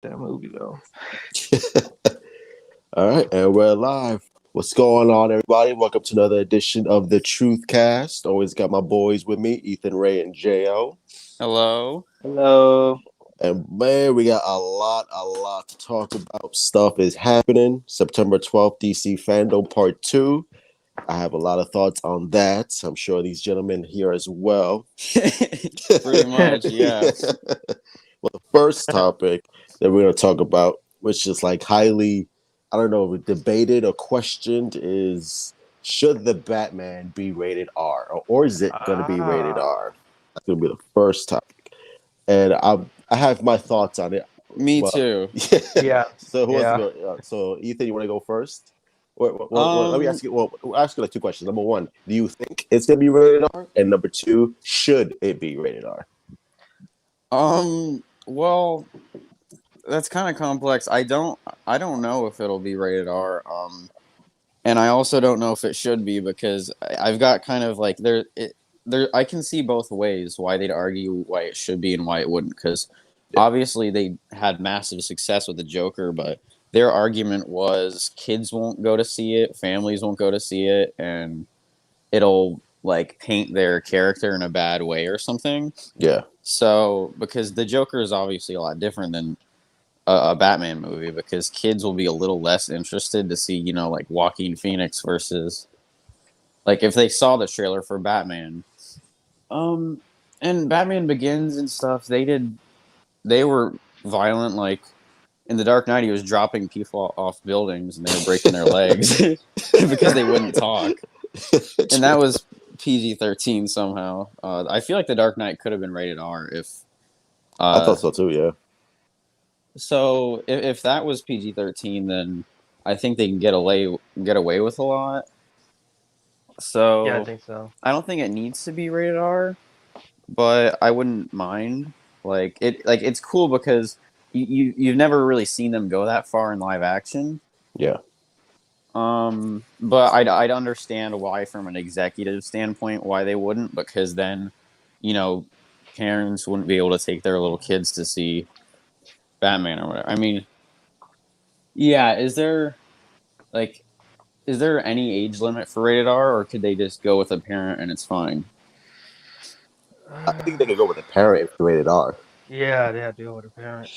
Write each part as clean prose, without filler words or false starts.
that movie though. All right, and we're live. What's going on, everybody? Welcome to another edition of the Truth Cast. Always got my boys with me, Ethan, Ray, and Jo. Hello. Hello. And man, we got a lot to talk about. Stuff is happening. September 12th, DC Fandom Part 2. I have a lot of thoughts on that. I'm sure these gentlemen here as well. Pretty much, yeah. Well, the first topic that we're going to talk about, which is like highly, I don't know, debated or questioned, is should the Batman be rated R, or is it going to be rated R? That's going to be the first topic, and I have my thoughts on it. Me too. Yeah. So Ethan, you want to go first? Let me ask you. Well, I'll ask you like two questions. Number one, do you think it's going to be rated R? And number two, should it be rated R? Well, that's kind of complex. I don't know if it'll be rated R. And I also don't know if it should be because I've got kind of like I can see both ways why they'd argue why it should be and why it wouldn't. Because obviously they had massive success with the Joker, but their argument was kids won't go to see it, families won't go to see it, and it'll like paint their character in a bad way or something. Yeah. So, because the Joker is obviously a lot different than a Batman movie, because kids will be a little less interested to see, like Joaquin Phoenix versus, like, if they saw the trailer for Batman, and Batman Begins and stuff, they were violent. Like in The Dark Knight, he was dropping people off buildings and they were breaking their legs because they wouldn't talk, and that was PG-13 somehow. I feel like The Dark Knight could have been rated R if. I thought so too. Yeah. So if that was PG-13, then I think they can get away with a lot. So Yeah, I think so. I don't think it needs to be rated R, but I wouldn't mind. It's cool because you've never really seen them go that far in live action. Yeah. But I'd understand why, from an executive standpoint, why they wouldn't, because then, parents wouldn't be able to take their little kids to see Batman or whatever. I mean, yeah, is there any age limit for rated R, or could they just go with a parent and it's fine? I think they could go with a parent if rated R. Yeah, they have to go with a parent.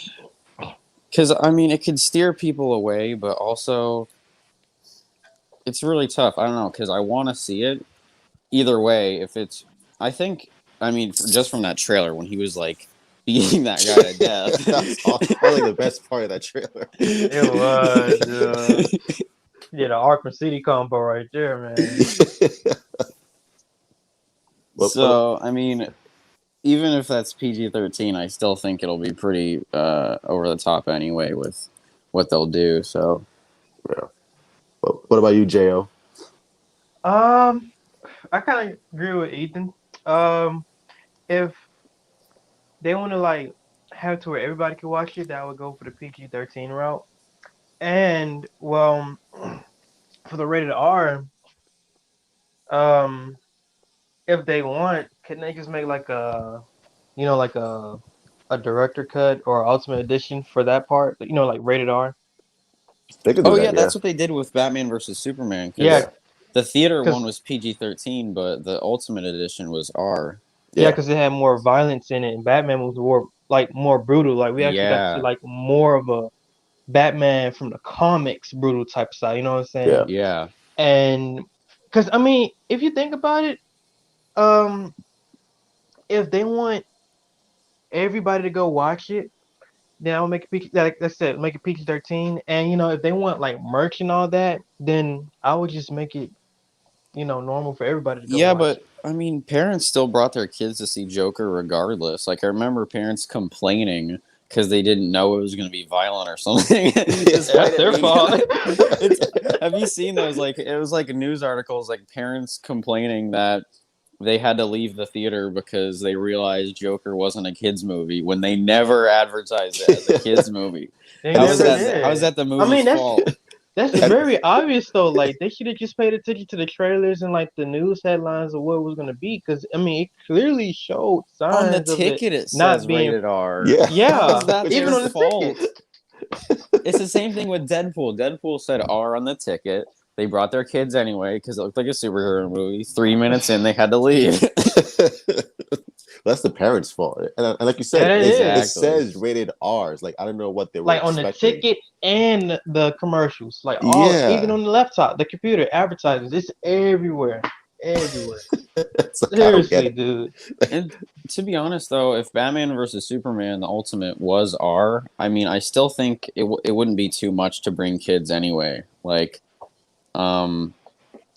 Because, I mean, it could steer people away, but also it's really tough. I don't know, because I want to see it. Either way, just from that trailer when he was like beating that guy to death. That's probably the best part of that trailer. It was. Yeah, the Arkham City combo right there, man. So, I mean, even if that's PG-13, I still think it'll be pretty over the top anyway with what they'll do. So, yeah. Well, what about you, Jo? I kind of agree with Ethan. If they want to like have to where everybody can watch it, that would go for the PG-13 route. And well, for the rated R, if they want, can they just make like a director cut or ultimate edition for that part? Like rated R. That's what they did with Batman versus Superman. Yeah. The theater one was PG-13, but the Ultimate Edition was R. Yeah, because it had more violence in it, and Batman was more brutal. Like we actually got to see like more of a Batman from the comics brutal type style. You know what I'm saying? Yeah. And because I mean, if you think about it, if they want everybody to go watch it, then I'll make it like I said, make it PG-13. And if they want like merch and all that, then I would just make it, normal for everybody to go watch. But I mean, parents still brought their kids to see Joker regardless. Like I remember parents complaining because they didn't know it was going to be violent or something. That's their fault. Have you seen those? Like it was like news articles, like parents complaining that they had to leave the theater because they realized Joker wasn't a kids movie when they never advertised it as a kids movie. How is that the movie's fault? That's very obvious though. Like they should have just paid attention to the trailers and like the news headlines of what it was going to be, because I mean it clearly showed signs on the ticket. It not says being rated R. Yeah, That's even on the fault. ticket. It's the same thing with Deadpool. Deadpool said R on the ticket. They brought their kids anyway because it looked like a superhero movie. 3 minutes in, they had to leave. That's the parents' fault. And like you And said, it it is. Exactly. says rated R. It's like I don't know what they were Like on the expecting. ticket and the commercials, like all, even Yeah. on the laptop, the computer, advertisements, it's everywhere, everywhere. It's like I don't get Seriously, it. dude. And to be honest, though, if Batman versus Superman, the Ultimate, was R, I mean, I still think it wouldn't be too much to bring kids anyway. Like, um,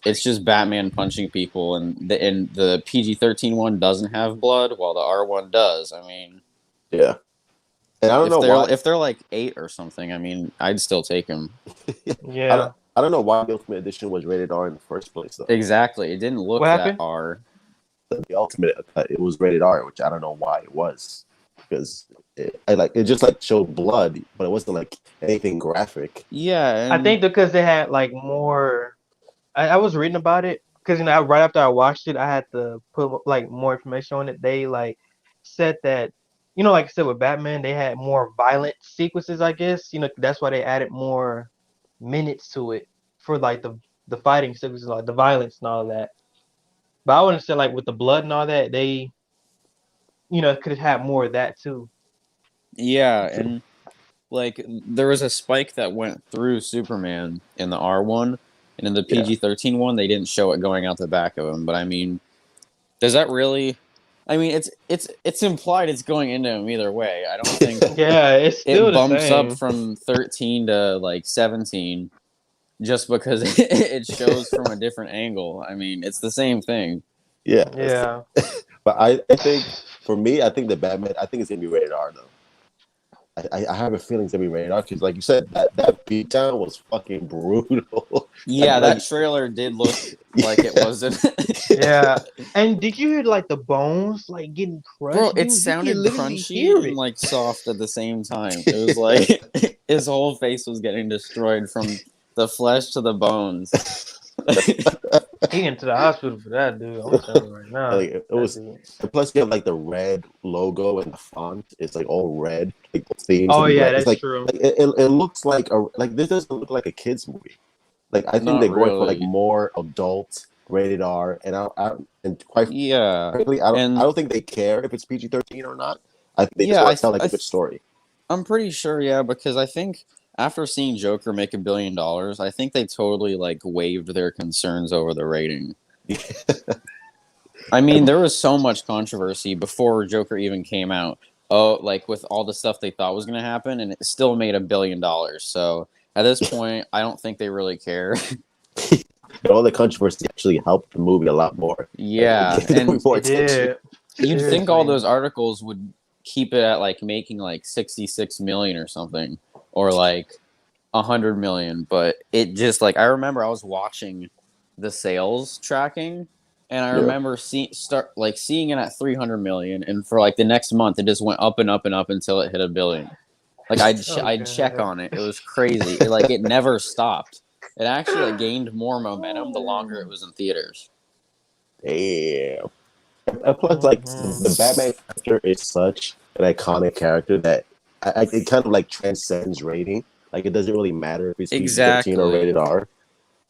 it's just Batman punching people, and the PG-13 one doesn't have blood, while the R one does. I mean, Yeah. And I don't if know they're why. if they're like 8 or something, I mean, I'd still take them. Yeah. I don't know why the Ultimate Edition was rated R in the first place though. Exactly. It didn't look What that happened? R. The Ultimate Cut, it was rated R, which I don't know why it was. Because it just like showed blood, but it wasn't like anything graphic. Yeah, I and think because they had like more. I was reading about it because right after I watched it, I had to put like more information on it. They like said that like I said with Batman, they had more violent sequences. I guess that's why they added more minutes to it for like the fighting sequences, like the violence and all that. But I wouldn't say like with the blood and all that, they could have more of that too. yeah, and like there was a spike that went through Superman in the R1, and in the Yeah. PG-13 one, they didn't show it going out the back of him. But I mean, does that really? I mean, it's implied it's going into him either way. I don't think Yeah, it's still it the bumps up same. from 13 to like 17 just because it shows from a different angle. I mean, it's the same thing. Yeah. Yeah. But I think for me, I think the Batman, I think it's gonna be rated R though. I have a feeling it's gonna be rated R because, like you said, that beatdown was fucking brutal. Yeah, like that trailer did look like it yeah, wasn't. Yeah. And did you hear like the bones like getting Bro, crushed, it dude? You can sounded literally crunchy hear and it. like soft at the same time. It was like his whole face was getting destroyed from the flesh to the bones. He went to the hospital for that, dude. I'm telling you right now. like it That was. dude. And plus, you have like the red logo and the font. It's like all red. Like the themes Oh in yeah, red. It's that's like true. it looks like this doesn't look like a kids movie. Like I think Not they're going for like really. more adult rated R, and and quite Yeah. frankly, I And don't think they care if it's PG-13 or not. I think they just yeah, want to tell like a good story. I'm pretty sure, yeah, because I think after seeing Joker make $1 billion, I think they totally like waived their concerns over the rating. I mean, there was so much controversy before Joker even came out. Oh, like with all the stuff they thought was going to happen, and it still made $1 billion. So at this point, I don't think they really care. All the controversy actually helped the movie a lot more and like Yeah, gave the movie and more It attention. did. you'd think all Seriously. those articles would keep it at like making like 66 million or something, or like 100 million, but it just like I remember I was watching the sales tracking, and I Yeah. remember seeing it at 300 million, and for like the next month it just went up and up and up until it hit $1 billion. Like Oh I'd check god. on it. It was crazy. It never stopped. It actually like gained more momentum the longer it was in theaters. Damn. And plus, like Hmm. the Batman character is such an iconic character that it kind of like transcends rating. Like it doesn't really matter if it's PG-13 or Exactly. rated R.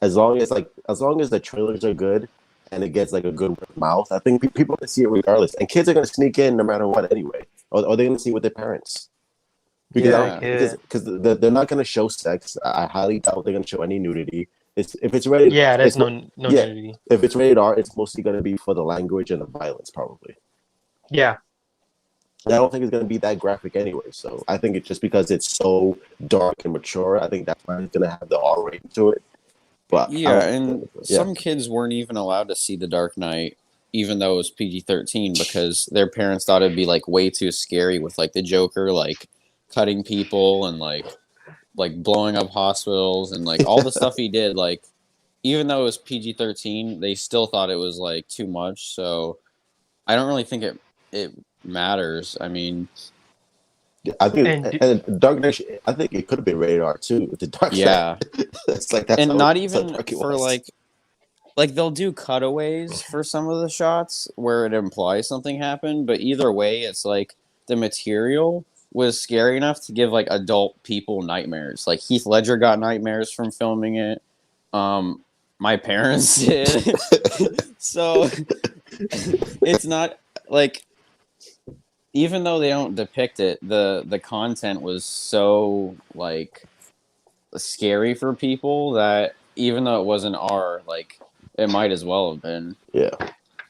As long as the trailers are good and it gets like a good word of mouth, I think people can see it regardless. And kids are gonna sneak in no matter what anyway, or they're gonna see it with their parents because I Yeah, don't Yeah. kid. because they're not gonna show sex. I highly doubt they're gonna show any nudity. If it's rated, Yeah, there's it's no yeah. nudity. If it's rated R, it's mostly gonna be for the language and the violence probably. Yeah. And I don't think it's going to be that graphic anyway. So I think it's just because it's so dark and mature. I think that's why it's going to have the R rating to it. But I Yeah, don't. and Yeah, some kids weren't even allowed to see The Dark Knight, even though it was PG-13, because their parents thought it'd be like way too scary with like the Joker like cutting people and like blowing up hospitals and like all the stuff he did. Like even though it was PG-13, they still thought it was like too much. So I don't really think it matters. I mean, I think And and Dark Knight. I think it could have been rated R too with the Dark Knight. yeah, It's like and not that's how even dark it for was. like they'll do cutaways for some of the shots where it implies something happened, but either way, it's like the material was scary enough to give like adult people nightmares. Like Heath Ledger got nightmares from filming it. Um, my parents did. So it's not like, even though they don't depict it, the content was so like scary for people that even though it wasn't R, like it might as well have been. Yeah.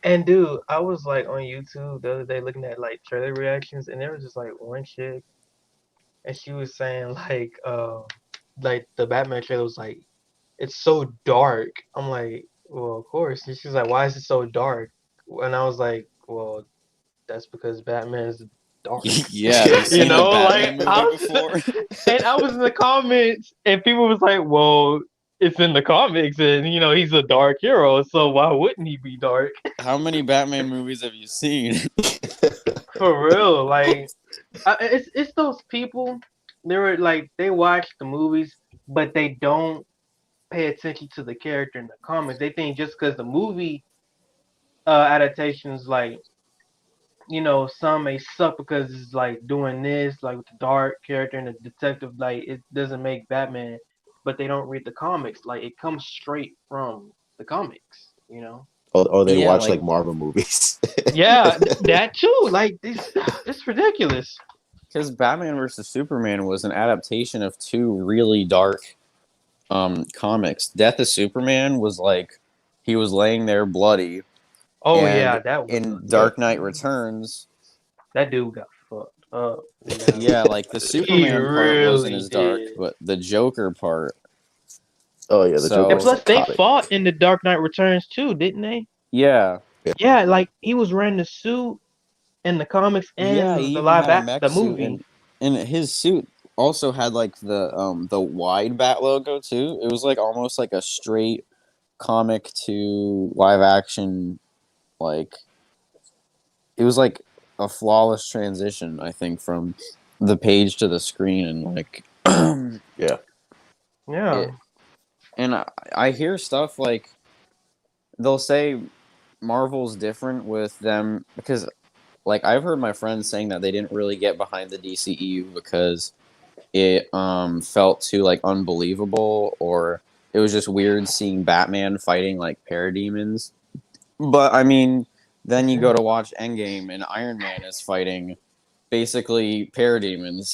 And dude, I was like on YouTube the other day looking at like trailer reactions, and there was just like one chick, and she was saying like the Batman trailer was like, it's so dark. I'm like, well, of course. And she's like, why is it so dark? And I was like, well, that's because Batman's dark. Yeah, have you You seen the know, like Batman movie I was, before? and I was in the comments, and people was like, well, it's in the comics, and he's a dark hero, so why wouldn't he be dark? How many Batman movies have you seen? For real, like it's those people. They were like they watch the movies, but they don't pay attention to the character in the comics. They think just because the movie adaptations, like some may suck because it's like doing this, like with the dark character and the detective, like it doesn't make Batman. But they don't read the comics. Like it comes straight from the comics. Or they Yeah, watch like like Marvel movies. Yeah, that too. Like this, it's ridiculous. because Batman versus Superman was an adaptation of two really dark comics. Death of Superman was like he was laying there bloody, Oh and yeah, that was in Dark Knight Returns, that dude got fucked up. Yeah, yeah, like the he Superman part wasn't really as dark, did. but the Joker part. Oh yeah, the Joker And was So plus, they psychotic. fought in the Dark Knight Returns too, didn't they? yeah, Yeah. Yeah, like he was wearing the suit in the comics yeah, and he the even live had a act mech the suit, movie. and his suit also had like the wide bat logo too. It was like almost like a straight comic to live action, like it was like a flawless transition, I think, from the page to the screen, and like Yeah. Yeah, it. And I hear stuff like they'll say Marvel's different with them because, like, I've heard my friends saying that they didn't really get behind the DCEU because it felt too like unbelievable, or it was just weird seeing Batman fighting like parademons. But I mean, then you go to watch Endgame and Iron Man is fighting basically parademons.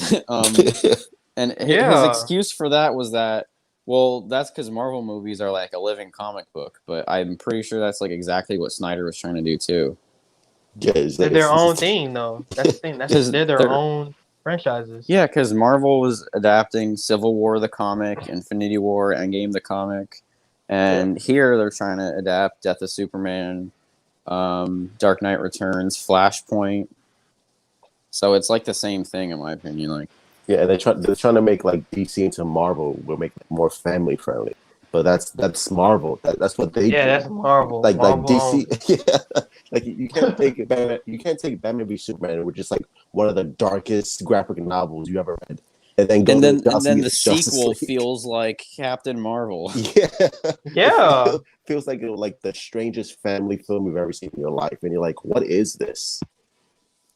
And his yeah. excuse for that was that, well, that's because Marvel movies are like a living comic book. But I'm pretty sure that's like exactly what Snyder was trying to do too. Yeah, They're their own thing, though. That's the thing. Because They're their they're own franchises. Yeah, because Marvel was adapting Civil War the comic, Infinity War, Endgame the comic, yeah. and here they're trying to adapt Death of Superman, Dark Knight Returns, Flashpoint. So it's like the same thing in my opinion. Like, Yeah, and they're trying to make like DC into Marvel, will make it more family friendly. But that's Marvel. That's what they Yeah, do. that's Marvel. Like Marvel DC, owns it. yeah. Like you can't take Batman. You can't take Batman v Superman, which is like one of the darkest graphic novels you ever read, and then go and to then the Justice sequel League. feels like Captain Marvel. Yeah, Yeah, feels like the strangest family film you've ever seen in your life, and you're like, what is this?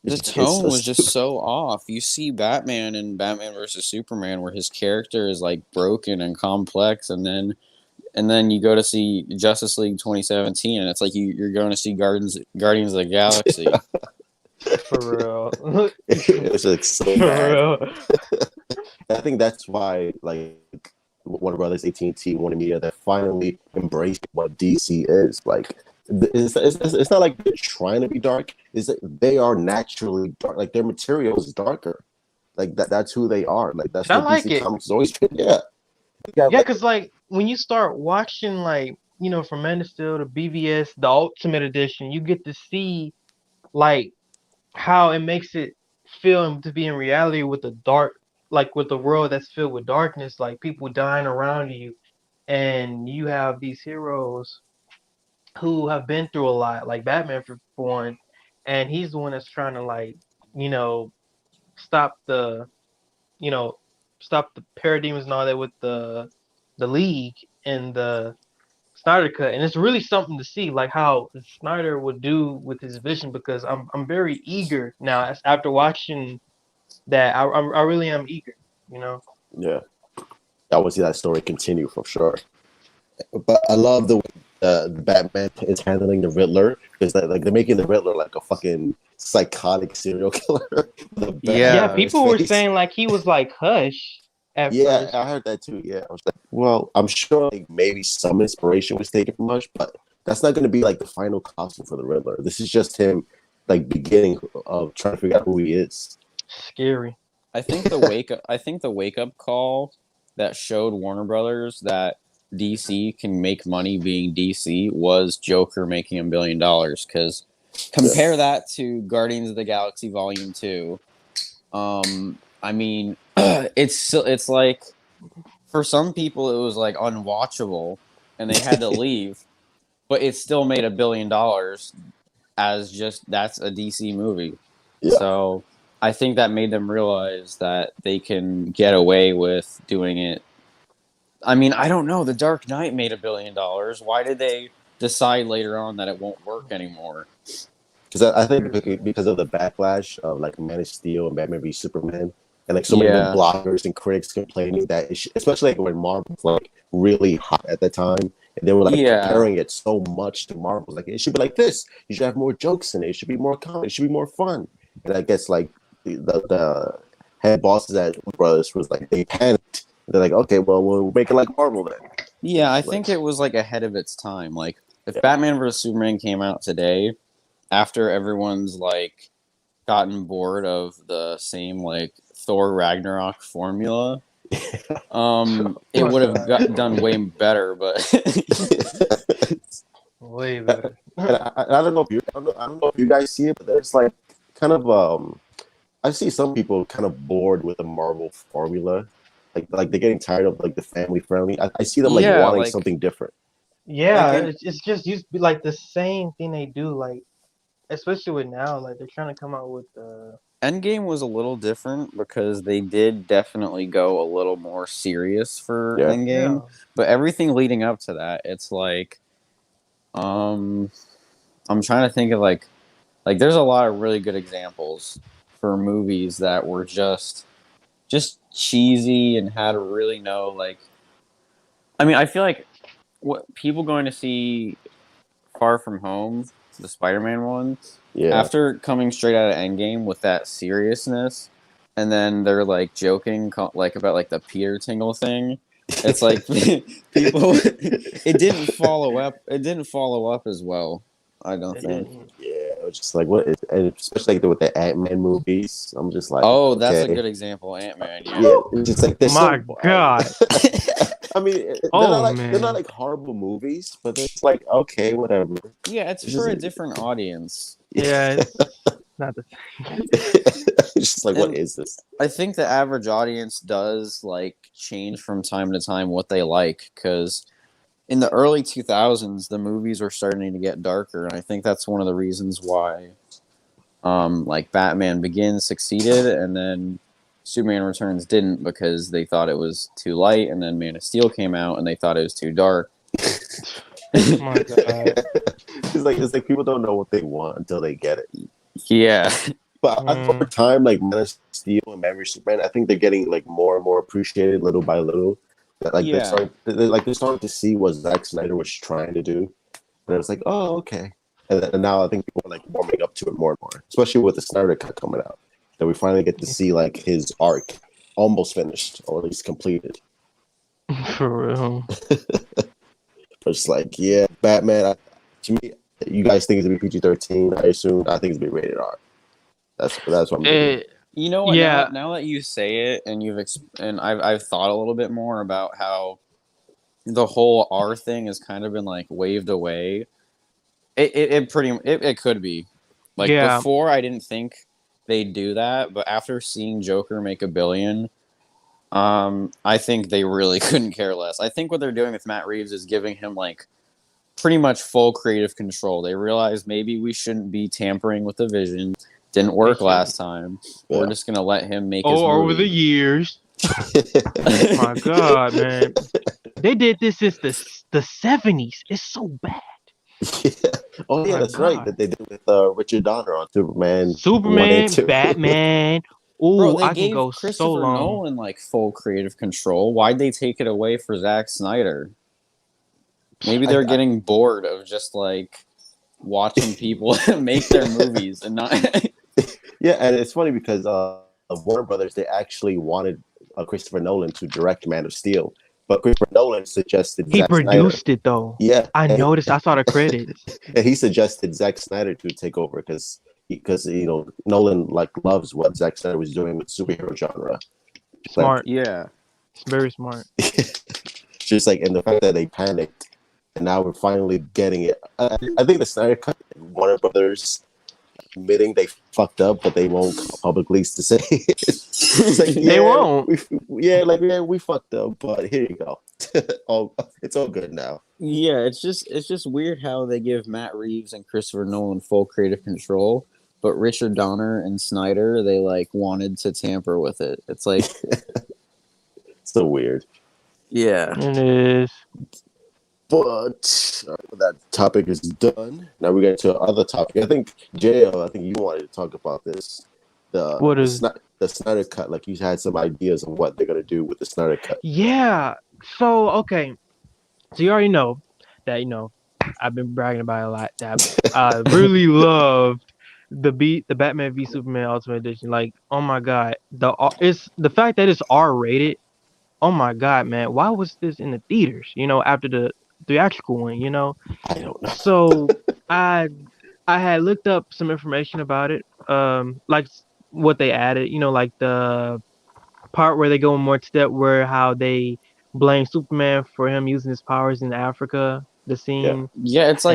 The It's tone so was just stupid. so off. You see Batman in Batman versus Superman, where his character is like broken and complex, and then you go to see Justice League 2017, and it's like you're going to see Guardians of the Galaxy. for real. It's like so bad. For real. I think that's why like Warner Brothers, AT&T, Warner Media, they're finally embracing what DC is. Like it's not like they're trying to be dark. Is that they are naturally dark. Like their material is darker. Like that's who they are. Like that's And I what like DC it. Comics has always been. Yeah. You got Yeah, like cause like when you start watching like from Man of Steel to BVS, the Ultimate Edition, you get to see like how it makes it feel to be in reality with the dark, like with the world that's filled with darkness, like people dying around you, and you have these heroes who have been through a lot, like Batman for one, and he's the one that's trying to like you know stop the you know stop the parademons and all that with the League and the Snyder cut, and it's really something to see, like how Snyder would do with his vision. Because I'm very eager now after watching that I really am eager. You know. Yeah, I want to see that story continue for sure. But I love the way the Batman is handling the Riddler because like they're making the Riddler like a fucking psychotic serial killer with a bat Yeah, on Yeah. his people were face. saying like he was like Hush at Yeah, first. I heard that too. Yeah, I was like, well, I'm sure like maybe some inspiration was taken from Hush, but that's not going to be like the final costume for the Riddler. This is just him like beginning of trying to figure out who he is. Scary. I think the wake up call that showed Warner Brothers that DC can make money being DC was Joker making $1 billion. Because Yeah. compare that to Guardians of the Galaxy Volume 2. I mean, it's like for some people it was like unwatchable and they had to leave, but it still made $1 billion as just that's a DC movie. Yeah. So I think that made them realize that they can get away with doing it. I mean, I don't know. The Dark Knight made $1 billion. Why did they decide later on that it won't work anymore? Because I think Seriously. because of the backlash of like Man of Steel and Batman v Superman, and like so many like Yeah. bloggers and critics complaining that especially like when Marvel was like really hot at the time, and they were like Yeah. comparing it so much to Marvel, like it should be like this. You should have more jokes in it. It should be more comedy. It should be more fun. And I guess like the head bosses at Warner Brothers was like they panicked. They're like, okay, well we'll make it like Marvel then. Yeah, I Like, think it was like ahead of its time. Like if yeah. Batman vs Superman came out today, after everyone's like gotten bored of the same like Thor Ragnarok formula, it My would have God. done way better. But Way better. And I don't know if I don't know if you guys see it, but there's like kind of I see some people kind of bored with the Marvel formula. Like they're getting tired of like the family friendly. I see them like yeah, wanting something different. Yeah, in it's just used to be like the same thing they do, like especially with now, like they're trying to come out with Endgame was a little different because they did definitely go a little more serious for Yeah. Endgame, yeah. but everything leading up to that, it's like, um, I'm trying to think of like there's a lot of really good examples for movies that were just cheesy and had really no like. I mean, I feel like what people going to see Far From Home, the Spider-Man one, Yeah. after coming straight out of Endgame with that seriousness, and then they're like joking like about like the Peter Tingle thing. It's like people. It didn't follow up. It didn't follow up as well. I don't It think. didn't. Yeah. It was just like what is, and especially like with the Ant-Man movies, I'm just like, Oh, that's a okay. good example. Ant-Man. Yeah, Yeah. it's just like they're so My boring. God. I mean, Oh they're not man. like horrible movies, but it's like okay, whatever. Yeah, it's It's for just a different audience. Yeah, it's not the same. it's just like what And is this? I think the average audience does like change from time to time what they like because in the early 2000s the movies were starting to get darker and I think that's one of the reasons why like Batman Begins succeeded and then Superman Returns didn't because they thought it was too light and then Man of Steel came out and they thought it was too dark. My God. It's like people don't know what they want until they get it. Yeah. But over time, like Man of Steel and Man vs Superman, I think they're getting like more and more appreciated little by little. That like Yeah. they're starting to see what Zack Snyder was trying to do, and it's like, oh, okay. And now I think people are like warming up to it more and more, especially with the Snyder cut coming out. That we finally get to see like his arc almost finished or at least completed. For real. But it's like, yeah, Batman. To me, you guys think it's gonna be PG-13. I think it's gonna be rated R. That's what I'm thinking. You know what? Yeah. Now that you say it, and and I've thought a little bit more about how the whole R thing has kind of been like waved away. It could be like Yeah. before I didn't think they'd do that, but after seeing Joker make $1 billion, I think they really couldn't care less. I think what they're doing with Matt Reeves is giving him like pretty much full creative control. They realized maybe we shouldn't be tampering with the vision. Didn't work last time. Yeah. We're just gonna let him make his over the movie. years. My God, man. They did this since the 70s. It's so bad. Yeah. Oh yeah, My that's God. right. That they did with Richard Donner on Superman 1 Superman, and 2. Batman, Bro, Ooh, they I can gave go so Christopher long. Nolan like full creative control. Why'd they take it away for Zack Snyder? Maybe they're I getting bored of just like watching people make their movies and not. Yeah, and it's funny because Warner Brothers they actually wanted Christopher Nolan to direct Man of Steel, but Christopher Nolan suggested He Zack Snyder. produced it though. Yeah, I noticed. I saw the credits. and he suggested Zack Snyder to take over because Nolan like loves what Zack Snyder was doing with superhero genre. Like Smart. Yeah. It's very smart. just like and the fact that they panicked and now we're finally getting it. I think the Snyder Cut, Warner Brothers admitting they fucked up, but they won't come publicly to say it. It's like, They won't. we fucked up, but here you go. It's all good now. Yeah, it's just weird how they give Matt Reeves and Christopher Nolan full creative control, but Richard Donner and Snyder they like wanted to tamper with it. It's like, So weird. yeah. It is. But that topic is done. Now we get to other topic. I think JL, I think you wanted to talk about this. What is? The Snyder cut. Like you had some ideas on what they're gonna do with the Snyder cut. Yeah. So okay. So you already know that I've been bragging about it a lot. That I really loved the Batman v Superman Ultimate Edition. Like, oh my god, it's the fact that it's R-rated. Oh my god, man, why was this in the theaters? After the theatrical one. I don't know. So I I had looked up some information about it. Like what they added. Like the part where they go in more step where how they blame Superman for him using his powers in Africa, the Yeah. scene, Yeah, and it's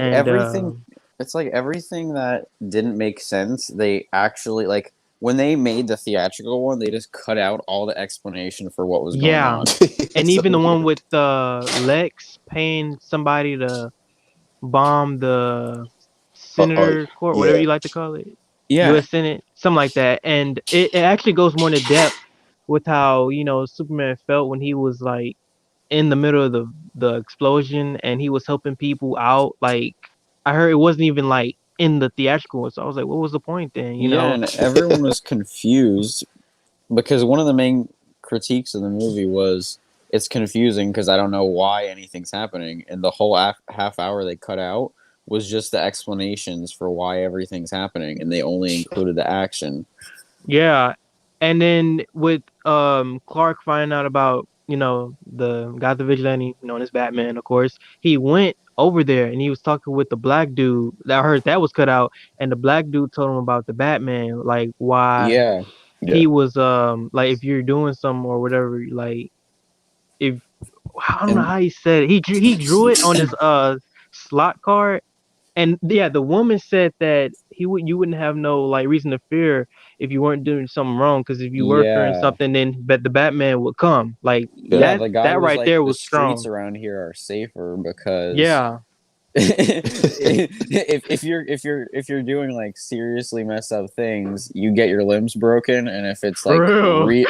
like everything that didn't make sense, they actually like when they made the theatrical one, they just cut out all the explanation for what was going yeah, on. and It's so even the one weird. with Lex paying somebody to bomb the Oh, senator court, whatever yeah. you like to call it, Yeah. U.S. Senate, something like that, and it actually goes more into depth with how Superman felt when he was like in the middle of the explosion and he was helping people out. Like I heard it wasn't even like in the theatrical one, so I was like, what was the point then? Yeah, and everyone was confused because one of the main critiques of the movie was it's confusing because I don't know why anything's happening, and the whole half hour they cut out was just the explanations for why everything's happening, and they only included the action. Yeah, and then with Clark finding out about the guy, the vigilante known as Batman, of course, he went over there and he was talking with the black dude. I heard that was cut out, and the black dude told him about the Batman, like why Yeah, Yeah. he was like if you're doing something or whatever, like if I don't know and how he said it. He drew it on his slot card, and yeah, the woman said that you wouldn't have no like reason to fear if you weren't doing something wrong, because if you were fearing yeah, something, then the Batman would come. Like Yeah. yeah. that The guy that was right like, there the was streets strong. around here are safer because Yeah, if you're doing like seriously messed up things, you get your limbs broken, and if it's like for real.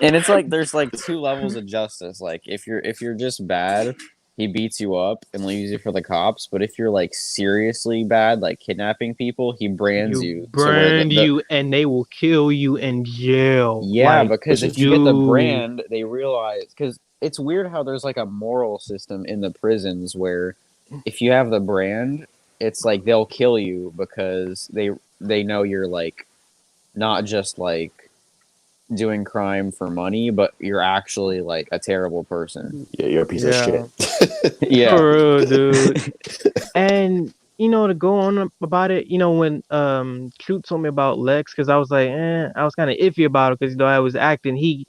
and it's like there's like two levels of justice. Like if you're just bad, he beats you up and leaves you for the cops. But if you're like seriously bad, like kidnapping people, he brands You you to where brand the you and they will kill you in jail. yeah, Like, because Which if is you get the dude, brand, they realize because it's weird how there's like a moral system in the prisons where if you have the brand, it's like they'll kill you because they know you're like not just like doing crime for money, but you're actually like a terrible person. Yeah, you're a piece of yeah, shit. Yeah. for real, dude. And to go on about it, when Truth told me about Lex, because I was like, I was kind of iffy about it because I was acting. He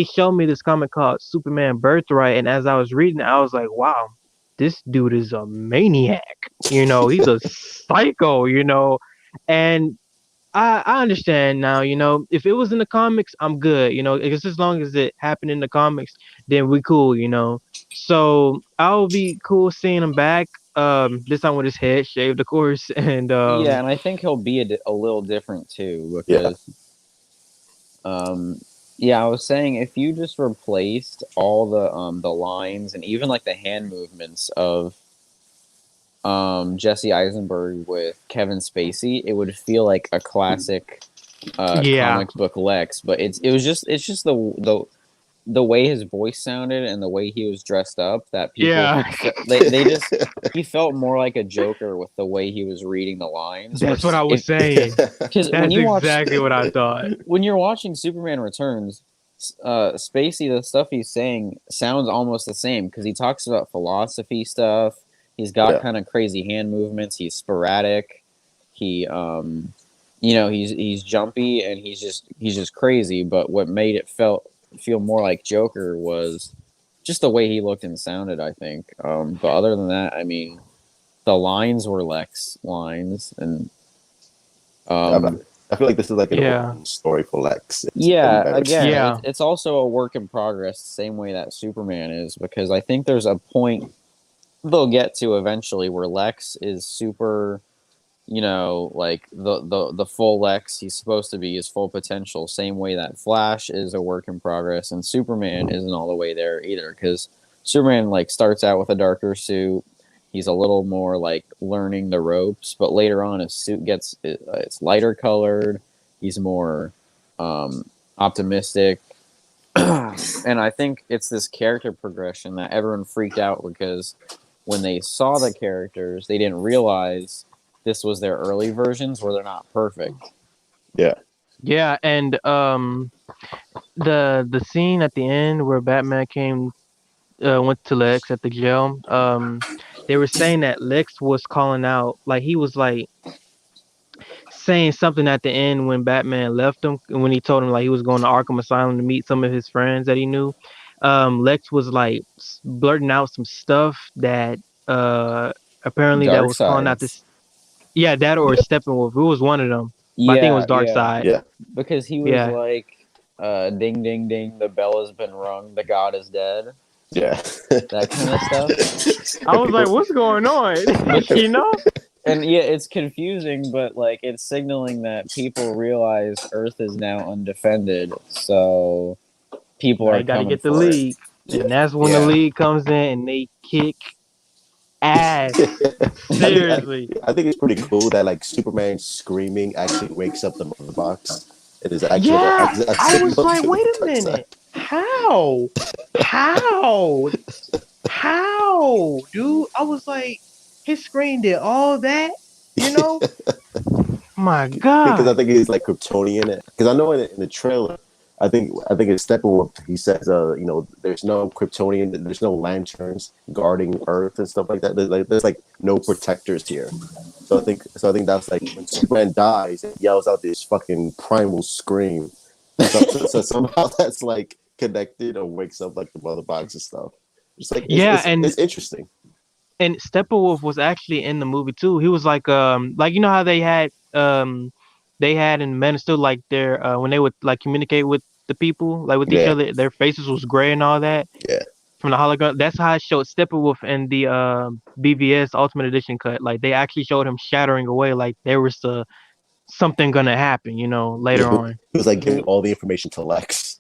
showed me this comic called Superman Birthright, and as I was reading it, I was like, wow, this dude is a maniac. He's a psycho. And I understand now. If it was in the comics, I'm good. Because as long as it happened in the comics, then we cool. So I'll be cool seeing him back. This time with his head shaved, of course, and Yeah, and I think he'll be a little different too Yeah. because yeah, I was saying if you just replaced all the lines and even like the hand movements of Jesse Eisenberg with Kevin Spacey, it would feel like a classic Yeah, comic book Lex, but it's just the way his voice sounded and the way he was dressed up that people yeah. they just he felt more like a Joker with the way he was reading the lines That's what versus I was if saying. because That's exactly what I thought. when you're watching Superman Returns, Spacey, the stuff he's saying sounds almost the same because he talks about philosophy stuff. He's got Yeah. kind of crazy hand movements. He's sporadic. He you know, he's jumpy and he's just crazy. But what made it feel more like Joker was just the way he looked and sounded. I think. But other than that, I mean, the lines were Lex lines, and I, um, I feel like this is like an Yeah, origin story for Lex. It's yeah, embarrassing. again, yeah, it's also a work in progress, the same way that Superman is, because I think there's a point they'll get to eventually where Lex is super, you know, like the full Lex he's supposed to be, his full potential, same way that Flash is a work in progress, and Superman isn't all the way there either, because Superman like starts out with a darker suit. He's a little more like learning the ropes, but later on his suit gets it's lighter colored. He's more optimistic, and I think it's this character progression that everyone freaked out because when they saw the characters, they didn't realize this was their early versions where they're not perfect. Yeah. yeah. And the scene at the end where Batman came went to Lex at the jail. They were saying that Lex was calling out, like he was like saying something at the end when Batman left him, and when he told him like he was going to Arkham Asylum to meet some of his friends that he knew. Lex was like blurting out some stuff that apparently that Dark was calling side. out this. Yeah, that or Steppenwolf. It was one of them, but I think it was Yeah, yeah. Darkseid. Yeah. Because he was Yeah, like, ding, ding, ding, the bell has been rung, the god is dead. Yeah. That kind of stuff. I was like, "What's going on?" But you know? and yeah, it's confusing, but like it's signaling that people realize Earth is now undefended, so people Now are you got to coming get the for it. league, Yeah. and that's when the Yeah. league comes in and they kick ass. I think I, Seriously. I think it's pretty cool that like Superman screaming actually wakes up the mother box. It is actually like Yeah, a I was signal like, to wait the a dark side. minute. How? How? How, dude? I was like, his screen did all that, you know? My Because I God. think he's like Kryptonian. Because I know in the trailer, I think it's Steppenwolf. He says, there's no Kryptonian, there's no lanterns guarding Earth and stuff like that. There's like no protectors here. So I think that's like when Superman dies and yells out this fucking primal scream. So somehow that's like connected or wakes up like the mother box and stuff. It's like it's Yeah, it's, it's interesting. and Steppenwolf was actually in the movie too. He was like you know how they had in Men of Steel like their when they would like communicate with the people, like with each Yeah, other, their faces was gray and all that yeah. from the hologram. That's how I showed Steppenwolf in the BVS Ultimate Edition cut. Like they actually showed him shattering away, like there was something gonna happen, Yeah, later on. he was like giving all the information to Lex.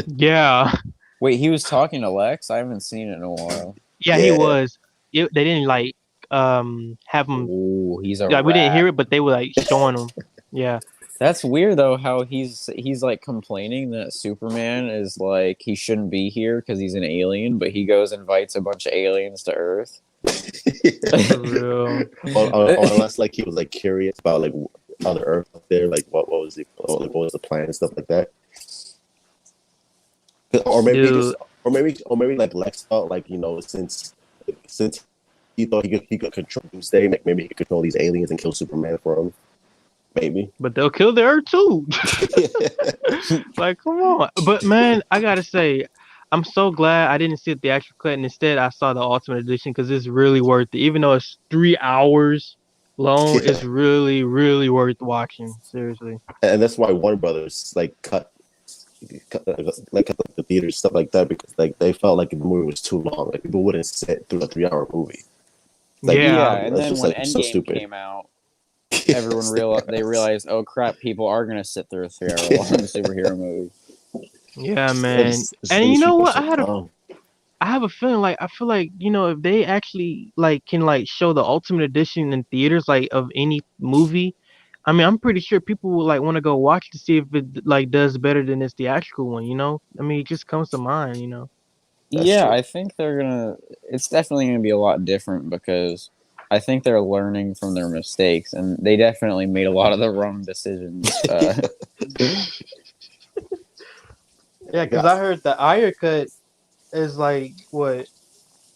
Yeah, Wait, he was talking to Lex? I haven't seen it in a while. yeah, he Yeah, was. They didn't like have him. Ooh, he's a Like we didn't rat. hear it, but they were like showing him. Yeah. That's weird though. How he's like complaining that Superman is like he shouldn't be here because he's an alien, but he goes and invites a bunch of aliens to Earth. For real. or unless like he was like curious about like other Earth up there, like what was the plan and stuff like that. Or maybe just Dude. or maybe like Lex thought like since he thought he could control Doomsday, like maybe he could control these aliens and kill Superman for him. Maybe. But they'll kill the Earth too. Like, come on. But man, I gotta say, I'm so glad I didn't see the actual cut, and instead I saw the Ultimate Edition because it's really worth it. Even though it's 3 hours long, Yeah, it's really, really worth watching. Seriously. and that's why Warner Brothers like cut the theaters stuff like that because like they felt like the movie was too long. Like people wouldn't sit through a 3 hour movie. Like Yeah, Yeah. and that's then just when like so Endgame stupid. came out, everyone they realized, oh crap, people are gonna sit through a 3 hour long superhero movie. Yeah, man. This And you know industry what? was so dumb. I have a feeling like I feel like if they actually like can like show the Ultimate Edition in theaters like of any movie, I mean, I'm pretty sure people will like want to go watch to see if it like does better than its theatrical one. You know, I mean, it just comes to mind. You know. That's Yeah, true. I think they're gonna. It's definitely gonna be a lot different because I think they're learning from their mistakes, and they definitely made a lot of the wrong decisions. Yeah, Like, because I heard the Iyer cut is like what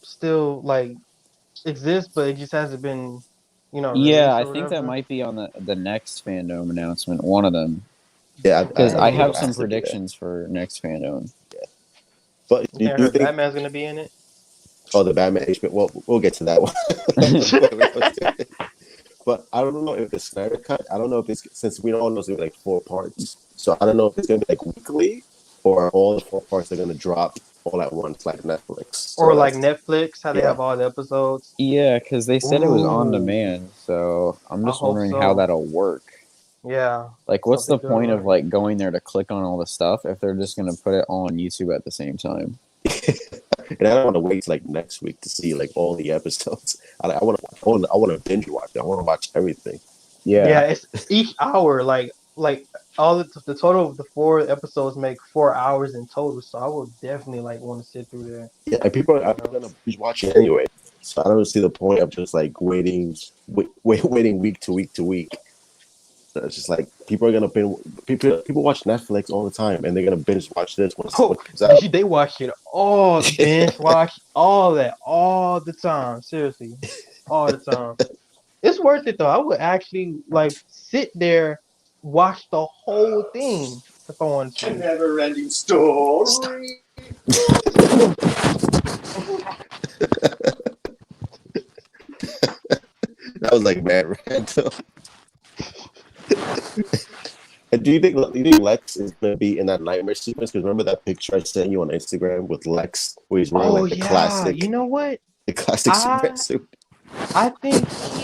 still like exists, but it just hasn't been, Yeah, released I or think that whatever. might be on the next fandom announcement. One of them, yeah, because I I think Dang. have it some has to be there. predictions for next fandom. But Yeah, I do you heard think? Batman's gonna be in it. Oh, the Batman HBO. Well, we'll get to that one when we go to it. But I don't know if the Snyder cut. I don't know if it's since we all know it's gonna be like 4 parts. So I don't know if it's gonna be like weekly or all the 4 parts are gonna drop all at once like Netflix. Or So like that's Netflix, how they yeah. have all the episodes. Yeah, because they said it was on Ooh, demand, so I'm I just hope wondering how so. that'll work. Yeah, Like, hope what's they the do it point of right. like going there to click on all the stuff if they're just gonna put it all on YouTube at the same time? And I don't want to wait till like next week to see like all the episodes. I want to binge watch it. I want to watch everything. Yeah, Yeah, it's each hour like all the total of the 4 episodes make 4 hours in total. So I will definitely like want to sit through there. Yeah, and people are You know. gonna binge watch it anyway. So I don't see the point of just like waiting week to week to week. So it's just like people are gonna binge. People watch Netflix all the time, and they're gonna binge watch this Oh, when it comes out. they watch it all, binge watch all that all the time. Seriously, all the time. It's worth it though. I would actually like sit there, watch the whole thing if I wanted A to. never ending story. That was like mad random. And do you think Lex is gonna be in that nightmare sequence? Because remember that picture I sent you on Instagram with Lex, where he's wearing Oh like yeah, you know what? the classic Superman I suit. I think he.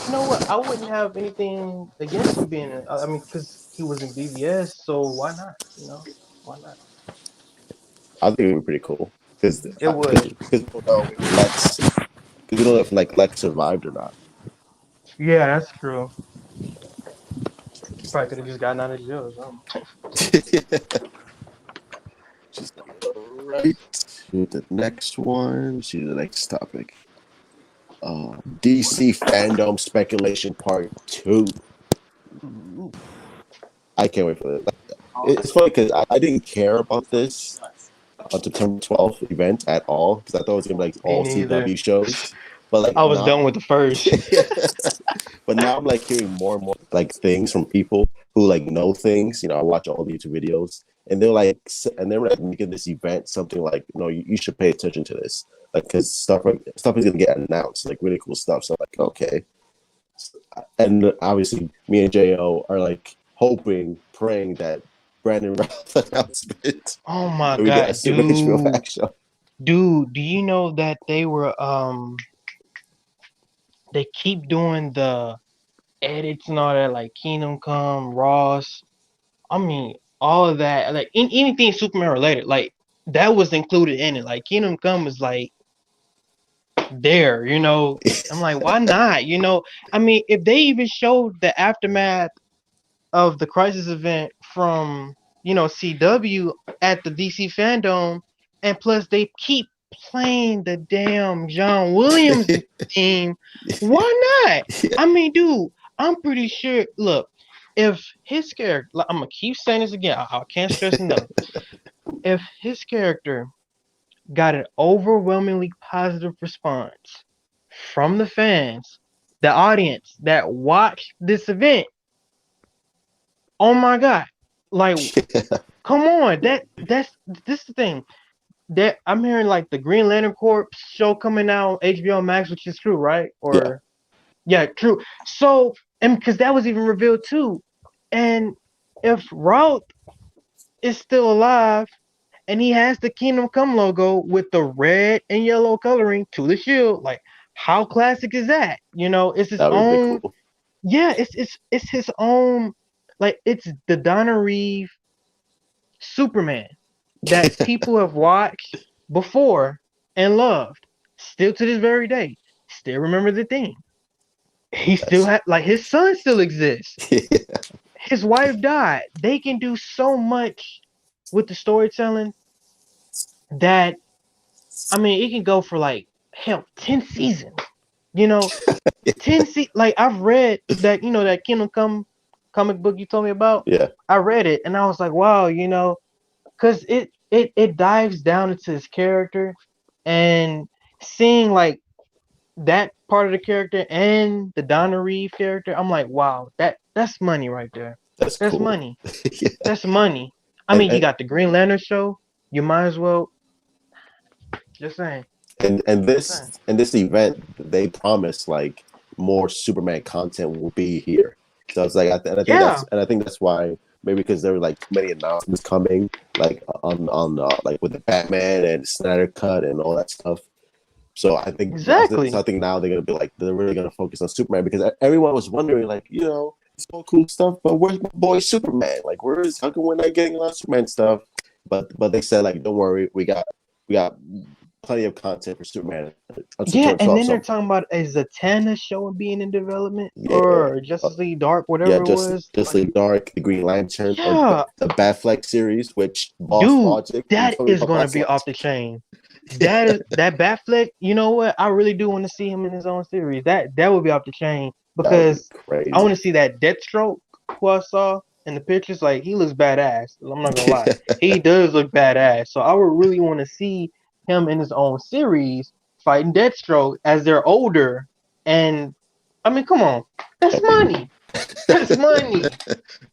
You know what? I wouldn't have anything against him being. I mean, because he was in BVS, so why not? Why not? I think it would be pretty cool because It would. we don't know if Lex because we don't know if like Lex survived or not. Yeah, that's true. He probably could have just gotten out of jail or something. Just gonna go right to the next one. See the next topic. DC fandom speculation part 2. I can't wait for it. Like, it's funny because I didn't care about this on September 12th event at all because I thought it was gonna be like Me all neither. CW shows. But like I was now, done with the first. but now I'm like hearing more and more like things from people who like know things. You know, I watch all the YouTube videos, and they're like making this event something like, no, you should pay attention to this, like because stuff is gonna get announced, like really cool stuff. So like, okay, and obviously me and Jo are like hoping, praying that Brandon Routh announcement, Oh my and we get a god, Super HBO dude. Max show. Dude, do you know that they keep doing the edits and all that like Kingdom Come, Ross. I mean, all of that, like anything Superman related, like that was included in it. Like Kingdom Come is like there. I'm like, why not? I mean, if they even showed the aftermath of the Crisis event from CW at the DC fandom, and plus they keep playing the damn John Williams theme. Why not? I mean, dude, I'm pretty sure. Look, if his character, like, I'm gonna keep saying this again. I can't stress enough. If his character got an overwhelmingly positive response from the fans, the audience that watched this event, oh my god, like come on, that's this is the thing that I'm hearing like the Green Lantern Corps show coming out on HBO Max, which is true, right? Yeah, Or yeah, true. So and because that was even revealed too, and if Rout is still alive and he has the Kingdom Come logo with the red and yellow coloring to the shield, like how classic is that? It's his that would be pretty own. cool. Yeah, it's his own. Like it's the Donna Reeve Superman that people have watched before and loved, still to this very day, still remember the theme. he still That's had like his son still exists. yeah, His wife died. They can do so much with the storytelling that I mean it can go for like hell 10 seasons. You know, 10 like I've read that that Kingdom Come comic book you told me about. yeah. I read it and I was like, wow, because it dives down into his character and seeing like that part of the character and the Donna Reeve character, I'm like, wow, that's money right there. That's That's cool. money. Yeah. That's money. I And, mean, you and got the Green Lantern show. You might as well. Just saying. and Just saying. this event, they promised like more Superman content will be here. So it's like, Yeah, I think that's why maybe because there were like too many announcements coming, like on like with the Batman and Snyder Cut and all that stuff. So exactly. I think now they're gonna be like they're really gonna focus on Superman because everyone was wondering like it's all cool stuff, but where's my boy Superman? Like how come we're not getting a lot of Superman stuff? But they said like don't worry, we got plenty of content for Superman until Yeah, and 2012. then they're So talking about a Zatanna show being in development yeah, or uh, Justice League Dark, yeah, whatever it was. just Like, like Dark, the Green Lantern, or yeah, the Batfleck series, which Boss dude, Logic. You that told me is about gonna Boss be off Logic. the chain. That Batfleck, you know what? I really do want to see him in his own series. That would be off the chain That would be because I want crazy. to see that Deathstroke who I saw in the pictures. Like he looks badass. I'm not gonna lie, he does look badass. So I would really want to see him in his own series fighting Deathstroke as they're older. And I mean, come on, that's That'd be money. That's money.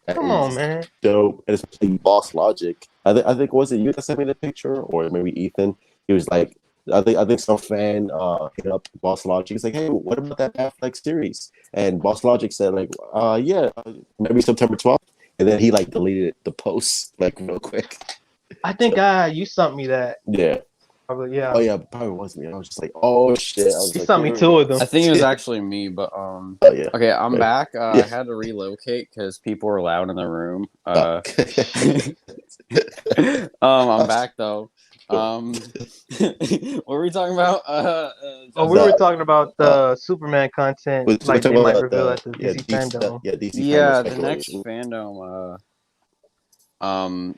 that Come on, is man. dope, and especially Boss Logic. I think was it you that sent me the picture, or maybe Ethan? He was like, I think some fan hit up Boss Logic. He's like, hey, what about that Batfleck series? And Boss Logic said like, yeah, maybe September 12th. And then he like deleted the post like real quick. I think So you sent me that. yeah, Probably, oh yeah. yeah, probably was me. I was just like, oh shit. I was You like, sent me here we two go. of them. I think it was actually me, but Oh yeah, okay, I'm maybe. back. Yeah. I had to relocate because people were loud in the room. Oh. I'm back though. Cool. What were we talking about? Oh, we were The talking about uh, the Superman content, we're like they talking might about reveal at the DC fandom. DC fandom Yeah, the next speculation. fandom. Um,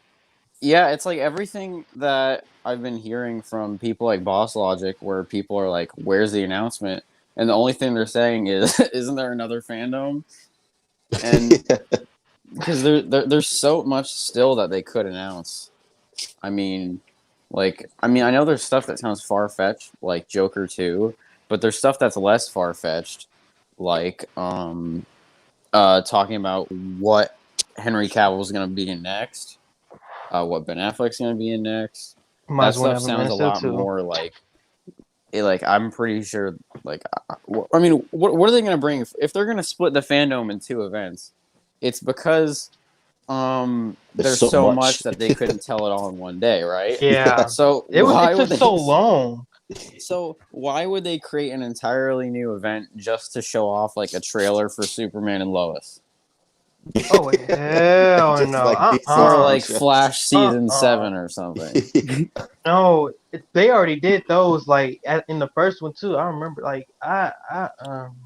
yeah, it's like everything that I've been hearing from people like Boss Logic, where people are like, "Where's the announcement?" And the only thing they're saying is, "Isn't there another fandom?" And because there's so much still that they could announce. I mean, I know there's stuff that sounds far fetched, like Joker 2, but there's stuff that's less far fetched, like talking about what Henry Cavill's gonna be in next, what Ben Affleck's gonna be in next. Might That as well stuff have a sounds Man a Steel lot too. more like I'm pretty sure I mean what are they gonna bring if they're gonna split the fandom in two events? It's because There's there's so so much. much that they couldn't tell it all in one day, right? Yeah, So it why took would so they? long. So why would they create an entirely new event just to show off like a trailer for Superman and Lois, Oh hell Just no. like DC or TV like shows. Flash season Uh. 7 or something? No, they already did those like in the first one too. I remember like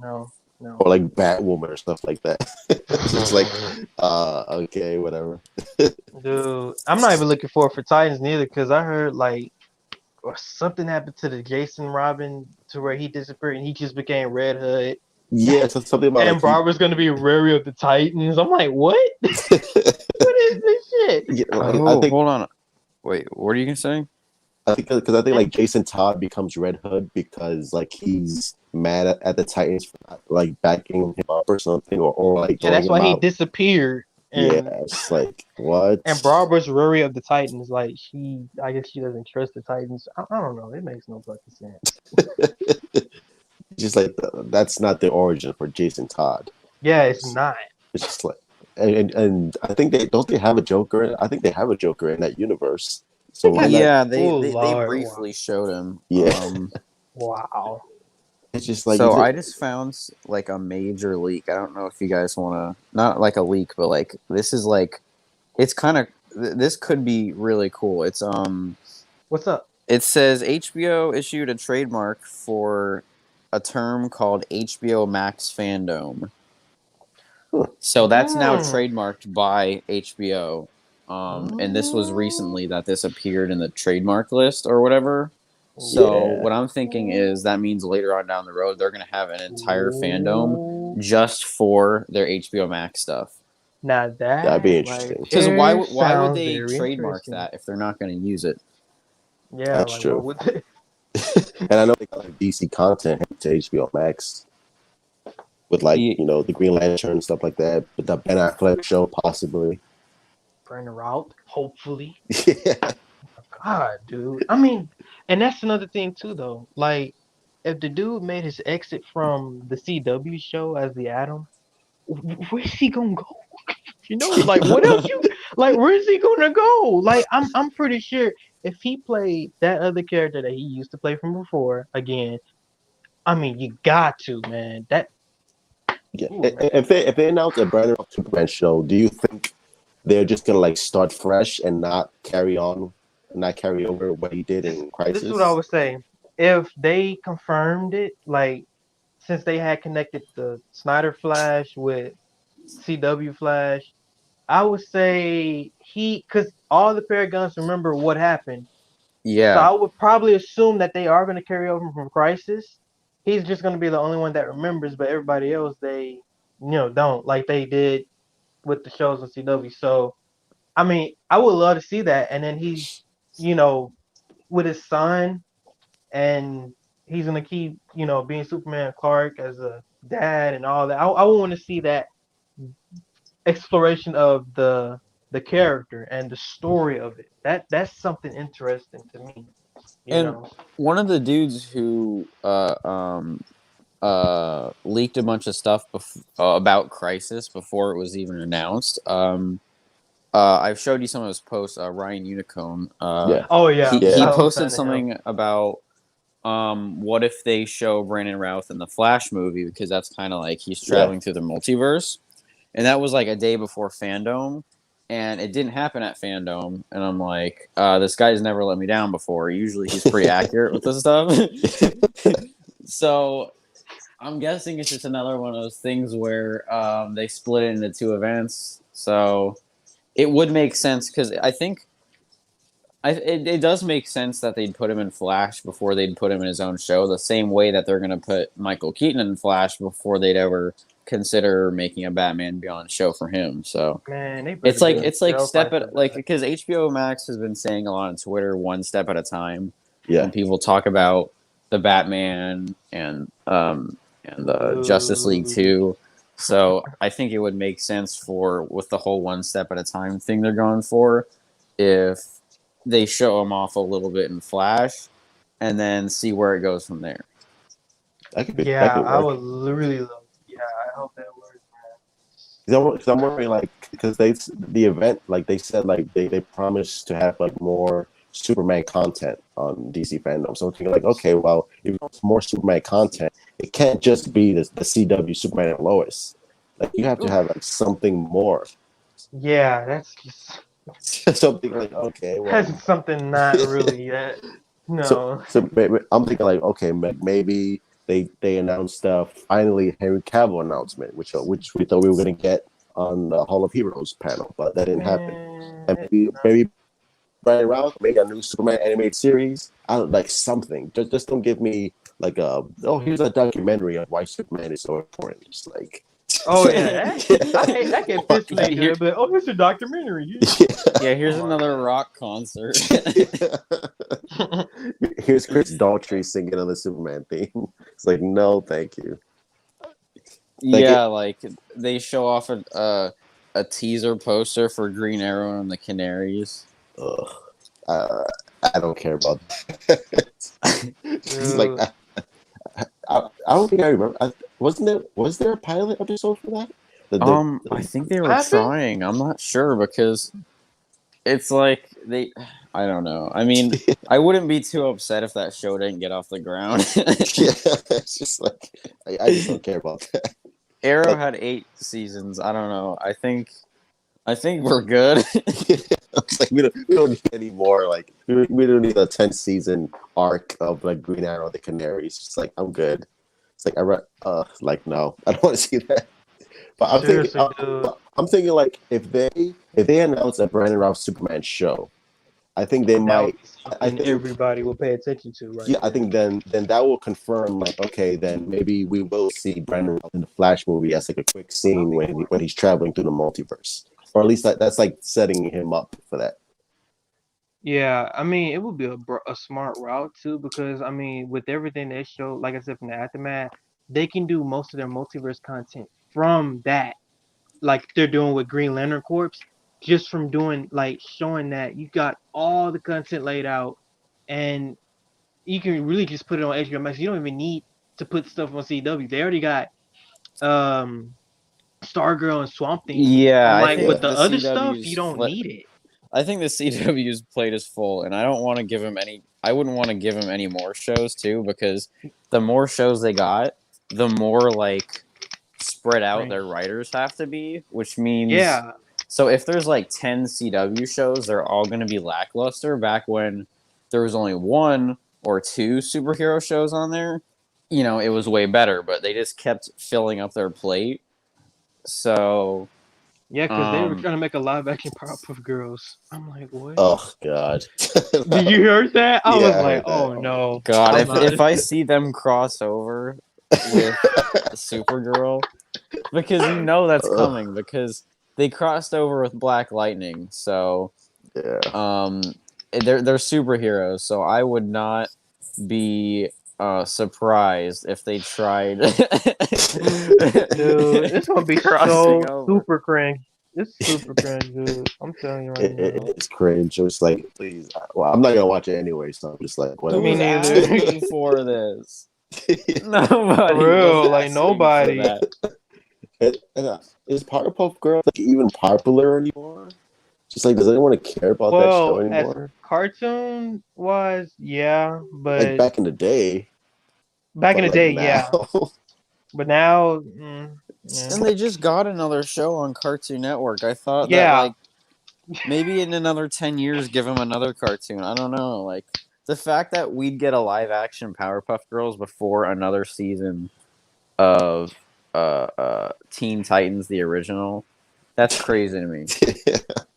no no. Or like Batwoman or stuff like that. It's just like, okay, whatever. Dude, I'm not even looking forward for Titans neither because I heard like or something happened to the Jason Robin to where he disappeared and he just became Red Hood. Yeah, so something about And like he. Barbara's gonna be Rary of the Titans. I'm like, what? What is this shit? Yeah, like, Oh, hold on. Wait, what are you saying? I think because I think And like Jason Todd becomes Red Hood because like he's mad at the Titans for not, like backing him up or something or like yeah, throwing that's him why he out. disappeared. Yeah, And it's like what? Barbara's Rary of the Titans. Like I guess she doesn't trust the Titans. I don't know. It makes no fucking sense. Just like that's not the origin for Jason Todd. Yeah, it's not. It's just like, and I think they have a Joker. I think they have a Joker in that universe. So They why got. not? Yeah, Oh they Lord! Wow! briefly showed him. Yeah, Wow! it's just like So is it? I just found like a major leak. I don't know if you guys want to, not like a leak, but like this is like it's kind of this could be really cool. What's up? It says HBO issued a trademark for a term called HBO Max fandom. Huh. So that's now Mm. trademarked by HBO. And this was Mm. recently that this appeared in the trademark list or whatever. So Yeah. what I'm thinking is that means later on down the road they're going to have an entire fandom Ooh. just for their HBO Max stuff. Now That'd be that right interesting. Because there why would sounds they very trademark interesting. that if they're not going to use it? Yeah, That's like what true. would they? And I know they got like DC content to HBO Max with like, Ye- the Green Lantern and stuff like that. With the Ben Affleck show, possibly. Burn the route, hopefully. Yeah. God, dude. I mean, and that's another thing too, though. Like, if the dude made his exit from the CW show as the Atom, where's he gonna go? Like what else you like? Where's he gonna go? Like, I'm pretty sure if he played that other character that he used to play from before again, I mean, you got to, man. That, Yeah. ooh, man. If they announce a brand new Superman show, do you think they're just gonna like start fresh and not carry over what he did This in this is what I Crisis? would say. If they confirmed it, like since they had connected the Snyder Flash with CW Flash, I would say because all the Paragons remember what happened. So yeah. I would probably assume that they are going to carry over from Crisis. He's just going to be the only one that remembers, but everybody else, they, don't, like they did with the shows on CW. So, I mean, I would love to see that. And then he's, you know, with his son, and he's going to keep, being Superman Clark as a dad and all that. I want to see that exploration of the character and the story of it. That's something interesting to me, you And know. one of the dudes who leaked a bunch of stuff about Crisis before it was even announced. I've showed you some of his posts. Ryan Unicone. Yeah. Oh yeah, He Yeah. I'm a posted fan of him. something about what if they show Brandon Routh in the Flash movie because that's kind of like he's Yeah. traveling through the multiverse, and that was like a day before Fandom. And it didn't happen at Fandom, and I'm like, this guy's never let me down before. Usually, he's pretty accurate with this stuff. So I'm guessing it's just another one of those things where they split it into two events. So it would make sense because I think it does make sense that they'd put him in Flash before they'd put him in his own show. The same way that they're going to put Michael Keaton in Flash before they'd ever consider making a Batman Beyond show for him. So Man, they better it's like do a it's like shelf step life of at like that. because HBO Max has been saying a lot on Twitter, one step at a time. Yeah. When people talk about the Batman and the Justice League Ooh. 2. So I think it would make sense for with the whole one step at a time thing they're going for if they show him off a little bit in Flash and then see where it goes from there. That Yeah, could I work. would really love. Yeah, I hope that works, Because I'm wondering, like, because the event, like they said, like they promised to have like more Superman content on DC fandom. So I'm thinking, like, okay, well, if it's more Superman content, it can't just be the CW Superman and Lois. Like, you have man. to Oof. have like something more. Yeah, that's just Something like, okay, well, that's something not really that. so No. I'm thinking like, okay, maybe they announced finally Henry Cavill announcement, which we thought we were gonna get on the Hall of Heroes panel, but that didn't happen. Man, And maybe Brian Ralph, maybe a new Superman animated series. I don't like something. Just don't give me like here's a documentary of why Superman is so important. Just like oh yeah, I hate that get pissed when they do Here, it. But oh, it's a documentary. yeah, here's Come on, another man. rock concert. Here's Chris Daughtry singing on the Superman theme. It's like, no, thank you. Like Yeah, like they show off a teaser poster for Green Arrow and the Canaries. Ugh, uh, I don't care about that. It's like Dude. I don't think I remember. Was there a pilot episode for that? I think they were Have it? trying. I'm not sure because it's like they. I don't know. I mean, I wouldn't be too upset if that show didn't get off the ground. Yeah, it's just like I just don't care about that. Arrow Like, had 8 seasons. I don't know. I think we're good. it's like we don't need any more. Like we don't need a 10 season arc of like Green Arrow, the Canaries. It's like I'm good. It's like like no, I don't want to see that. But Seriously, dude. I'm thinking like if they announce a Brandon Routh Superman show, I think they That would might. be I something think everybody will pay attention to right yeah, I there. think then that will confirm like okay, then maybe we will see Brandon Routh in the Flash movie as like a quick scene when he's traveling through the multiverse, or at least that's like setting him up for that. Yeah, I mean, it would be a smart route too, because I mean, with everything they show, like I said, from the aftermath, they can do most of their multiverse content from that, like they're doing with Green Lantern Corps, just from doing like showing that you got all the content laid out, and you can really just put it on HBO Max. You don't even need to put stuff on CW. They already got um Stargirl and Swamp Thing. Yeah, I'm I like, think but Yeah. the the other stuff, you CW's don't need it. I think the CW's plate is full, and I don't want to give him any. I wouldn't want to give him any more shows too, because the more shows they got, the more like spread out Right. their writers have to be, which means Yeah, so if there's like 10 CW shows, they're all going to be lackluster. Back when there was only one or two superhero shows on there, it was way better, but they just kept filling up their plate. So, yeah, because they were um, trying to make a live action Powerpuff Girls. I'm like, what? Oh God. Did you hear that? I was Yeah, I like, heard that. oh no, God, I'm if not. if I see them cross over with Supergirl, because that's Ugh, coming, because they crossed over with Black Lightning, so yeah. um, they're superheroes, so I would not be surprised if they tried Dude, it's gonna be crossing so over. super cringe. It's super cringe, dude. I'm telling you right now. It's cringe. It's like, please. Well, I'm not gonna watch it anyway, so I'm just like, Me Who's whatever. neither. asking for this? For Nobody was real, like asking for nobody. that. Is Powerpuff Girls like even popular anymore? Just like, does anyone care about that show Well, as anymore? cartoon wise, yeah, Like but back in the day, back in but the like day, now, yeah. But now, yeah. And they just got another show on Cartoon Network. I thought that Yeah, like maybe in another 10 years give them another cartoon. I don't know. Like the fact that we'd get a live action Powerpuff Girls before another season of Teen Titans the original. That's crazy to me.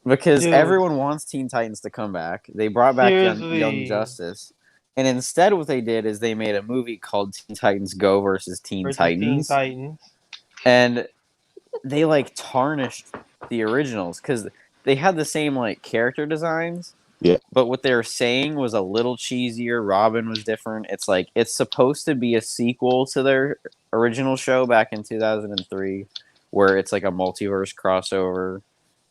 Because dude, everyone wants Teen Titans to come back. They brought back Young seriously. Justice. And instead what they did is they made a movie called Teen Titans Go versus Teen Versus Teen Titans. Titans. And they like tarnished the originals because they had the same like character designs, yeah, but what they were saying was a little cheesier. Robin was different. It's like it's supposed to be a sequel to their original show back in 2003, where it's like a multiverse crossover.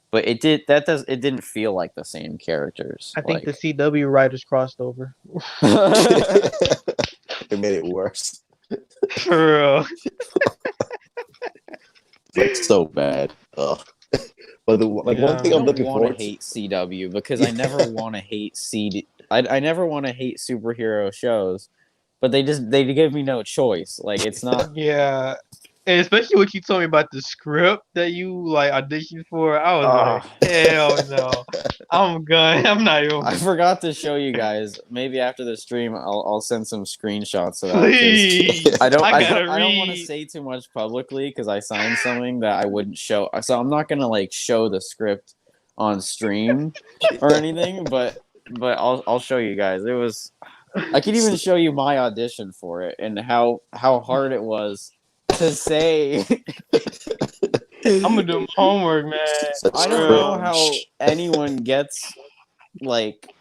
But it didn't feel like the same characters. I think the Like CW writers crossed over. it made it worse. For real. Like so bad. Ugh. But like one Yeah. thing I I'm don't looking want to forward to. hate CW because I never want to hate CD. I never want to hate superhero shows, but they give me no choice. Like it's not. Yeah. And especially what you told me about the script that you like auditioned for, I was like, hell no. I'm gone. I'm not even. I forgot to show you guys. Maybe after the stream, I'll send some screenshots of that because Please. I gotta I don't want to read. say too much publicly because I signed something that I wouldn't show. So I'm not gonna like show the script on stream or anything, but I'll show you guys. It was I could even show you my audition for it and how hard it was to say. I'm gonna do my homework, man. Such I For don't know real. how cringe. anyone gets like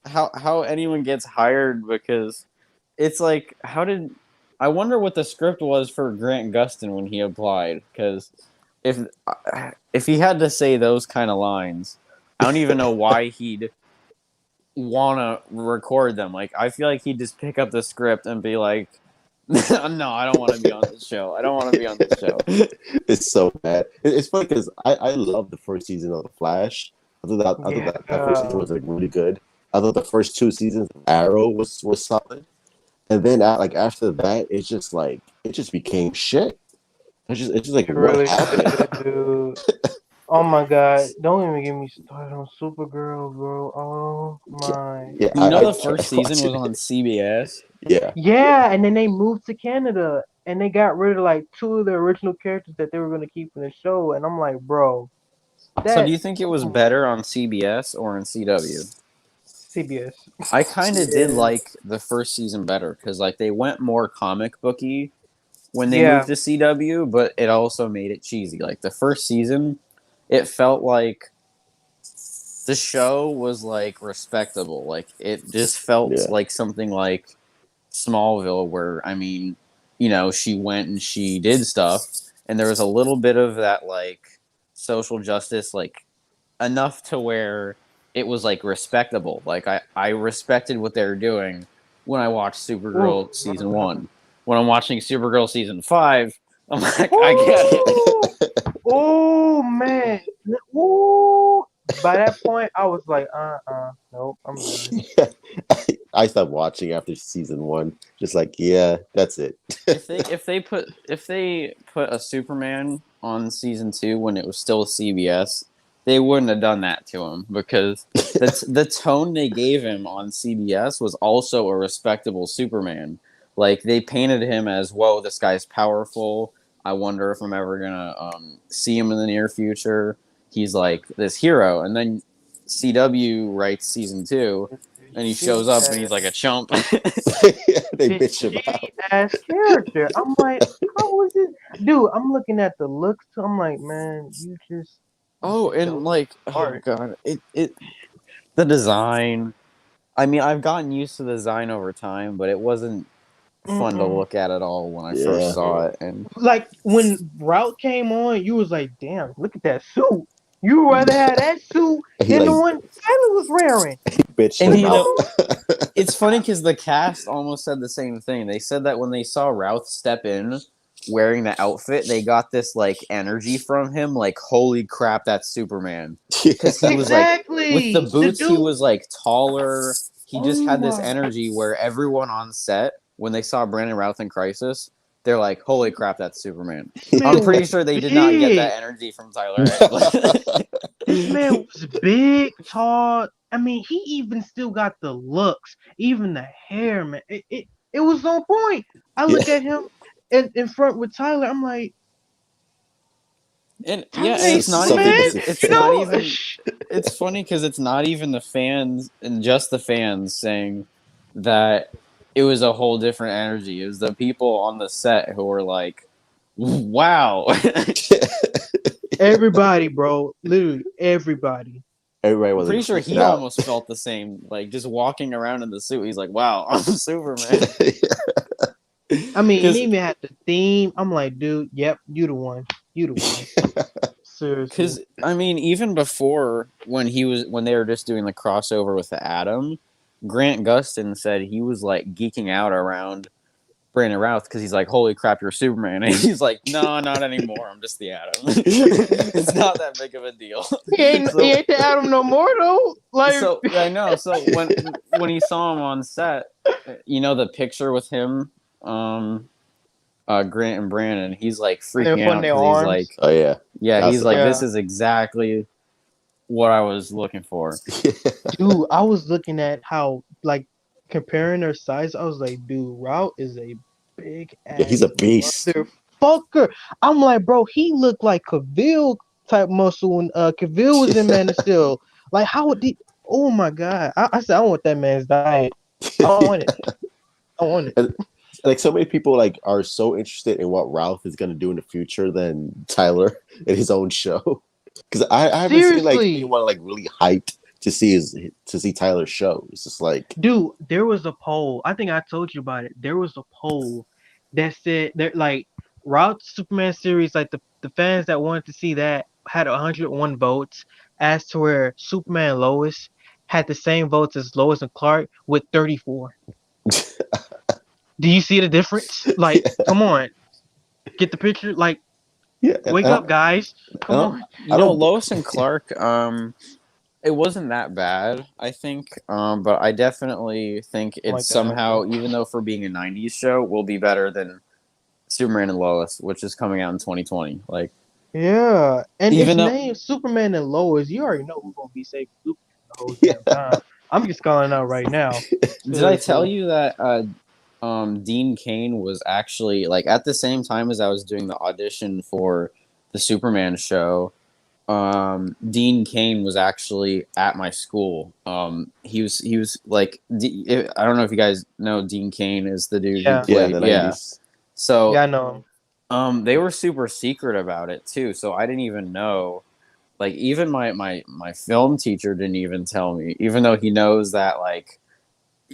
how anyone gets hired because it's like I wonder what the script was for Grant Gustin when he applied because if if he had to say those kind of lines, I don't even know why he'd want to record them. Like I feel like he'd just pick up the script and be like, "No, I don't want to be on this show. I don't want to be on this show." It's so bad. It's funny because I love the first season of The Flash. I thought that first season Yeah. was like really good. I thought the first two seasons of Arrow was solid, and then like after that, it just became shit. It's just like It what really happened? did, dude. Oh my god. Don't even get me started on Supergirl, bro. Oh my Yeah, You know I the can't first season watch was it. on CBS. Yeah, Yeah, and then they moved to Canada and they got rid of like two of the original characters that they were gonna keep in the show, and I'm like, bro, So do that you think it was come on, better on CBS or in CW? CBS. I kind of did yeah, like the first season better because like they went more comic booky when they moved Yeah. to CW, but it also made it cheesy. Like the first season, it felt like the show was like respectable. Like it just felt yeah, like something like Smallville, where I mean, she went and she did stuff, and there was a little bit of that like social justice, like enough to where it was like respectable. Like I respected what they were doing when I watched Oh, Supergirl season one. When I'm watching Supergirl season five, I'm like, I get it. oh, oh man. Ooh. By that point, I was like, nope, I'm done. yeah. I stopped watching after season one. Just like, yeah, that's it. If they put a Superman on season two when it was still CBS, they wouldn't have done that to him because the tone they gave him on CBS was also a respectable Superman. Like they painted him as, whoa, this guy's powerful. I wonder if I'm ever gonna see him in the near future. He's like this hero, and then CW writes season two, and he Shit shows up and he's ass, like a chump. They this bitch him out. shitty ass character. I'm like, how was it, dude? I'm looking at the looks too. I'm like, man, you Oh, just and don't like, oh art. god, it the design. I mean, I've gotten used to the design over time, but it wasn't fun to Mm-mm. look at all when I first Yeah, saw it. And Like when Route came on, you was like, damn, look at that suit. You would rather have that suit he than the like one Tyler was wearing. bitched and Like, him you come out. know, on. it's funny because the cast almost said the same thing. They said that when they saw Routh step in wearing the outfit, they got this like energy from him, like holy crap, that's Superman. Because he was like with the Exactly. The boots, he dude. was like taller. He just Oh had this my. energy where everyone on set, when they saw Brandon Routh in Crisis, they're like, holy crap, that's Superman. This I'm man pretty was sure they did not get big. that energy from Tyler Ed. This man was big, tall. I mean, he even still got the looks, even the hair, man. It was on point. I Yeah, look at him in front with Tyler. I'm like, And yeah, Tyler and ain't it's not some even people Superman. say it's You not know? even it's funny because it's not even the fans and just the fans saying that it was a whole different energy. It was the people on the set who were like, wow. Everybody, bro. Literally everybody. everybody I'm wasn't pretty sure creeping he out. almost felt the same, like just walking around in the suit. He's like, wow, I'm Superman. I mean, he Because even had the theme. I'm like, dude, yep, you the one. You the one. Seriously. Because I mean, even before when they were just doing the crossover with the Atom, Grant Gustin said he was like geeking out around Brandon Routh because he's like, "Holy crap, you're Superman!" And he's like, "No, not anymore. I'm just the Atom. It's not that big of a deal." He so, ain't the Adam no more though. Like so I know. So when he saw him on set, the picture with him, Grant and Brandon, he's like and they're freaking putting out their because he's arms. like, Oh yeah, yeah, that's he's like, this Yeah. is exactly what I was looking for. Dude, I was looking at how like comparing their size, I was like, dude, Route is a big yeah. He's a ass beast. motherfucker. I'm like, bro, he looked like Cavill type muscle when Cavill was in Man of Steel. Like how would he oh my god. I said I want that man's diet. I want it. I want it. And like so many people like are so interested in what Ralph is gonna do in the future than Tyler in his own show. Because I haven't seen like Seriously. anyone like really hyped to see Tyler's show. It's just like Dude, there was a poll. I think I told you about it. There was a poll that said that like Route to Superman series, like the fans that wanted to see that had 101 votes, as to where Superman and Lois had the same votes as Lois and Clark with 34. Do you see the difference? Like, yeah, come on, get the picture. Like, yeah. wake up, guys. Come on. I don't Lois and Clark, it wasn't that bad, I think. But I definitely think I it's like that somehow, answer. even though for being a '90s show, will be better than Superman and Lois, which is coming out in 2020. Like, Yeah, and it's even though named Superman and Lois. You already know who's gonna be saving Superman the whole damn yeah. time. I'm just calling it out right now. did I tell Seriously. you that Dean Cain was actually like at the same time as I was doing the audition for the Superman show. Dean Cain was actually at my school. He was like I don't know if you guys know Dean Cain is the dude who Yeah, Yeah, played the yeah. 90s. So yeah, I know him. they were super secret about it too. So I didn't even know. Like even my film teacher didn't even tell me, even though he knows that like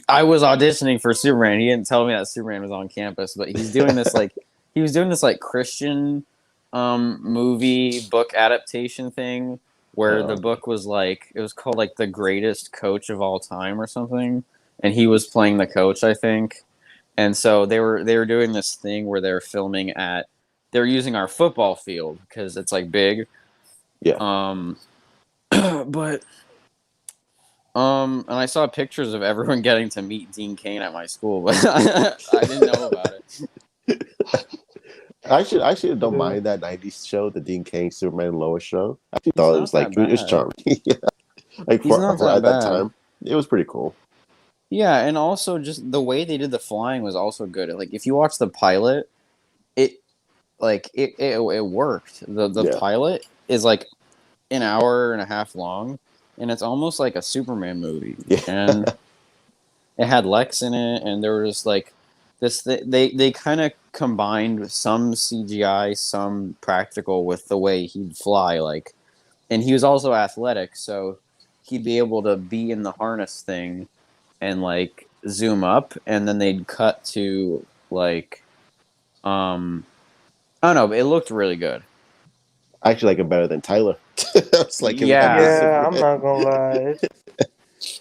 I was auditioning for Superman. He didn't tell me that Superman was on campus, but he's doing this like he was doing this like Christian movie book adaptation thing where the Oh, book was like it was called like The Greatest Coach of All Time or something, and he was playing the coach, I think. And so they were doing this thing where they're filming at they're using our football field because it's like big. yeah. Um but and I saw pictures of everyone getting to meet Dean Cain at my school, but I didn't know about it. I actually don't Yeah. mind that 90s show, the Dean Cain Superman and Lois show. I actually He's thought it not was like that it was bad. charming. Yeah. Like He's for, not for that at that bad. time, it was pretty cool. Yeah, and also just the way they did the flying was also good. Like if you watch the pilot, it it worked. The Yeah. pilot is like an hour and a half long, and it's almost like a Superman movie. Yeah. And it had Lex in it, and there was like they kind of combined some CGI, some practical with the way he'd fly. Like, and he was also athletic, so he'd be able to be in the harness thing and like zoom up, and then they'd cut to like I don't know, but it looked really good. I actually like it better than Tyler. It's like him as the Yeah, Yeah, I'm Superman. not gonna lie.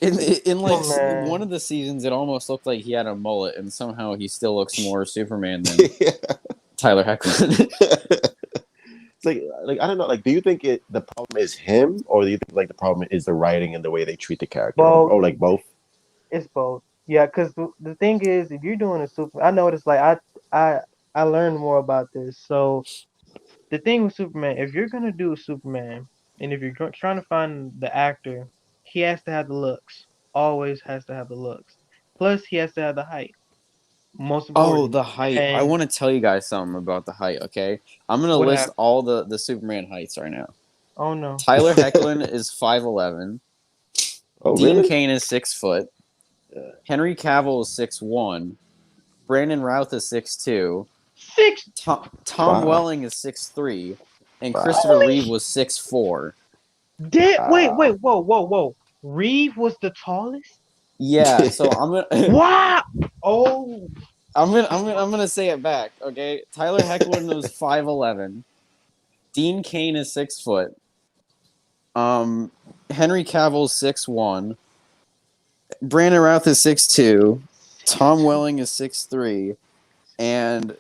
in like Oh one man. of the seasons, it almost looked like he had a mullet, and somehow he still looks more Superman than Yeah. Tyler Hoechlin. It's like I don't know. Like, do you think the problem is him, or do you think like the problem is the writing and the way they treat the character, Both. or like both? It's both. Yeah, because the thing is, if you're doing a super, I noticed like I I learned more about this. So the thing with Superman, if you're gonna do Superman, and if you're trying to find the actor, he has to have the looks. Always has to have the looks. Plus, he has to have the height. Most Oh, important. the height! I And want to tell you guys something about the height. Okay, I'm gonna what list happened? all the Superman heights right now. Oh no. Tyler Hoechlin is 5'11". Oh, Dean really? Cain is 6 foot. Yeah. Henry Cavill is 6'1". Brandon Routh is 6'2". Six. Tom Wow. Welling is 6'3", and Christopher Wow. Holy Reeve was 6'4". Wait, Wow. whoa. Reeve was the tallest? Yeah, so I'm gonna Wow. Oh. I'm gonna say it back. Okay, Tyler Hoechlin was 5'11". Dean Cain is 6 foot. Um, Henry Cavill's 6'1". Brandon Routh is 6'2". Tom Welling is 6'3", and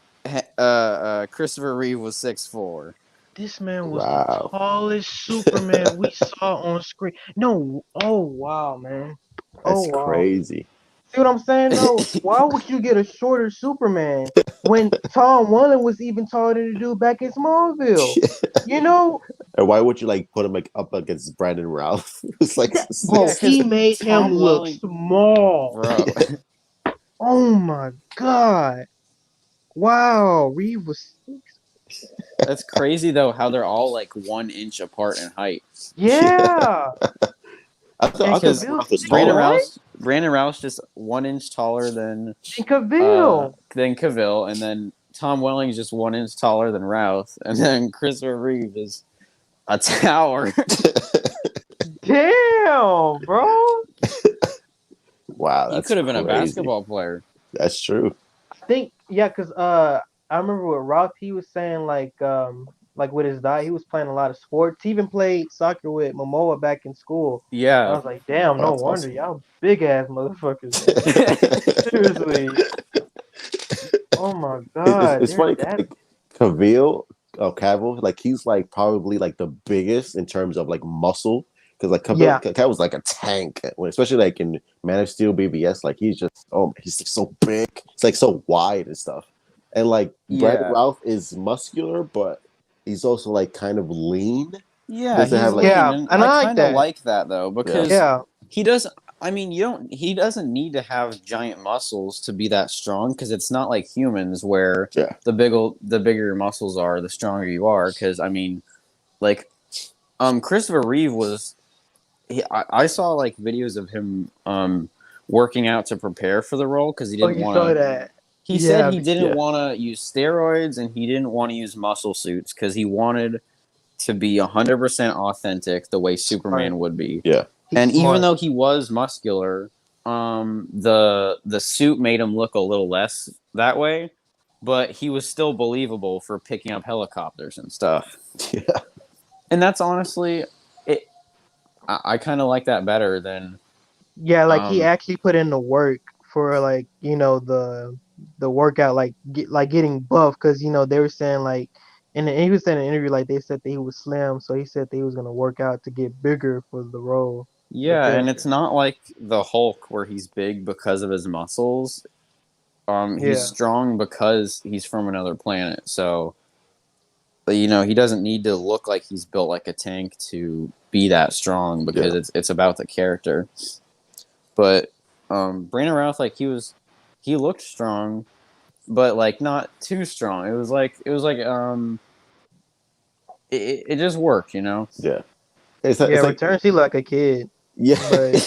Christopher Reeve was 6'4". This man was the Wow. tallest Superman we saw on screen. No, oh wow, man. Oh That's wow. crazy. See what I'm saying though? Why would you get a shorter Superman when Tom Welling was even taller than the dude back in Smallville? You know, And why would you like put him like up against Brandon Routh? It's like Yeah, bro, six. because he made him Tom look Welling, small. bro. Oh my god. Wow, Reeve was That's crazy though. How they're all like 1 inch apart in height. Yeah. yeah. I And thought Because Brandon Cavill's Routh was Brandon taller. 6'1"? Rouse, Brandon Rouse just 1 inch taller And Cavill. than Cavill, and then Tom Welling is just 1 inch taller than Routh, and then Christopher Reeve is a tower. Damn, bro. Wow, He that's could have been a crazy. basketball player. That's true. I think yeah, cause I remember with Roth he was saying like with his diet he was playing a lot of sports. He even played soccer with Momoa back in school. I Yeah. was like, damn, Oh, no that's wonder awesome. y'all big ass motherfuckers, man. Seriously. Oh my It's, god, it's they're funny 'cause, that like Cavill, like he's like probably like the biggest in terms of like muscle. Because like yeah, Cavill's like a tank, especially like in Man of Steel BBS. Like he's like so big. It's like so wide and stuff. And like Brandon Yeah. Routh is muscular, but he's also like kind of lean. He Yeah, doesn't he's have like lean, yeah, and and I I like kind of that. like that though yeah. because Yeah. he does. I mean, you don't. He doesn't need to have giant muscles to be that strong because it's not like humans where Yeah. the bigger your muscles are, the stronger you are. Because I mean, like, Christopher Reeve was. I saw like videos of him working out to prepare for the role because he Oh, didn't you want saw to. that? He said Yeah, he didn't Yeah. want to use steroids and he didn't want to use muscle suits because he wanted to be 100% authentic the way smart. Superman would be. Yeah. He's And even smart. though he was muscular, the suit made him look a little less that way, but he was still believable for picking up helicopters and stuff. Yeah. And that's honestly it. I kind of like that better than Yeah, like he um. actually put in the work for like the workout, like getting buff, because they were saying like, and he was saying in an interview like they said that he was slim, so he said that he was gonna work out to get bigger for the role, the Yeah, and it's character. not like the Hulk where he's big because of his muscles. He's Yeah, strong because he's from another planet. So, but, he doesn't need to look like he's built like a tank to be that strong Yeah. because it's about the character. But Brandon Routh, like he looked strong, but like not too strong. It just worked. Yeah. It's yeah. like Returns he like a kid, yeah. but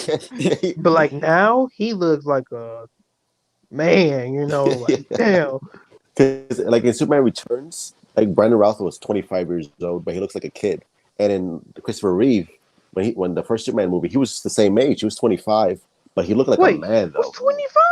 but like now he looks like a man. Like damn. Because like in Superman Returns, like Brandon Routh was 25 years old, but he looks like a kid. And in Christopher Reeve, when the first Superman movie, he was the same age. He was 25, but he looked like a Wait, man was though. 25?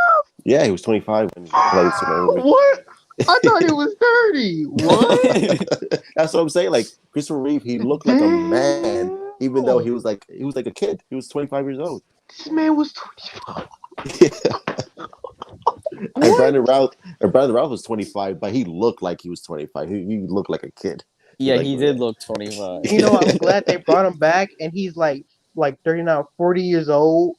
Yeah, he was 25 when he played Superman movie. What? I thought he was 30. What? That's what I'm saying. Like Christopher Reeve, he looked like a man, Damn. even though he was like a kid. He was 25 years old. This man was 25. And What? Brandon Routh was 25, but he looked like he was 25. He looked like a kid. He's Yeah, like, he yeah. did look 25. I'm glad they brought him back, and he's like 39, 40 years old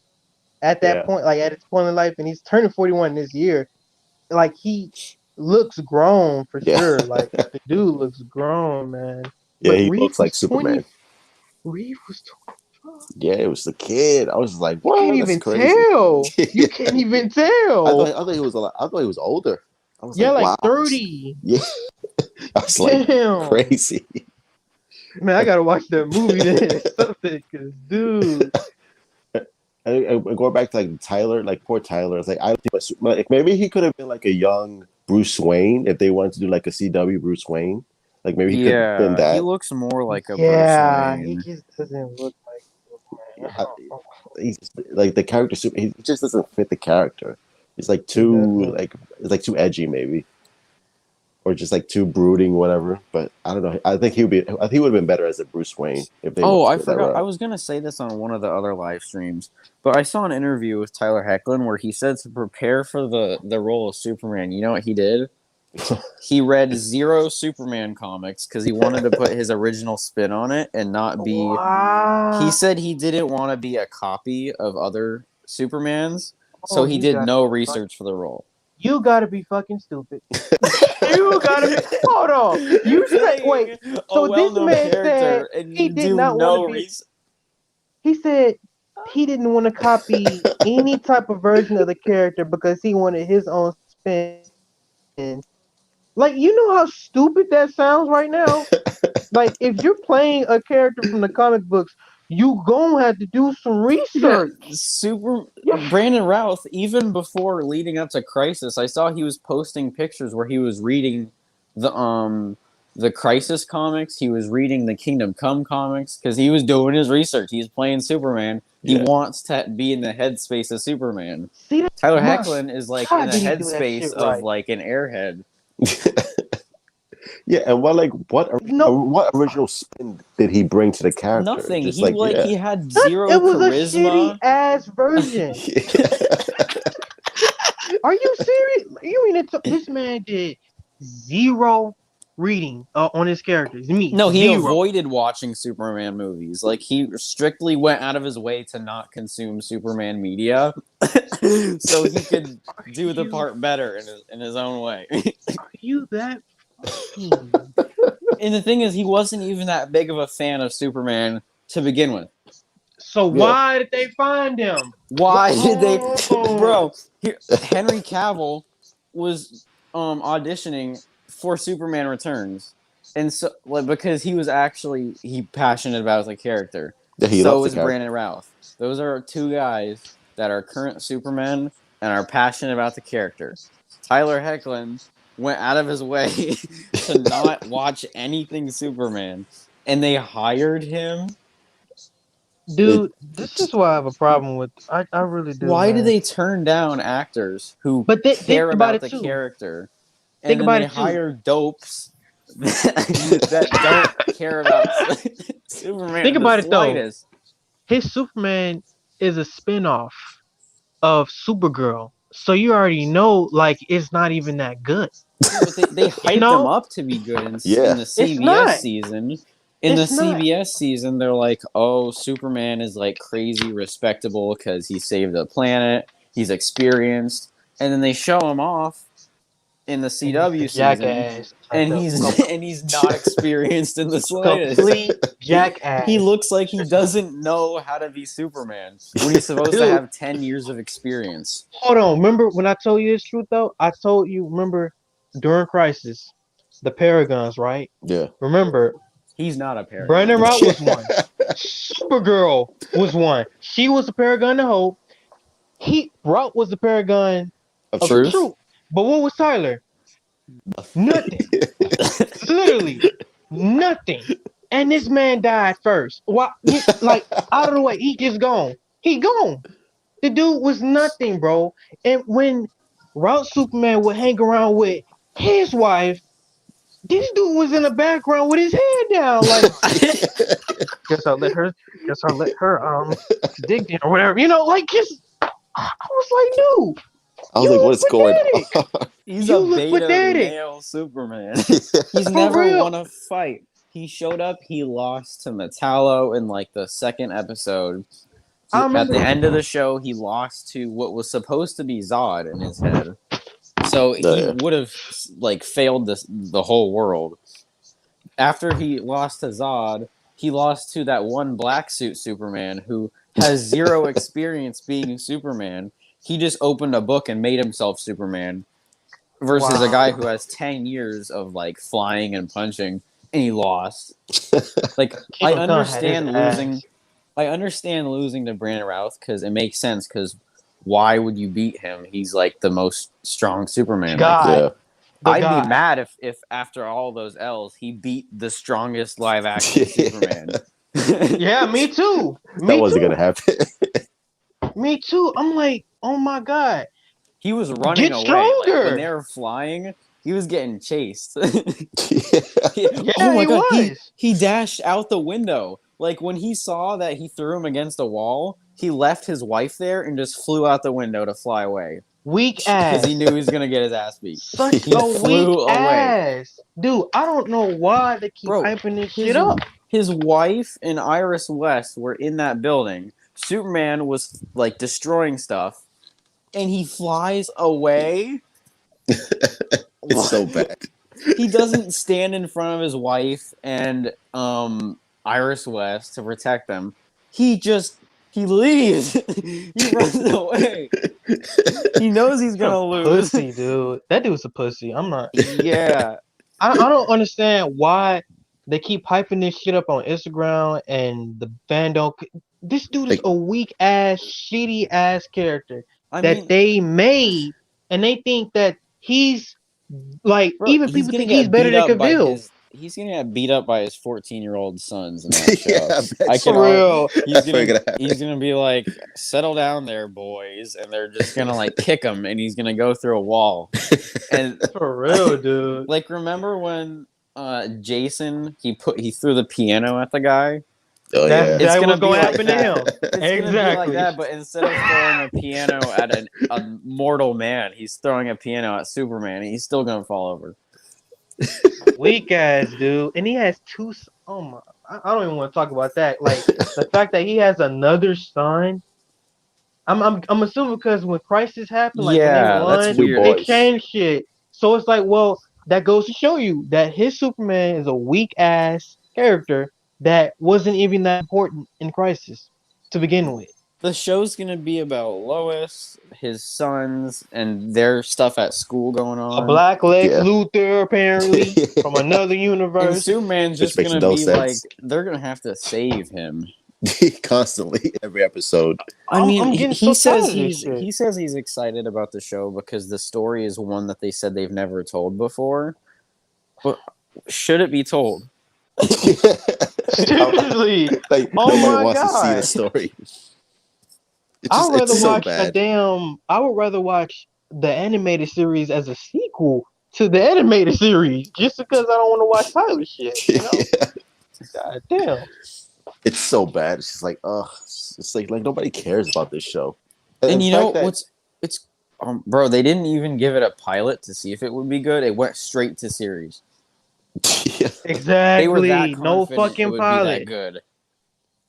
at that Yeah, point, like at his point in life, and he's turning 41 this year. Like he looks grown for yeah, sure. Like the dude looks grown, man. yeah. But He looks like 20. Superman. Reeve was 25. Yeah, it was the kid. I was like, You can't what? That's even crazy. tell. You Yeah. can't even I thought tell. I thought he was a lot. I thought he was older. I was Yeah, like, like wow. 30. Yeah, I was like, Damn. crazy. Man, I gotta watch that movie then. Something, cause dude. And going back to like Tyler, like poor Tyler. It's like I don't think like maybe he could have been like a young Bruce Wayne if they wanted to do like a CW Bruce Wayne. Like maybe he could have been Yeah, he that. looks more like a Bruce Yeah, he Wayne. just doesn't look like Yeah, Superman. he's like the character. He just doesn't fit the character. He's like He too doesn't. like it's like too edgy maybe, or just like too brooding, whatever. But I don't know. I think he would be. I think he would have been better as a Bruce Wayne if they Oh, wanted to I go that forgot. I route. was gonna say this on one of the other live streams, but I saw an interview with Tyler Hoechlin where he said to prepare for the role of Superman. You know what he did? He read zero Superman comics because he wanted to put his original spin on it and not be. He Wow. said he didn't want to be a copy of other Supermans, so Oh, he did no research for the role. you gotta be fucking stupid. You gotta be. Hold on. You You're say wait. playing a So this well-known man said character and he you did do not want to no be. research. He said he didn't want to copy any type of version of the character because he wanted his own spin. Like, you know how stupid that sounds right now? Like, if you're playing a character from the comic books, you gonna have to do some Yeah, research. Yeah. Brandon Routh, even before leading up to Crisis, I saw he was posting pictures where he was reading the Crisis comics, he was reading the Kingdom Come comics because he was doing his research. He's playing Superman. He Yeah, wants to be in the headspace of Superman. See that? Tyler My Hoechlin is like in God, the did he do that headspace shit of right? like an airhead. yeah. And No, what original spin did he bring to the character? Nothing. Just like He had it zero was a shitty charisma. ass version. Are you serious? You mean this man did zero reading on his characters? Me, No, he zero. avoided watching Superman movies. Like he strictly went out of his way to not consume Superman media, so he could Are do the you part better in his own way. are you that fucking And the thing is, he wasn't even that big of a fan of Superman to begin with. So Yeah. why did they find him? Why did they, Oh, bro? Henry Cavill was auditioning for Superman Returns, and so like because he passionate about the character. Yeah, he So loves the is character. Brandon Routh. Those are two guys that are current Supermen and are passionate about the character. Tyler Hoechlin went out of his way to not watch anything Superman, and they hired him. It, dude, this is why I have a problem with. I really do, Why do man. they turn down actors who But think care about about it the too. character, and Think then about they it too. hire dopes that don't care about Superman Think in the about it though. slightest? His Superman is a spinoff of Supergirl, so you already know like it's not even that good. Yeah, but they You hyped him know, up to be good in yeah. the it's CBS not. season. In the It's not. CBS season, they're like, "Oh, Superman is like crazy respectable because he saved the planet. He's experienced." And then they show him off in the And he's a CW season, jackass, like and a he's and he's not experienced in the slightest. complete He jackass. looks like he doesn't know how to be Superman when he's supposed to Dude, have 10 years of experience. hold on. Remember when I told you this truth though? I told you. Remember during Crisis, the Paragons, right? Yeah. Remember He's not a Brandon paragon. Routh was one. Supergirl was one. She was the Paragon of Hope. He Rout was the Paragon Of of truth. Truth? Truth. But what was Tyler? Nothing. Literally nothing. And this man died first. Why? Like out of the way. He just gone. He gone. The dude was nothing, bro. And when Route Superman would hang around with his wife, this dude was in the background with his head down, like guess I'll let her. Guess I'll let her dig in or whatever. You know, like just I was like, dude, I was you like, what look is going pathetic. on? He's You a look beta pathetic. male Superman. He's For never real. won a fight. He showed up, he lost to Metallo in like the second episode. I At the remember. end of the show, he lost to what was supposed to be Zod in his head. So he Yeah. would have like failed the whole world. After he lost to Zod, he lost to that one black suit Superman who has zero experience being Superman. He just opened a book and made himself Superman versus a guy Wow. who has 10 years of like flying and punching and he lost. Like King Kong had his ass. I understand losing to Brandon Routh cuz it makes sense cuz why would you beat him? He's like the most strong Superman. Like God, Yeah. the I'd be God. mad if after all those L's he beat the strongest live action Yeah. Superman. Yeah, me too. That Me wasn't too. gonna happen. Me too. I'm like, oh my God, He was running get away. Like when stronger. they were flying, he was getting chased. Oh Yeah, my he god, was. he dashed out the window. Like when he saw that he threw him against a wall, he left his wife there and just flew out the window to fly away Weak because he knew ass. he was gonna get his ass beat. Such He a weak flew away, ass. Dude, I don't know why they keep bro. hyping this shit His up. his wife and Iris West were in that building. Superman was like destroying stuff, and he flies away. It's so bad. He doesn't stand in front of his wife and Iris West to protect them. He leaves. He runs away. He knows he's A gonna lose. pussy, dude. That dude's a pussy. I'm not. Yeah. I don't understand why they keep hyping this shit up on Instagram and the fan don't. This dude is Like, a weak ass, shitty ass character I that mean, they made, and they think that he's like bro, even he's people gonna think he's get better beat than up by Cavill. his 14-year-old sons in that show. yeah, I I bet can For you. real. That's probably gonna happen. he's gonna be like, settle down there, boys, and they're just gonna like kick him, and he's gonna go through a wall. And For real, dude. like, remember when Jason he threw the piano at the guy? Oh That's yeah. It's that gonna was be gonna like happen to that. him. It's gonna be like Exactly. that, but instead of throwing a piano at a mortal man, he's throwing a piano at Superman, and he's still gonna fall over. Weak ass dude, and he has two. Oh my! I don't even want to talk about that. Like the fact that he has another son. I'm assuming because when Crisis happened, like when they Yeah, that's won, Two weird. they boys. changed shit. So it's like, well, that goes to show you that his Superman is a weak ass character that wasn't even that important in Crisis. to begin with. The show's gonna be about Lois, his sons, and their stuff at school going A on. black Lex Yeah. Luthor, apparently, from another And universe. Superman's Which just makes gonna no be like, sense. they're gonna have to save him. Constantly, every episode. I mean, I'm he, getting he so tired says of this he's shit. he says he's excited about the show because the story is one that they said they've never told before. But should it be told? Seriously. Like Oh nobody my wants to see the god. story. It's so bad. I would rather watch the animated series as a sequel to the animated series just because I don't want to watch Tyler shit, you know? God damn. It's so bad. It's just like, it's like nobody cares about this show. And And the you know fact that what's it's bro, they didn't even give it a pilot to see if it would be good. It went straight to series. yeah, They were that Exactly. No confident it fucking would be that pilot. good.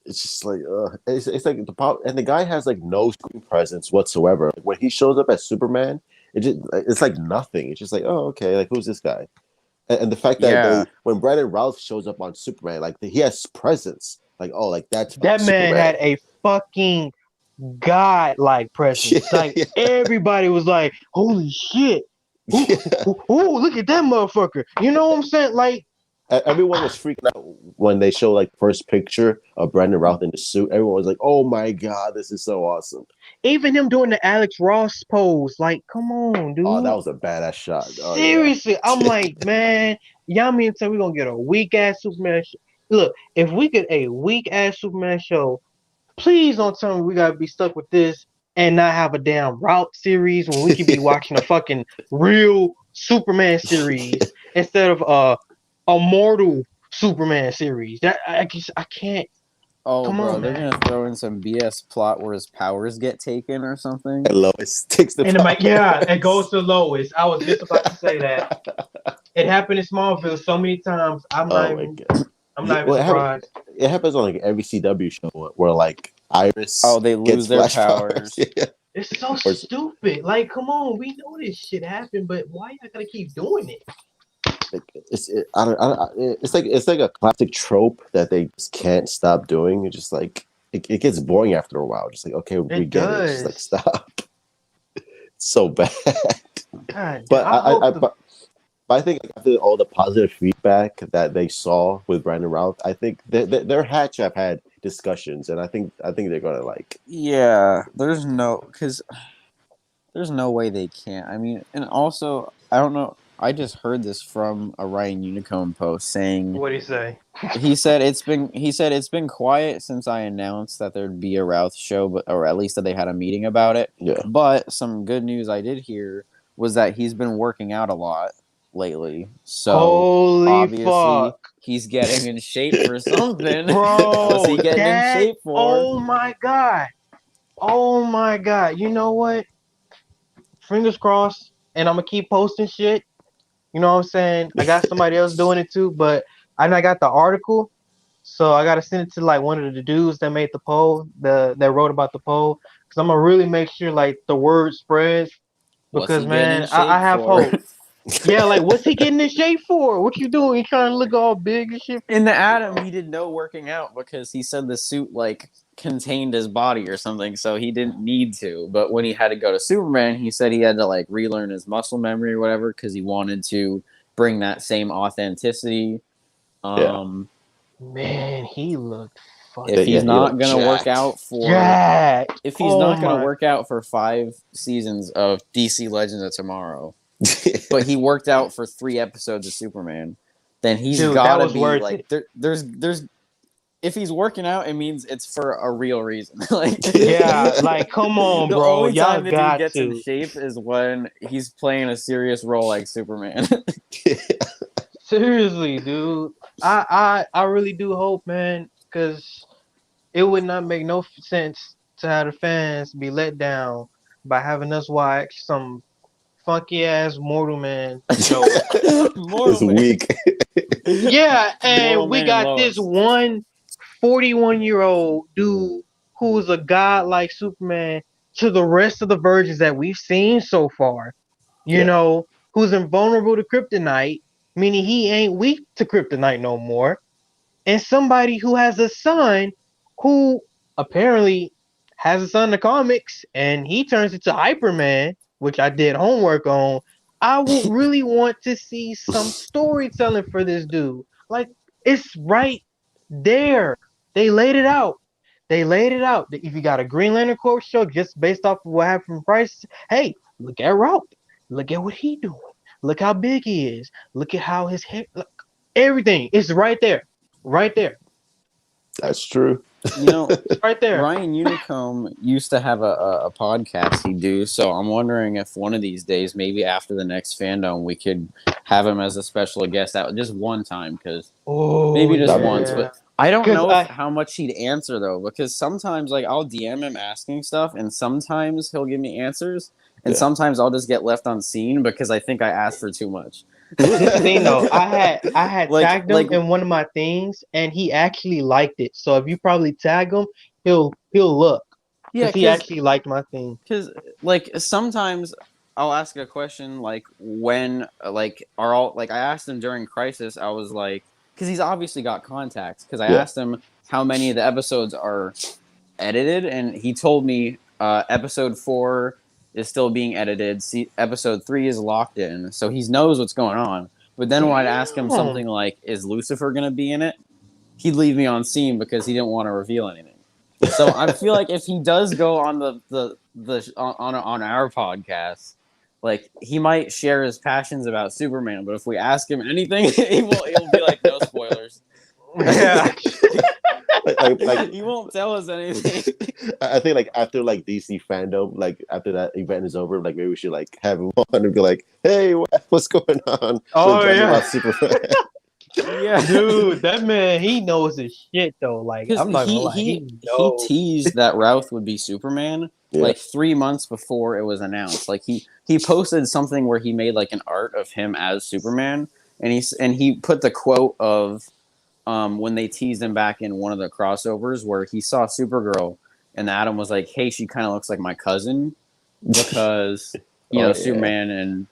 it's just like, it's like and the guy has like no screen presence whatsoever. Like, when he shows up as Superman, it's like nothing. It's just like, oh, okay, like who's this guy? And the fact that Yeah. when Brandon Routh shows up on Superman, like he has presence. Like, oh, like that's That man Superman. had a fucking god-like presence. Like Yeah, everybody was like, "Holy shit! Ooh, yeah. ooh, ooh, look at that motherfucker!" You know what I'm saying? Like, Everyone was freaking out when they showed like first picture of Brandon Routh in the suit. Everyone was like, "Oh my god, this is so awesome!" even him doing the Alex Ross pose. Like, come on, Oh, that dude. was a badass shot. Oh yeah, Seriously, I'm like, man, y'all mean to tell me we're gonna get a weak ass Superman show? Look, if we get a weak ass Superman show, please don't tell me we gotta be stuck with this and not have a damn route series when we could be watching a fucking real Superman series instead of a mortal Superman series. That I can't. Oh, Come bro, on, they're man. gonna throw in some BS plot where his powers get taken or something. and Lois takes the And I'm power. like, yeah, it goes to Lois. I was just about to say that. It happened in Smallville so many times. Oh my god. I'm Yeah, not even well, surprised. it happens on like every CW show where like Iris Oh, they gets lose their flash powers. powers. Yeah. It's so Or stupid. Like, come on, we know this shit happened, but why y'all gotta keep doing it? it's like a classic trope that they just can't stop doing. It's just like it gets boring after a while. Just like, okay, we It get it. It's just like, does. stop. It's so bad. God, But I hope but I think after all the positive feedback that they saw with Brandon Routh, I think their hatch have had discussions, and I think they're gonna like. Yeah, there's no way they can't. I mean, and also, I don't know. I just heard this from a Ryan Unicomb post saying what do you say. he said it's been quiet since I announced that there'd be a Routh show, but or at least that they had a meeting about it. Yeah. But some good news I did hear was that he's been working out a lot lately. So Holy obviously fuck, he's getting in shape for something. What's he bro! getting in That. shape for? Oh my god. Oh my god. You know what? Fingers crossed. And I'm gonna keep posting shit. You know what I'm saying? I got somebody else doing it too, but I got the article. So I gotta send it to like one of the dudes that made the poll, that wrote about the poll, because I'm gonna really make sure like the word spreads. What's Because he getting in man, I shape have for? hope. Yeah, like what's he getting in shape for? What you doing? You trying to look all big and shit? In the Atom, he did no working out because he said the suit like contained his body or something, so he didn't need to. But when he had to go to Superman, he said he had to like relearn his muscle memory or whatever because he wanted to bring that same authenticity. Yeah. Man, he looked If fucking Yeah, he's he not looked gonna work jacked. out for Jack. if he's Oh not gonna my, work out for 5 seasons of DC Legends of Tomorrow, but he worked out for 3 episodes of Superman, then he's dude, that gotta was be worth like it. there's if he's working out, it means it's for a real reason. Like Yeah, like come on, the bro, only y'all time the dude got gets in to. shape is when he's playing a serious role like Superman. Seriously, dude. I really do hope, man, because it would not make no sense to have the fans be let down by having us watch some funky ass Mortal Man show. It's Mortal Man, weak. Yeah, Mortal and we Man and got this Lois. one 41-year-old dude who's a god like Superman to the rest of the versions that we've seen so far. You Yeah. know, who's invulnerable to kryptonite, meaning he ain't weak to kryptonite no more. And somebody who has a son who apparently has a son in the comics, and he turns into Hyperman, which I did homework on. I would really want to see some storytelling for this dude. Like, it's right there. They laid it out. They laid it out. If you got a Green Lantern Corps show just based off of what happened from Price, hey, look at Ralph. Look at what he doing. Look how big he is. Look at how his hair. Look, everything is right there. Right there. That's true. You know, It's right there. Ryan Unicomb used to have a podcast he'd do, so I'm wondering if one of these days, maybe after the next fandom, we could have him as a special guest out just one time, because Oh maybe just That'd be once. good. yeah. But I don't Cause know I how much he'd answer though, because sometimes like I'll DM him asking stuff, and sometimes he'll give me answers, and Yeah. sometimes I'll just get left on scene because I think I asked for too much. this the thing though. I had like tagged him like in one of my things, and he actually liked it. So if you probably tag him, he'll look, yeah, cause he because actually liked my thing. Because like sometimes I'll ask a question like when like are all like I asked him during Crisis. I was like, because he's obviously got contacts. Because I Yeah. asked him how many of the episodes are edited, and he told me episode 4 is still being edited. See, episode 3 is locked in, so he knows what's going on. But then when I'd ask him Damn. something like, "Is Lucifer gonna be in it?" he'd leave me on scene because he didn't want to reveal anything. So I feel like if he does go on on our podcast, like he might share his passions about Superman, but if we ask him anything, he'll be like, no spoilers. Yeah. He won't tell us anything. I think like after like DC fandom, like after that event is over, like maybe we should like have him on and be like, "Hey, what's going on?" Oh We're talking yeah. about Superman. Yeah, Dude, that man, he knows his shit though. Like, because I'm not gonna he lie, he he he knows. teased that Routh would be Superman Yeah. like 3 months before it was announced. Like he posted something where he made like an art of him as Superman, and he put the quote of when they teased him back in one of the crossovers where he saw Supergirl, and Adam was like, "Hey, she kind of looks like my cousin," because Oh, yeah. Superman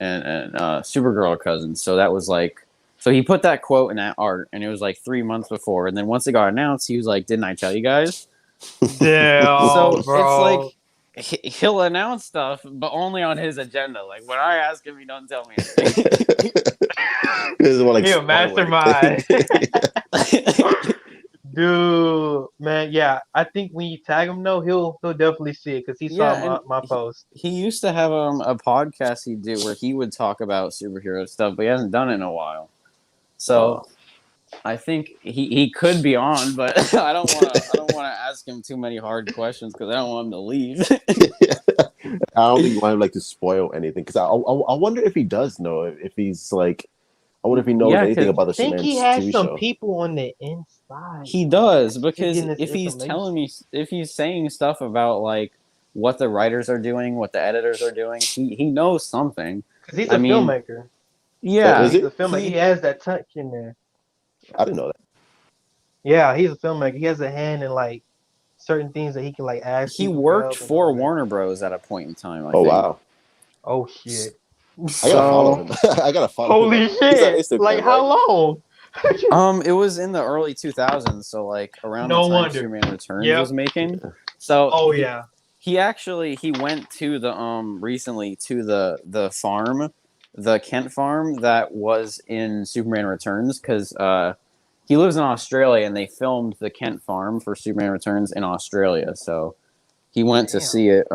and Supergirl are cousins. So that was like. So he put that quote in that art, and it was like 3 months before. And then once it got announced, he was like, "Didn't I tell you guys?" So Damn, it's like bro. he'll announce stuff, but only on his agenda. Like when I ask him, he doesn't tell me anything. He doesn't want to He a spoil mastermind. anything. Dude, man, yeah. I think when you tag him though, he'll definitely see it because he saw Yeah, and my post. he used to have a podcast he'd do where he would talk about superhero stuff, but he hasn't done it in a while. So Oh. I think he could be on, but I don't want to ask him too many hard questions because I don't want him to leave. I don't think you want him like to spoil anything because I wonder if he does know if he's like I wonder if he knows Yeah, anything 'cause about the I think he Superman's has TV some show. people on the inside. He Like, does he's because getting this if he's information. telling me, if he's saying stuff about like what the writers are doing, what the editors are doing, he knows something. Because he's I a mean, filmmaker. yeah, Is He's he? a filmmaker. He has that touch in there. I didn't know that. Yeah, he's a filmmaker. He has a hand in like certain things that he can like ask he people for worked help and all for that. Warner Bros. At a point in time. I Oh think. wow. Oh shit. I gotta follow So, him. I gotta follow him. Holy He's on shit. Like Instagram, how right? long? it was in the early 2000s, so like around the No time wonder. Superman Returns Yep. was making. So Oh yeah. he actually he went to the recently to the farm, the Kent farm that was in Superman Returns because he lives in Australia and they filmed the Kent farm for Superman Returns in Australia. So he went to Damn. see it.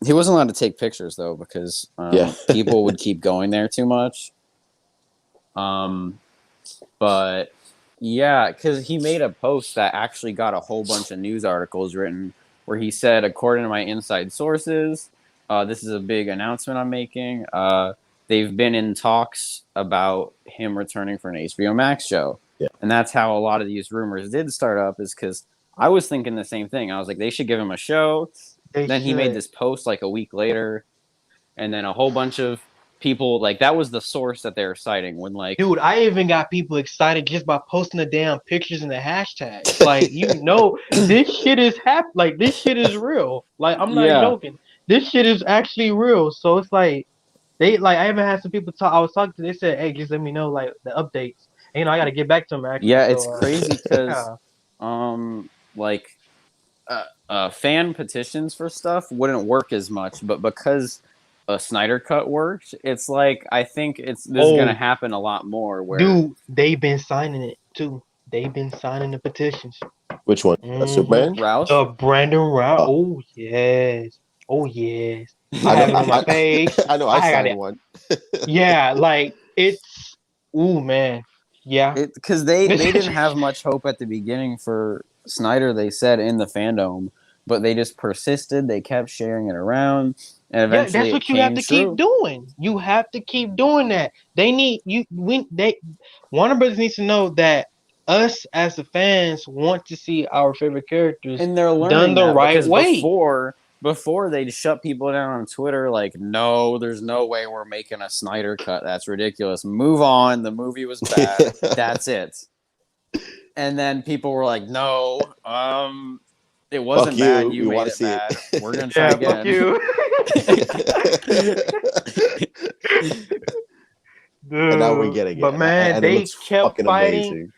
He wasn't allowed to take pictures though because Yeah. people would keep going there too much. But yeah, because he made a post that actually got a whole bunch of news articles written where he said, according to my inside sources, this is a big announcement I'm making. They've been in talks about him returning for an HBO Max show. Yeah. And that's how a lot of these rumors did start up, is because I was thinking the same thing. I was like, they should give him a show. Then he made this post like a week later, and then a whole bunch of people, like, that was the source that they were citing when, like, Dude, I even got people excited just by posting the damn pictures and the hashtags. Like, this shit is like this shit is real. Like, I'm not yeah. joking. This shit is actually real. So it's like I even had some people talk. I was talking to. They said, "Hey, just let me know like the updates." And, I got to get back to them actually. Yeah, So it's crazy because yeah. like fan petitions for stuff wouldn't work as much, but because a Snyder cut worked, it's like I think this is gonna Oh, happen a lot more where dude, they've been signing it too. They've been signing the petitions. Which one? Hmm. Superman? Routh. The Brandon Round. Uh, Oh yes. Oh yes. I I know. have it on my page. I know. I I got signed it. one. Yeah, like it's. Ooh man. Yeah. Because they didn't have much hope at the beginning for Snyder. They said in the fandom, but they just persisted. They kept sharing it around, and Yeah, eventually that's it what you have came to keep true. doing. You have to keep doing that. They need you when they Warner Brothers needs to know that us as the fans want to see our favorite characters And they're done learning the that right because way. before they'd shut people down on Twitter like, no, there's no way we're making a Snyder cut. That's ridiculous. Move on. The movie was bad. That's it. And then people were like, no, it Fuck wasn't bad. you. You We made want to it see bad. We're gonna try Yeah, fuck again. you. it. And now we're Dude. getting it, But man, and it they looks kept fucking fighting. amazing.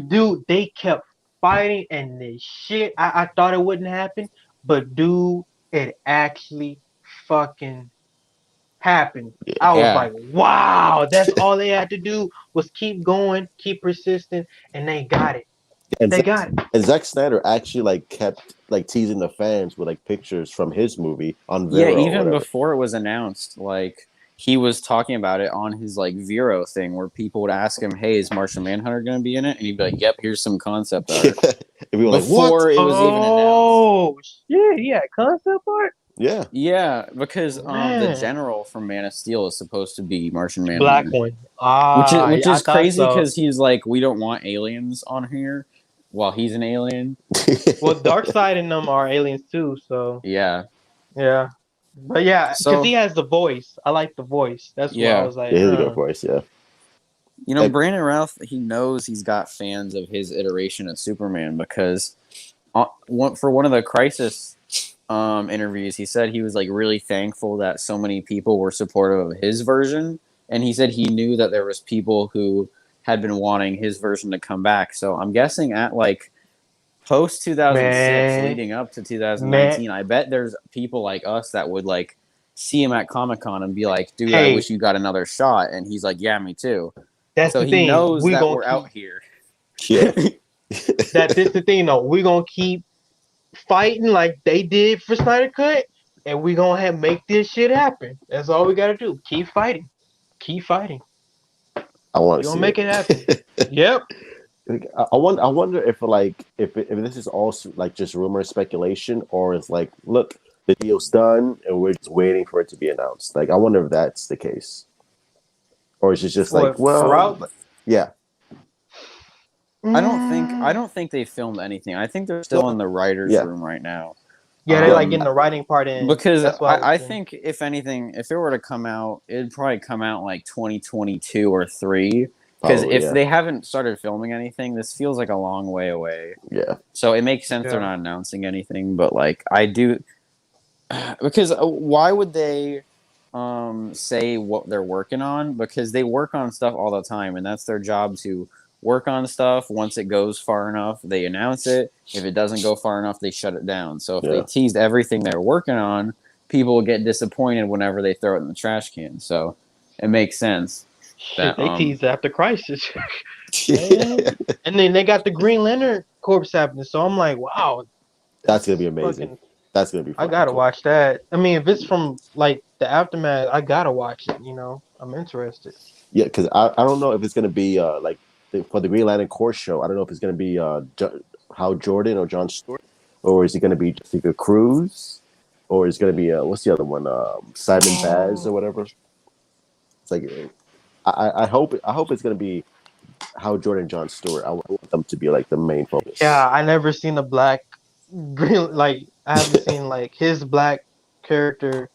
Dude, they kept fighting and this shit. I thought it wouldn't happen, but dude, it actually fucking happened. I was Yeah. like, wow, that's all they had to do was keep going, keep persistent, and they got it. And They Zack, got it. and Zack Snyder actually like kept like teasing the fans with like pictures from his movie on Yeah, Vero or even whatever. before it was announced, like he was talking about it on his like Vero thing where people would ask him, hey, is Martian Manhunter gonna be in it? And he'd be like, yep, here's some concept art. And we were like, "What?" Before it was even announced. Oh shit, yeah, concept art? Yeah, Yeah, because the Man. general from Man of Steel is supposed to be Martian Black Manhunter, one. which I is thought crazy so. because he's like, we don't want aliens on here, while he's an alien. Well, Darkseid and them are aliens too, so Yeah, yeah. But yeah, because he so has the voice. I like the voice. That's why I yeah, was like, yeah, he's a good voice. Yeah, and, Brandon Routh, he knows he's got fans of his iteration of Superman because for one of the Crisis interviews, he said he was like really thankful that so many people were supportive of his version, and he said he knew that there was people who had been wanting his version to come back. So I'm guessing at like post 2006, man, leading up to man. 2019, I bet there's people like us that would like see him at Comic Con and be like, "Dude, I Hey, wish you got another shot," and he's like, "Yeah, me too." that's So the he thing. knows We that gonna we're out keep here. yeah. that. This the thing though. We gonna keep fighting like they did for Snyder Cut, and we gonna have make this shit happen. That's all we gotta do. Keep fighting. Keep fighting. I want We to gonna see make it happen. it. Yep. I wonder if like if this is all like just rumor speculation or it's like, look, the deal's done and we're just waiting for it to be announced. Like, I wonder if that's the case, or is it just like, What for well, Route? yeah, I Mm, don't think they filmed anything. I think they're still no, in the writers' yeah, room right now. yeah, they yeah, like getting the writing part in. Because That's what I was I saying. think if anything, if it were to come out, it'd probably come out like 2022 or three. Because probably, if yeah, they haven't started filming anything, this feels like a long way away. yeah, So it makes sense they're Yeah. not announcing anything. But like I do, because why would they say what they're working on? Because they work on stuff all the time, and that's their job to work on stuff. Once it goes far enough, they announce it. If it doesn't go far enough, they shut it down. So if they yeah. teased everything they're working on, people will get disappointed whenever they throw it in the trash can. So it makes sense Shit, that they teased after Crisis, man. And then they got the Green Lantern Corps happening. So I'm like, wow, That's gonna that's be amazing. fucking. That's gonna be I fucking gotta cool. watch that. I mean, if it's from like the aftermath, I gotta watch it. I'm interested. Yeah, because I don't know if it's gonna be like for the Green Lantern Core show. I don't know if it's gonna be Hal Jordan or John Stewart, or is it gonna be Jessica Cruz, or is it gonna be what's the other one? Simon Baz Oh, or whatever. It's like I hope it's gonna be Hal Jordan and John Stewart. I want them to be like the main focus. yeah, I never seen a black green like I haven't seen like his black character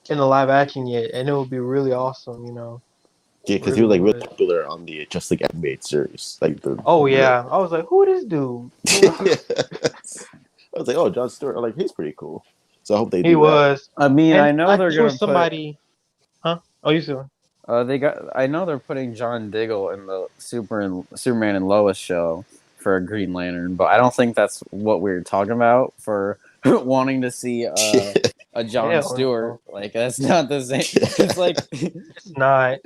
in the live action yet, and it would be really awesome. Yeah, because he Really was like really would. popular on the Just Like animated series, like Oh the yeah, I was like, who this dude? yeah. I was like, oh, John Stewart. I'm like, he's pretty cool. So I hope they He do that. was, I mean, I and know I they're knew gonna put. somebody, huh? Oh, you said They got. I know they're putting John Diggle in the Superman and Lois show. for a Green Lantern, but I don't think that's what we're talking about for wanting to see a John Hell Stewart. no. Like that's not the same. It's like It's not.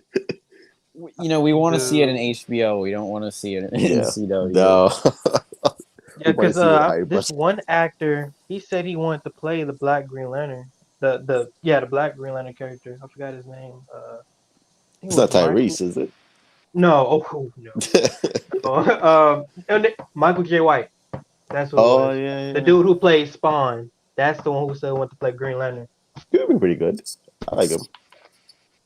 we want to see it in Dude. HBO. We don't want to see it in Yeah. CW. No. Yeah, We want because to see it higher this budget. one actor, he said he wanted to play the Black Green Lantern. The Black Green Lantern character. I forgot his name. I think it It's not was Michael. Tyrese, is it? No, oh no. Michael J. White. That's who it Oh was. yeah, The yeah. dude who played Spawn. That's the one who said he wanted to play Green Lantern. He would be pretty good. I like him.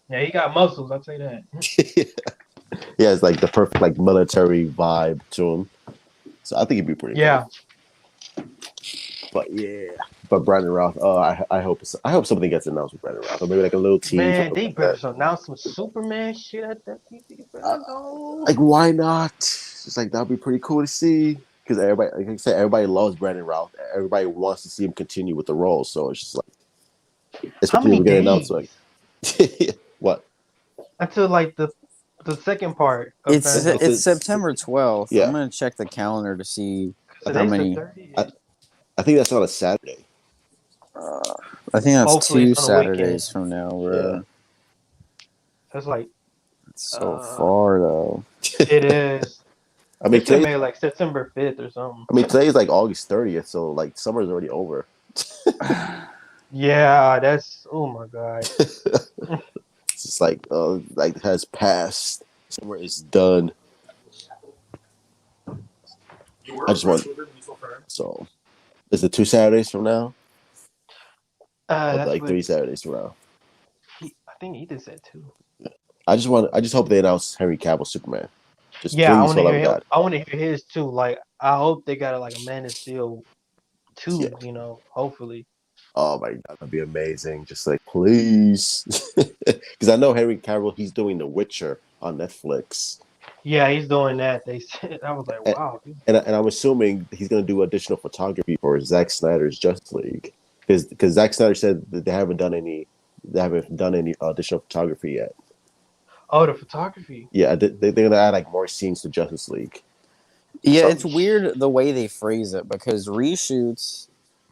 Yeah, he got muscles. I'll say that. He has like the perfect like military vibe to him. So I think he'd be pretty good. Yeah, But yeah. But Brandon Routh, I hope something gets announced with Brandon Routh. Or maybe like a little tease or man, something they like better that. announce some Superman shit at that PC. Uh, Go. like why not? It's like that'd be pretty cool to see. Because everybody, like I said, everybody loves Brandon Routh. Everybody wants to see him continue with the role. So it's just like, How especially if many we get announced like days what? until like the second part of It's Phantom? It's it's a, September 12th. I'm yeah. gonna check the calendar to see Because I how think today's the many. 30th. I, I think that's on a Saturday. Uh, I think that's Hopefully two it's on a weekend. Saturdays from now, Yeah. bro. That's like It's so uh, far though. it is. I They mean should have today. made it like September 5th or something. I mean today is like August 30th, so like summer's already over. Yeah, that's oh my god. It's just like has passed. Summer is done. You were I just want impressed with him. You so far. so. Is it 2 Saturdays from now, or That's like what 3 Saturdays from now? I think Ethan said too. I just hope they announce Henry Cavill Superman. Just Yeah, I please, want for to the love hear of him. God. I want to hear his too. Like, I hope they got like a Man of Steel Yeah. 2. Hopefully. Oh my God, that'd be amazing. Just like please, because I know Henry Cavill. He's doing The Witcher on Netflix, Yeah, he's doing that. They said I was like, and wow. and I'm assuming he's gonna do additional photography for Zack Snyder's Justice League, because Zack Snyder said that they haven't done any additional photography yet. Oh, the photography. Yeah, they're gonna add like more scenes to Justice League. Yeah, So it's weird the way they phrase it because reshoots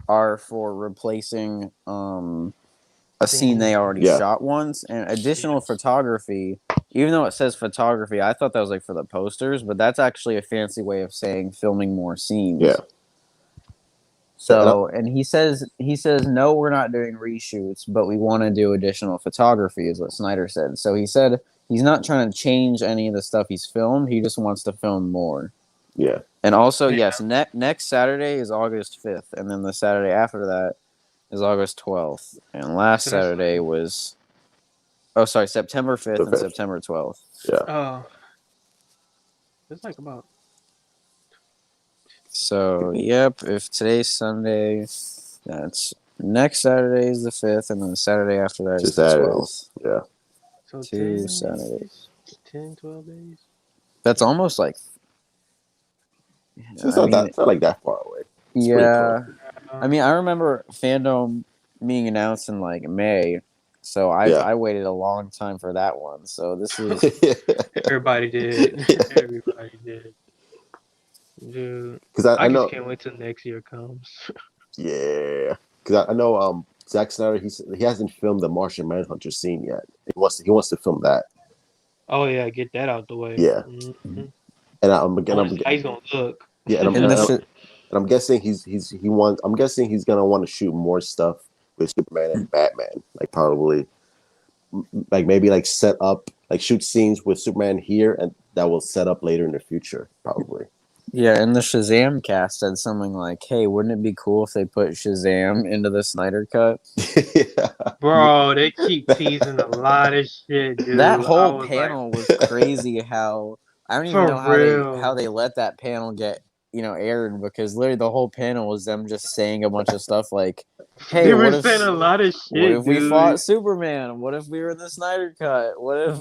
are for replacing a scene they already yeah, shot once, and Yeah. additional photography. Even though it says photography, I thought that was like for the posters, but that's actually a fancy way of saying filming more yeah. scenes. And So, and he says no, we're not doing reshoots, but we want to do additional photography, is what Snyder said. So he said he's not trying to change any of the stuff he's filmed. He just wants to film more. yeah, And also, Yeah. yes, next Saturday is August 5th, and then the Saturday after that is August 12th. And last So that's Saturday like was September 5th and okay, September 12th. yeah. it's like about So, yep, if today's Sunday, that's next Saturday is the 5th, and then the Saturday after that Two is the Saturdays. 12th. Yeah, so 2 10 Saturdays. 10, 12 days. That's almost like, so I mean, it's not like that far away. It's pretty close. yeah. I mean, I remember Fandom being announced in like May, so Yeah, I waited a long time for that one. So this is Everybody did. Everybody did. Dude, because I I just know. can't wait till next year comes. Yeah, because I know Zack Snyder he hasn't filmed the Martian Manhunter scene yet. He wants to film that. Oh yeah, get that out the way. Yeah, Mm-hmm. and I want to see how he's gonna look. yeah, in the and I'm guessing I'm guessing he's gonna want to shoot more stuff with Superman and Batman. Like probably like maybe like set up like shoot scenes with Superman here, and that will set up later in the future probably. yeah, and the Shazam cast said something like, "Hey, wouldn't it be cool if they put Shazam into the Snyder cut?" Yeah. Bro, they keep teasing a lot of shit, That dude. I whole was like, panel was crazy. How I don't even for know how real. they let that panel get aired because literally the whole panel was them just saying a bunch of stuff like, "Hey, They were saying a lot of what shit, if we dude. fought Superman? What if we were in the Snyder cut? What if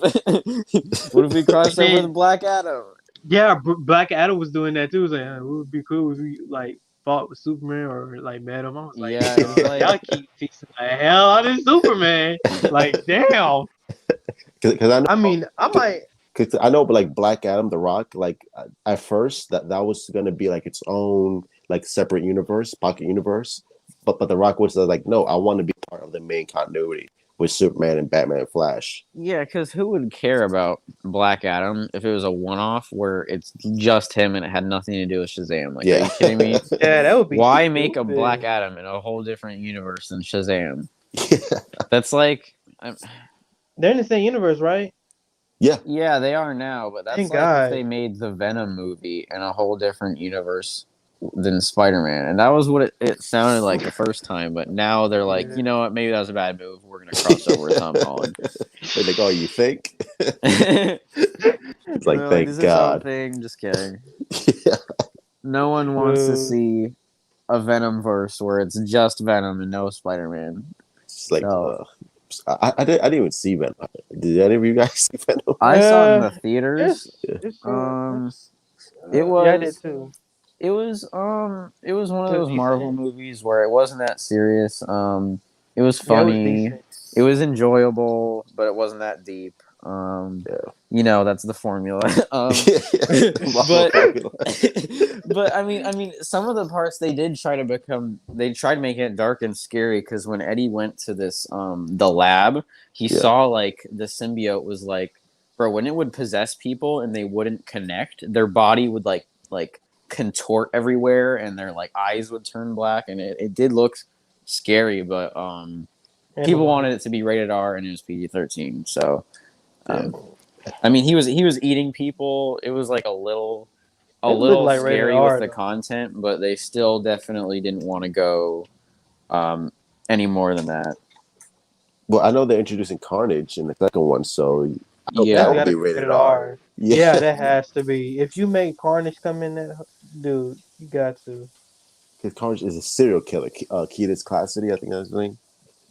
what if we And crossed over then with Black Adam?" yeah, Black Adam was doing that too. He was like, it would be cool if we like fought with Superman or like met him. I was like, Yeah, it's y'all like keep teasing the hell out of Superman. Like, damn. Because I know I mean, I might. Cause I know, but like Black Adam, The Rock, like at first that was gonna be like its own like separate universe, pocket universe. But The Rock was like, no, I want to be part of the main continuity with Superman and Batman and Flash. Yeah, because who would care about Black Adam if it was a one-off where it's just him and it had nothing to do with Shazam? Like, are Yeah. you kidding me? Yeah, that would be Why make a Black stupid. Adam in a whole different universe than Shazam? Yeah. That's like, They're in the same universe, right? Yeah. yeah, they are now, but that's Thank like if God. they made the Venom movie in a whole different universe than Spider-Man, and that was what it sounded like the first time. But now they're like, Yeah. you know what? Maybe that was a bad move. We're gonna cross over with Tom Holland. They're like, oh, you think? They're It's like, like, is thank this our God. thing? Just kidding. Yeah. No one wants to see a Venom verse where it's just Venom and no Spider-Man. It's like, So I didn't even see Venom. Did any of you guys see Venom? I saw it in the Uh, theaters. it's it's Um, it yeah, I did was too. it was one of It was those Marvel decent. movies where it wasn't that serious. It was Yeah, it was funny. decent. It was enjoyable, but it wasn't that deep. Yeah. You know, that's the formula. Marvel But formula. but I mean, some of the parts they tried to make it dark and scary because when Eddie went to this the lab, he Yeah. saw like the symbiote was like, bro, when it would possess people and they wouldn't connect, their body would like contort everywhere and their like eyes would turn black and it did look scary, but people Animal. wanted it to be rated R and it was PG-13. So Yeah. um, I mean, he was eating people. It was like a It looked little like rated scary with R the though. content, but they still definitely didn't want to go um, any more than that. Well, I know they're introducing Carnage in the second one, so I hope that That's Yeah, will got to be be rated rated R. R. Yeah. Yeah, that has to be. If you make Carnage come in, dude, you got to. Because Carnage is a serial killer. Ketis Cassidy, I think that's his name.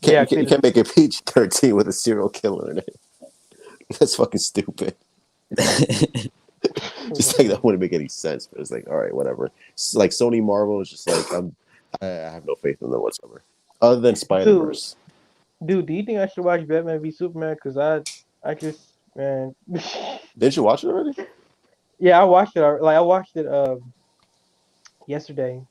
Yeah, You Cletus. can't make a PG-13 with a serial killer in it. That's fucking stupid. Just like that wouldn't make any sense. But it's like, all right, whatever. It's like Sony Marvel is just like I have no faith in them whatsoever. Other than Spider Dude, Verse. dude, do you think I should watch Batman v Superman? Cause I just, man. Didn't you watch it already? Yeah, I watched it. Like I watched it yesterday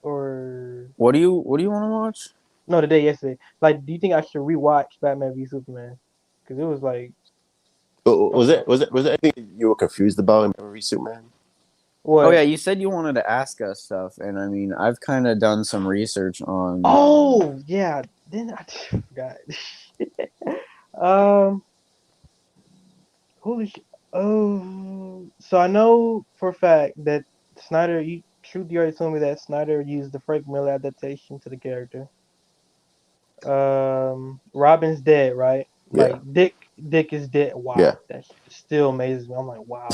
or what do you want to watch? no, the day yesterday. Like, do you think I should rewatch Batman v Superman? Cause it was like, I Was don't it know. was it was there anything you were confused about in Batman v Superman? Oh yeah, What? you said you wanted to ask us stuff, and I mean, I've kind of done some research on. Oh yeah. Then I forgot. um. Holy shit. Oh, so I know for a fact that Snyder, Truth, you already told me that Snyder used the Frank Miller adaptation to the character. Robin's dead, right? Yeah, Like Dick is dead. yeah. Wow, that shit still amazes me. I'm like, wow.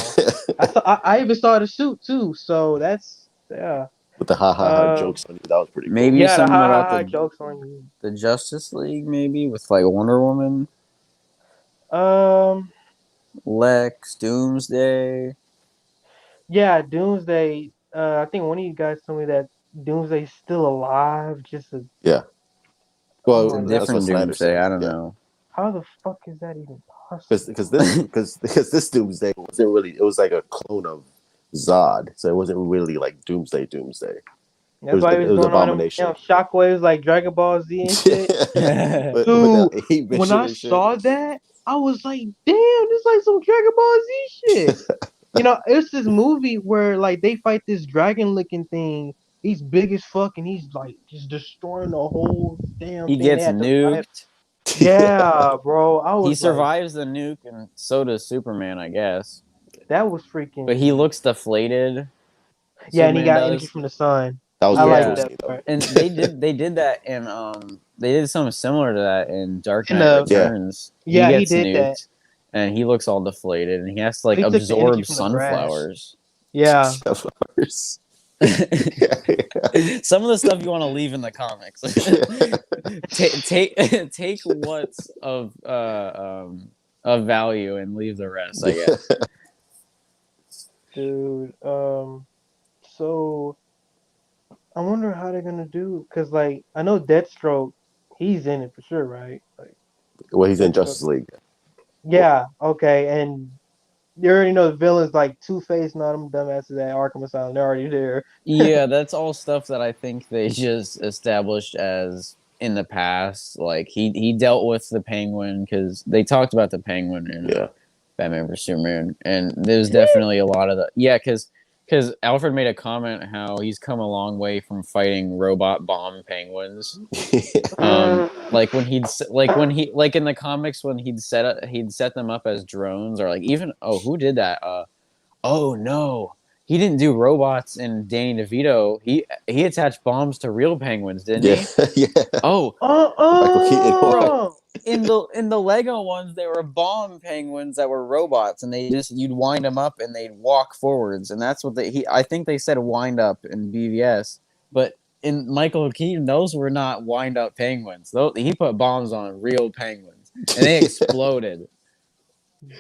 I even saw the suit too, so that's yeah. With the ha ha ha Um, jokes on you, that was pretty cool. Maybe yeah, the something ha ha about ha the jokes on you. the Justice League, maybe with like Wonder Woman, Um, Lex, Doomsday. yeah, Doomsday. I think one of you guys told me that Doomsday's still alive. Yeah. I'm It's a Well, like, that's what different Snyder Doomsday. said. I don't Yeah. know. how the fuck is that even Because possible? this Doomsday wasn't really, it was like a clone of Zod, so it wasn't really like Doomsday. That's why he It was was doing all them Abomination. shockwaves like Dragon Ball Z and shit. with Dude, the 8 when vision I and shit. saw that, I was like, damn, this is like some Dragon Ball Z shit. You know, it's this movie where like they fight this dragon looking thing. He's big as fuck and he's like just destroying the whole damn He thing. They gets had to fight. nuked. Yeah, bro. I He was like, survives the nuke, and so does Superman, I guess. that was But he freaking. looks deflated. Yeah, and he Superman got energy does. from the sun. That was a I pretty like cool Yeah, that scene though. part. and they did that in they did something similar to that in Dark And Knight Yeah. Returns. He yeah, he gets did that. nuked, and he looks all deflated, and he has to like He took the energy absorb from the grass. sunflowers. Yeah. Flowers. Some of the stuff you want to leave in the comics. Take what's of value and leave the rest, I guess. Dude, so I wonder how they're gonna do because like I know Deathstroke, he's in it for sure, right? Like Well, he's in Deathstroke. Justice League. Yeah, okay, and You already know the villains like Two-Face and all them dumbasses at Arkham Asylum. They're already there. Yeah, that's all stuff that I think they just established as in the past. Like he dealt with the Penguin because they talked about the Penguin in Yeah. Batman vs Superman, and there's definitely a lot of the yeah because Alfred made a comment how he's come a long way from fighting robot bomb penguins. Like when like in the comics when he'd set them up as drones or like even who did that oh no, he didn't do robots in Danny DeVito. He attached bombs to real penguins, didn't Yeah. he? Yeah. Oh, Michael Keaton. bro, Oh, in the Lego ones, they were bomb penguins that were robots, and they just you'd wind them up and they'd walk forwards, and that's what I think they said wind up in BVS, but in Michael Keaton, those were not wind up penguins. He put bombs on real penguins, and they exploded.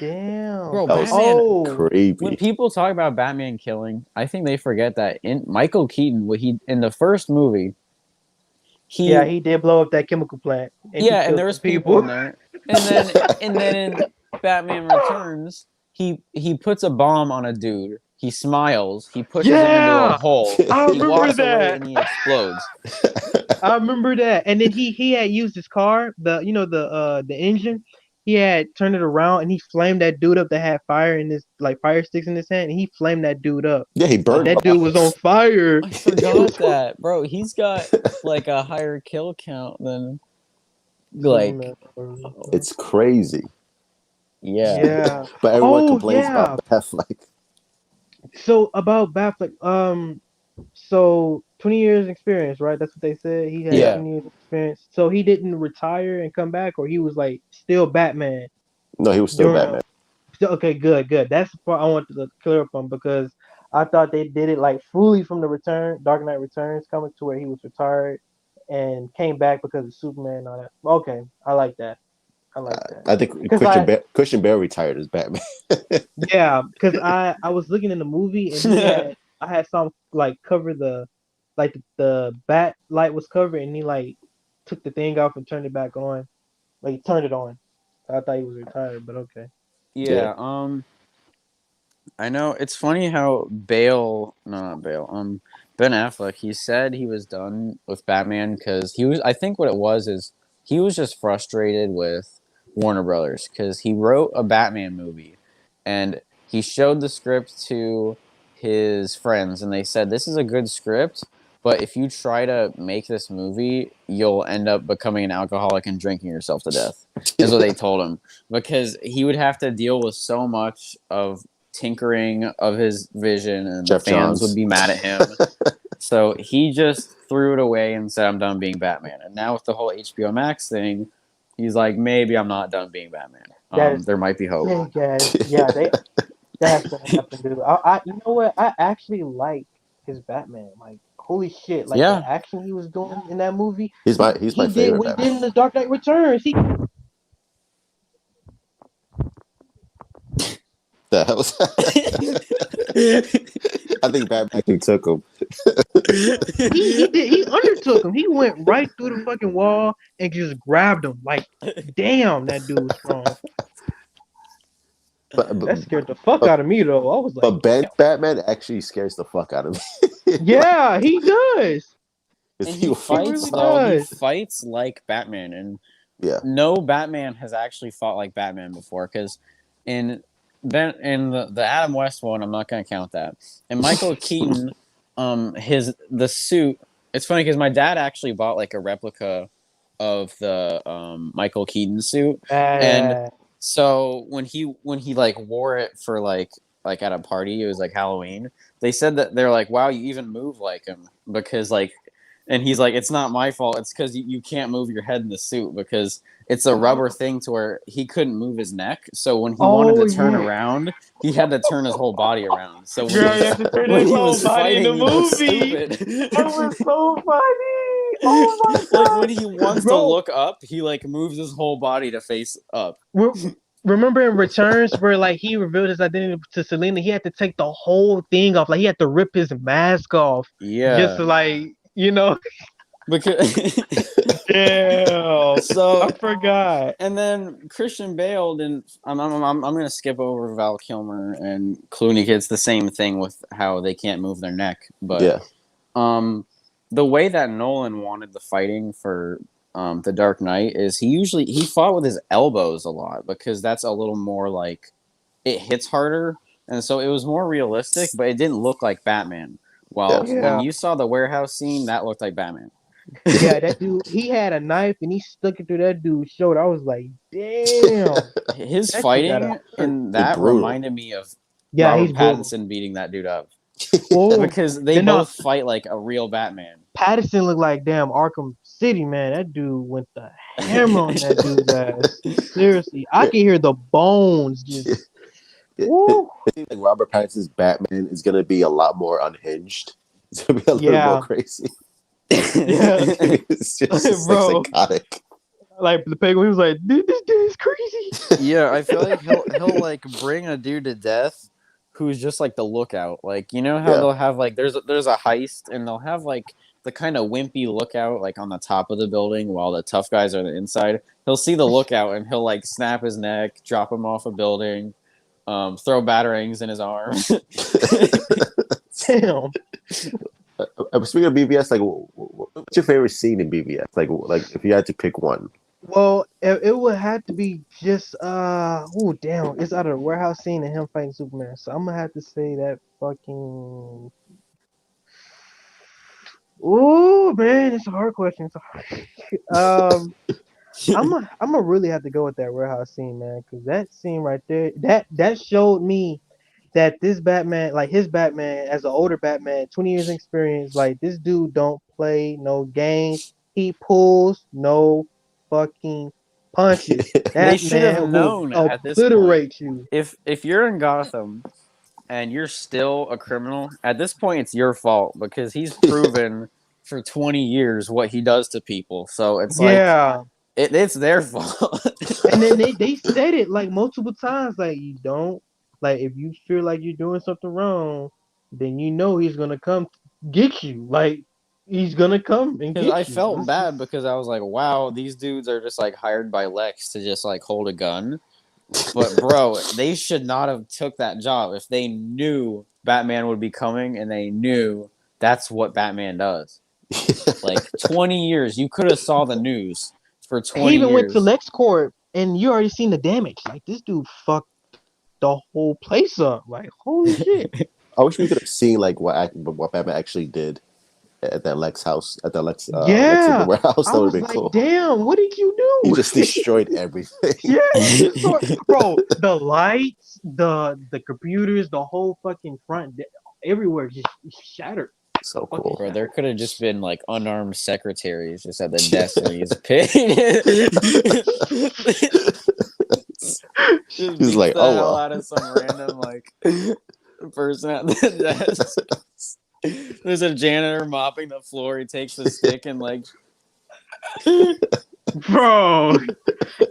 damn. Bro, That was Batman Oh, when creepy. people talk about Batman killing, I think they forget that in Michael Keaton, what he in the first movie, yeah, he he did blow up that chemical plant and he yeah, and killed there some was people in people. there, and then in Batman Returns, he puts a bomb on a dude. He smiles. He pushes him into a Yeah, hole. I He remember walks away that. and he explodes. I remember that. And then he had used his car, the engine. He had turned it around and he flamed that dude up that had fire in his like fire sticks in his hand and he flamed that dude up. Yeah, he Like burned him that dude was on alive. fire. I It was forgot so that, bro. He's got like a higher kill count than like Superman. It's crazy. yeah. Yeah. But everyone Oh complains about yeah. Batfleck. So about Batfleck, so 20 years experience, right? That's what they said. He had Yeah. Yeah. 20 years experience. So he didn't retire and come back, or he was like still Batman No, he was still during Batman. the. Okay, good, good. That's the part I wanted to clear up on because I thought they did it like fully from the Return, Dark Knight Returns, coming to where he was retired and came back because of Superman and all that. Okay, I like that. I like that I think because Christian Bale retired as Batman. yeah, because I was looking in the movie and I had some like cover the like the bat light was covered and he like took the thing off and turned it back on. Like he turned it on. I thought he was retired, but okay. Yeah. Yeah, I know it's funny how Bale, no, not Bale, Ben Affleck, he said he was done with Batman because he was. I think what it was is he was just frustrated with Warner Brothers because he wrote a Batman movie, and he showed the script to his friends, and they said this is a good script, but if you try to make this movie, you'll end up becoming an alcoholic and drinking yourself to death. Is what they told him because he would have to deal with so much of tinkering of his vision and the Jeff fans would Johns. be mad at him. So he just threw it away and said, I'm done being Batman. And now with the whole HBO Max thing, he's like, maybe I'm not done being Batman. That is There might be hope. big ass. Yeah, that's gonna happen, dude. You know what? I actually like his Batman. Like, holy shit! Like the Yeah. action he was doing in that movie. He's my He did favorite what he Batman. did in the Dark Knight Returns. He The hell was I think Batman actually took him. he undertook him. He went right through the fucking wall and just grabbed him. Like, damn, that dude was strong. But That scared the fuck out of me though. I was like, Ben damn. Batman actually scares the fuck out of me. Yeah, he does. And He he was He fights really though. He does. fights like Batman, and yeah. no Batman has actually fought like Batman before. Because in the Adam West one, I'm not gonna count that. And Michael Keaton, the suit. It's funny because my dad actually bought like a replica of the Michael Keaton suit, and Badass. so when he like wore it for like at a party, it was like Halloween. They said that they're like, wow, you even move like him because like, and he's like, it's not my fault. It's because you can't move your head in the suit because it's a rubber thing to where he couldn't move his neck. So when he wanted Oh to turn yeah. around, he had to turn his whole body around. So Girl, you have to turn when his he whole was body in the fighting, he looked movie. stupid. That was so funny. Oh my Like when god. he wants to Bro, look up, he like moves his whole body to face up. remember in Returns where like he revealed his identity to Selena, he had to take the whole thing off. Like he had to rip his mask off just Yeah. to like, you know. because Damn. so I forgot. and then Christian Bale didn't. I'm gonna skip over Val Kilmer and Clooney. It's the same thing with how they can't move their neck, but Yeah. um, the way that Nolan wanted the fighting for the Dark Knight is he fought with his elbows a lot because that's a little more like it hits harder, and so it was more realistic, but it didn't look like Batman. Yeah. While when Yeah. you saw the warehouse scene, that looked like Batman. Yeah, that dude, he had a knife and he stuck it through that dude's shoulder. I was like, damn. His That shit gotta fighting hurt. in It's that brutal. reminded me of Yeah, he's Robert brutal. Pattinson beating that dude up Oh, because they then no, both fight like a real Batman. Patterson looked like damn Arkham City, man. That dude went the hammer on that dude's ass. Seriously, I can hear the bones just. It Woo. seems like Robert Pattinson's Batman is gonna be a lot more unhinged. It's gonna be a little more Yeah, crazy. yeah, It's just like bro. psychotic. Like the penguin, he was like, dude, this dude is crazy. Yeah, I feel like he'll like bring a dude to death who's just like the lookout. Like you know how Yeah. they'll have like there's a heist and they'll have like the kind of wimpy lookout like on the top of the building while the tough guys are on the inside. He'll see the lookout and he'll like snap his neck, drop him off a building, throw batarangs in his arm. Damn. Speaking of BVS, like, what's your favorite scene in BVS? Like if you had to pick one. Well, it would have to be just oh damn, it's out of the warehouse scene and him fighting Superman. So I'm gonna have to say that fucking. Oh man, it's a hard question. I'm gonna really have to go with that warehouse scene, man, because that scene right there, that showed me that this Batman, like his Batman, as an older Batman, 20 years experience, like this dude don't play no games. He pulls no fucking punches. They That should have man will known at this point. obliterate you. If you're in Gotham and you're still a criminal, at this point it's your fault because he's proven for 20 years what he does to people. So it's like Yeah. it's their fault. And then they said it like multiple times, like you don't like if you feel like you're doing something wrong, then you know he's gonna come get you. Like he's gonna come and Because I get you. felt bad because I was like, wow, these dudes are just like hired by Lex to just like hold a gun. But bro, they should not have took that job if they knew Batman would be coming and they knew that's what Batman does. Like 20 years, you could have saw the news for He 20 even went to years. LexCorp and you already seen the damage. Like this dude fucked the whole place up. Like holy shit. I wish we could have seen like what Batman actually did at that Lex house, at that Lex in the Yeah. warehouse. I That would was have been like, cool. damn, what did you He do? just destroyed everything. Yeah, bro, the lights, the computers, the whole fucking front, everywhere just shattered. So Fucking cool. Bro, there shattered. could have just been like unarmed secretaries just at the desk and he's paid. Just He's beats like, the oh hell well. out of some random like person at the desk. There's a janitor mopping the floor. He takes the stick and like Bro,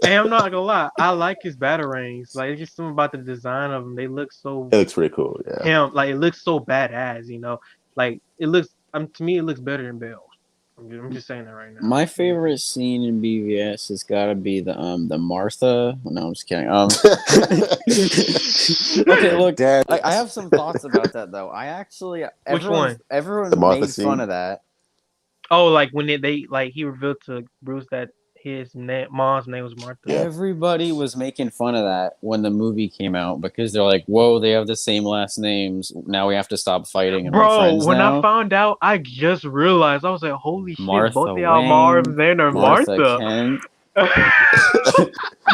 hey, I'm not gonna lie. I like his batarangs. Like, it's just something about the design of them. They look so It looks pretty cool. Yeah. him. Like, it looks so badass. You know, like it looks. To me, it looks better than Bell's. I'm just saying that right now. my favorite scene in BVS has got to be the Martha. No, I'm just kidding. Okay, look, Dad, I have some thoughts about that though. I actually Which one? The everyone Martha made fun scene? of that. Oh, like when they like he revealed to Bruce that his mom's name was Martha. Yeah. Everybody was making fun of that when the movie came out because they're like, "Whoa, they have the same last names. Now we have to stop fighting and we're Bro, friends when I now." found out, I just realized I was like, "Holy shit! Both Martha of y'all Marv Wayne, and Martha Martha." Kent.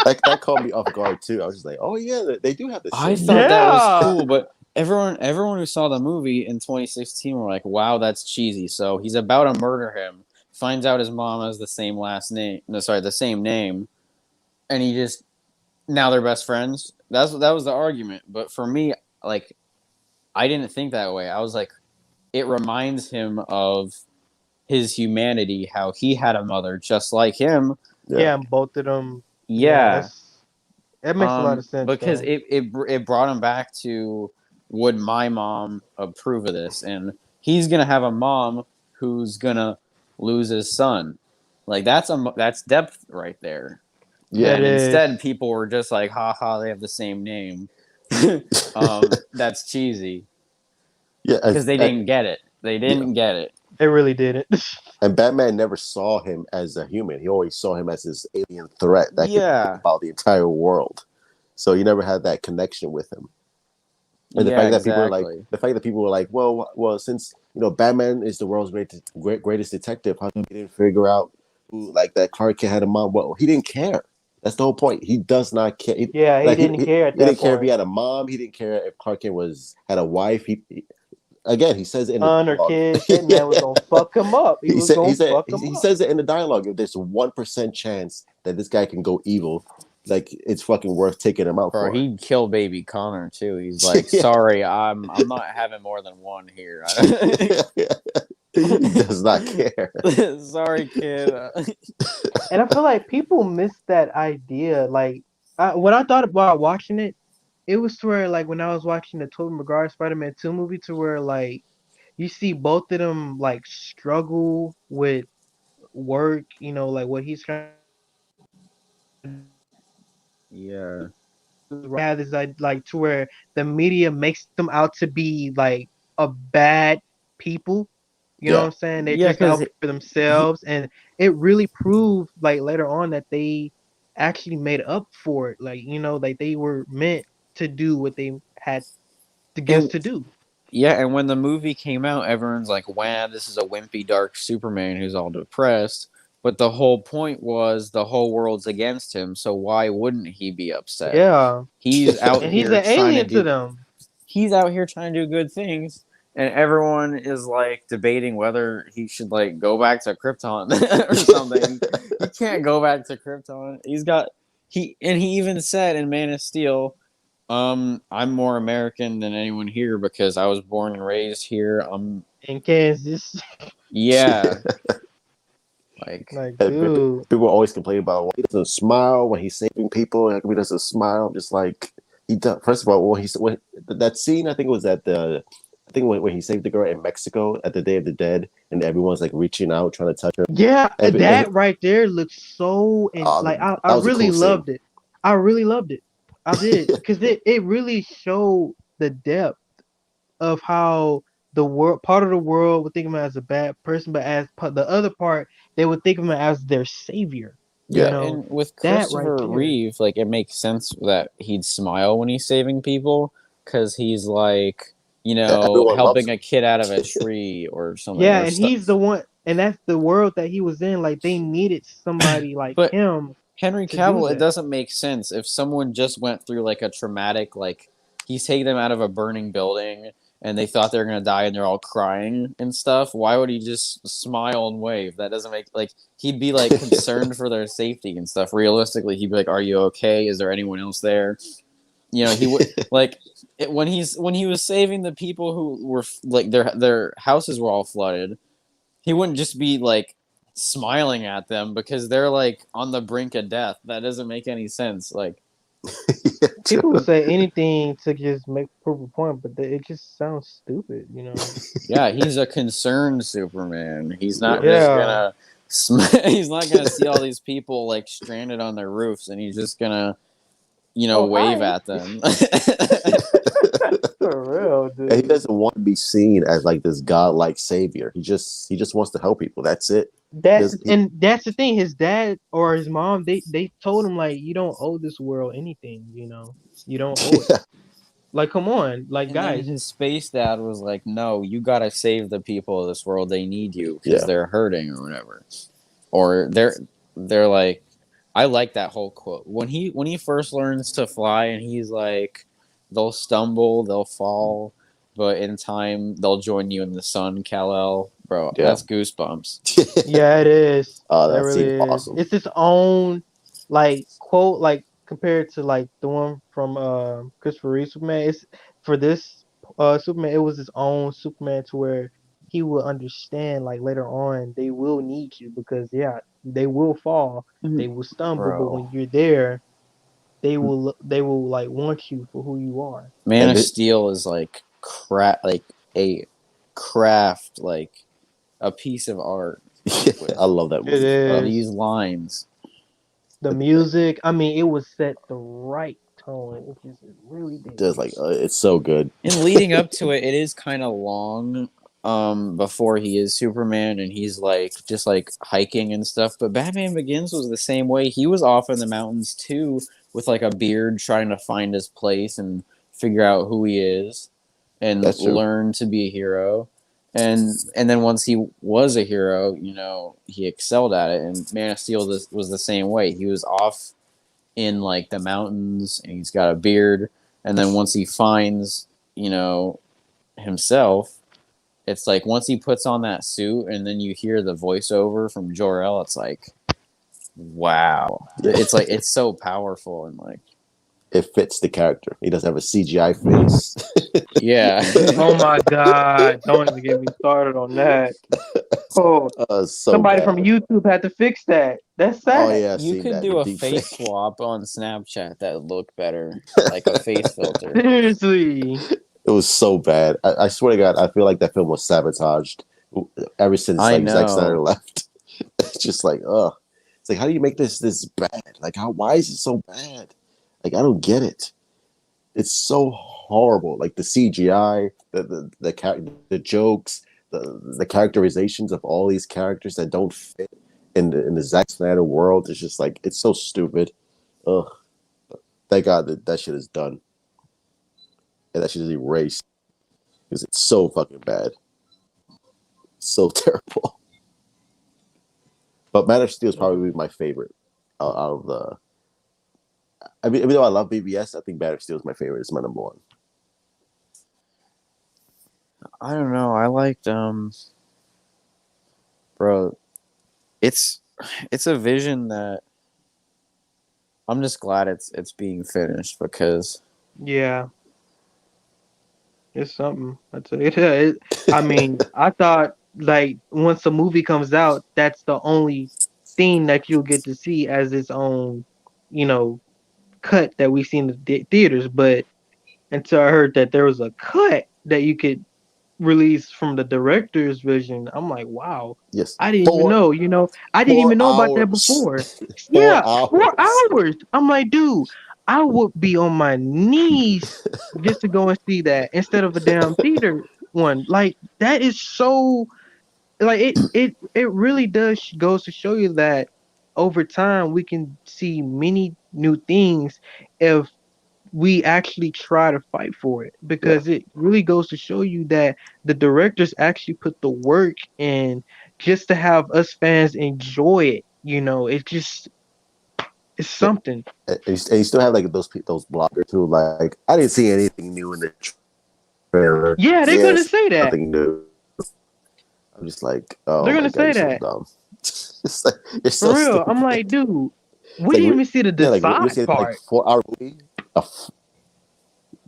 that caught me off guard too. I was just like, oh yeah, they do have the I same thought name. that was Yeah, cool, but everyone who saw the movie in 2016 were like, "Wow, that's cheesy." So he's about to murder him. Finds out his mom has the same last name. No, sorry, the same name, and he just now they're best friends. That was the argument. But for me, like, I didn't think that way. I was like, it reminds him of his humanity, how he had a mother just like him. Yeah. yeah, both of them. Yeah, Yeah, that makes a lot of sense because though. it brought him back to would my mom approve of this, and he's gonna have a mom who's gonna lose his son. Like that's depth right there. Yeah, That And is. instead, people were just like, "Ha ha, they have the same name." That's cheesy yeah, because they didn't get it. They yeah. didn't get it. It really didn't. And Batman never saw him as a human. He always saw him as this alien threat that could wipe Yeah, out the entire world. So you never had that connection with him. And the yeah, fact that exactly. people were like, well, since Batman is the world's greatest detective, how come he didn't figure out who like that Clark Kent had a mom? Well, he didn't care. That's the whole point. He does not care. Yeah, he Like didn't care at he that didn't care if he point. had a mom. He didn't care if Clark Kent had a wife. Again, he says it in the Son or dialogue. kids, that man was gonna fuck him up. He was He gonna said fuck him he up. says it in the dialogue. If there's 1% chance that this guy can go evil, like it's fucking worth taking him out Bro, for. he'd kill baby Connor too. He's like, Yeah. "Sorry, I'm not having more than one here." He does not care. Sorry, kid. And I feel like people miss that idea. Like, when I thought about watching it, it was to where like when I was watching the Tobey Maguire Spider-Man 2 movie, to where like you see both of them like struggle with work. Like what he's trying to do with his job and Yeah, have this like to where the media makes them out to be like a bad people. You know what Yeah, I'm saying? They're yeah, just because out for he, themselves, and it really proved like later on that they actually made up for it. Like like they were meant to do what they had the gifts and to do. yeah, and when the movie came out, everyone's like, "Wow, this is a wimpy, dark Superman who's all depressed." But the whole point was the whole world's against him, so why wouldn't he be upset? Yeah, He's out and he's here an trying to alien to do them. he's out here trying to do good things, and everyone is like debating whether he should like go back to Krypton or something. He can't go back to Krypton. He even said in Man of Steel, I'm more American than anyone here because I was born and raised here. In Kansas. Yeah, like Like, and dude. people always complain about why he doesn't smile when he's saving people. How come he doesn't smile? I'm just like he does. First of all, when that scene, I think it was at the, I think when he saved the girl in Mexico at the Day of the Dead, and everyone's like reaching out trying to touch her. Yeah, Every that right there looks so and like I that was a really cool scene. loved it. I really loved it. I did because it really showed the depth of how the world part of the world would think of him as a bad person, but the other part they would think of him as their savior. You Yeah, yeah, know and with that right Christopher there. Reeve, like it makes sense that he'd smile when he's saving people because he's like, everyone loves helping him. a kid out of a tree or something Yeah, or and stuff. he's the one, and that's the world that he was in. Like they needed somebody like But him Henry to do Cavill, it that. doesn't make sense if someone just went through like a traumatic, like he's taking them out of a burning building and they thought they were gonna die and they're all crying and stuff. Why would he just smile and wave? That doesn't make like he'd be like concerned for their safety and stuff. Realistically, he'd be like, "Are you okay? Is there anyone else there?" He would like when he was saving the people who were like their houses were all flooded. He wouldn't just be like smiling at them because they're like on the brink of death. That doesn't make any sense. Like, People will say anything to just make prove a point, but it just sounds stupid. yeah, he's a concerned Superman. He's not Yeah. just Yeah. gonna he's not gonna see all these people like stranded on their roofs and he's just gonna Oh, wave hi. at them. For real, And he dude. doesn't want to be seen as like this godlike savior. He just wants to help people. That's it. That's the thing. His dad or his mom, they told him like, you don't owe this world anything. You don't owe it. Like, come on, like And then guys. his space dad was like, "No, you gotta save the people of this world. They need you because Yeah. they're hurting or whatever." Or they're like, I like that whole quote when he first learns to fly and he's like, "They'll stumble, they'll fall, but in time they'll join you in the sun." Kal-El, bro, Yeah. that's goosebumps. Yeah, it is. Oh, That that really scene is is. awesome. It's its own like quote, like compared to like the one from Christopher Reeve Superman. It's for this Superman. It was his own Superman to where he will understand like later on they will need you because yeah they will fall, they will stumble, but Bro, when you're there they will like want you for who you are. Man And of it, Steel is like a craft, like a piece of art. Yeah, I with love that It movie. these is. lines. The music, I mean, it was set the right tone. It really did. Just like it's so good. And leading up to it, it is kind of long before he is Superman and he's like just like hiking and stuff. But Batman Begins was the same way. He was off in the mountains too with like a beard trying to find his place and figure out who he is and That's true. learn to be a hero. And then once he was a hero, you know, he excelled at it. And Man of Steel was the same way. He was off in like the mountains and he's got a beard, and then once he finds, you know, himself, it's like once he puts on that suit and then you hear the voiceover from Jor-El, it's like wow. Yeah, It's like it's so powerful and like it fits the character. He doesn't have a CGI face. yeah. Oh my God! Don't even get me started on that. Oh, So somebody from bad. YouTube had to fix that. That's Oh sad. yeah, I've You seen could that. The do a deep face fake. swap on Snapchat that would look better, like a face filter. Seriously. It was so bad. I swear to God, I feel like that film was sabotaged ever since I like Zack Snyder know. left. It's just like, ugh. It's like, how do you make this bad? Like, how? Why is it so bad? Like, I don't get it. It's so horrible. Like the CGI, the jokes, the characterizations of all these characters that don't fit in the Zack Snyder world. It's just like it's so stupid. Ugh. Thank God that shit is done and that shit is erased because it's so fucking bad, so terrible. But Man of Steel is probably my favorite out of the. I mean, even though I love BBS, I think Man of Steel is my favorite. It's my number one. I don't know. I liked bro, it's it's a vision that I'm just glad it's being finished because Yeah, it's something. I tell you that. I mean, I thought like once a movie comes out, that's the only thing that you'll get to see as its own, you know, cut that we see in the theaters. But until I heard that there was a cut that you could release from the director's vision, I'm like, wow, Yes, I didn't even know. I didn't even four know about that hours, before. four Yeah, four hours. hours. I'm like, dude, I would be on my knees just to go and see that instead of a damn theater one. Like that is so like it really does goes to show you that over time we can see many new things if we actually try to fight for it, Yeah, because it really goes to show you that the directors actually put the work in just to have us fans enjoy it. It's just it's yeah. something. And you still have like those bloggers who like I didn't see anything new in the trailer. Yeah, they're Yeah, gonna it's say that. nothing new. I'm just like, oh They're my gonna God, you're say so that dumb. It's like, you're for so real. I'm stupid. like, dude, It's we like didn't even see the yeah, like we're decide seeing like part. 4 hour movie.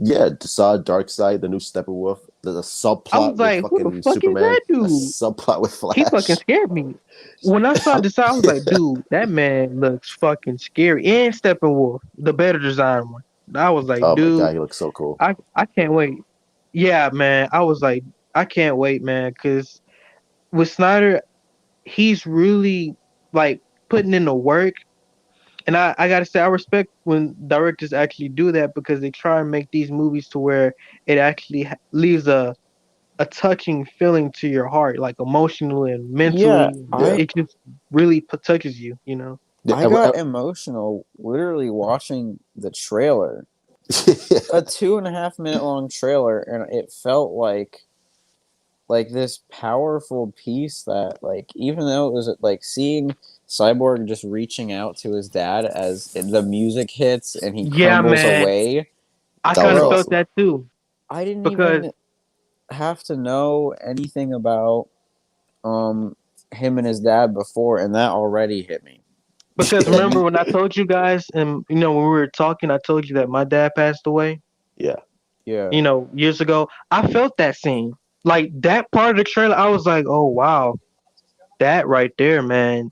Yeah, Desaad, Dark Side, the new Steppenwolf. There's a I was subplot with like, who the fucking fuck is Superman. that A dude? subplot with He fucking Flash. scared me. When I saw this, I was like, dude, that man looks fucking scary. And Steppenwolf, the better design one. I was like, Oh my dude, God, he looks so cool. I can't wait. Yeah, man. I was like, I can't wait, man, because with Snyder, he's really like putting in the work. And I gotta say, I respect when directors actually do that, because they try and make these movies to where it actually leaves a touching feeling to your heart, like emotionally and yeah, mentally. Yeah. It just really touches you. Yeah, I got emotional literally watching the trailer, a 2.5 minute long trailer, and it felt like this powerful piece that like even though it was like seeing Cyborg just reaching out to his dad as the music hits and he Yeah, crumbles man. away, I that kind was of bro. felt awesome. that too, I didn't because even have to know anything about um him and his dad before, and that already hit me. Like remember you, when I told you guys, and when we were talking, I told you that my dad passed away. Yeah. yeah, Years ago. I felt that scene, like that part of the trailer. I was like, oh wow, that right there, man.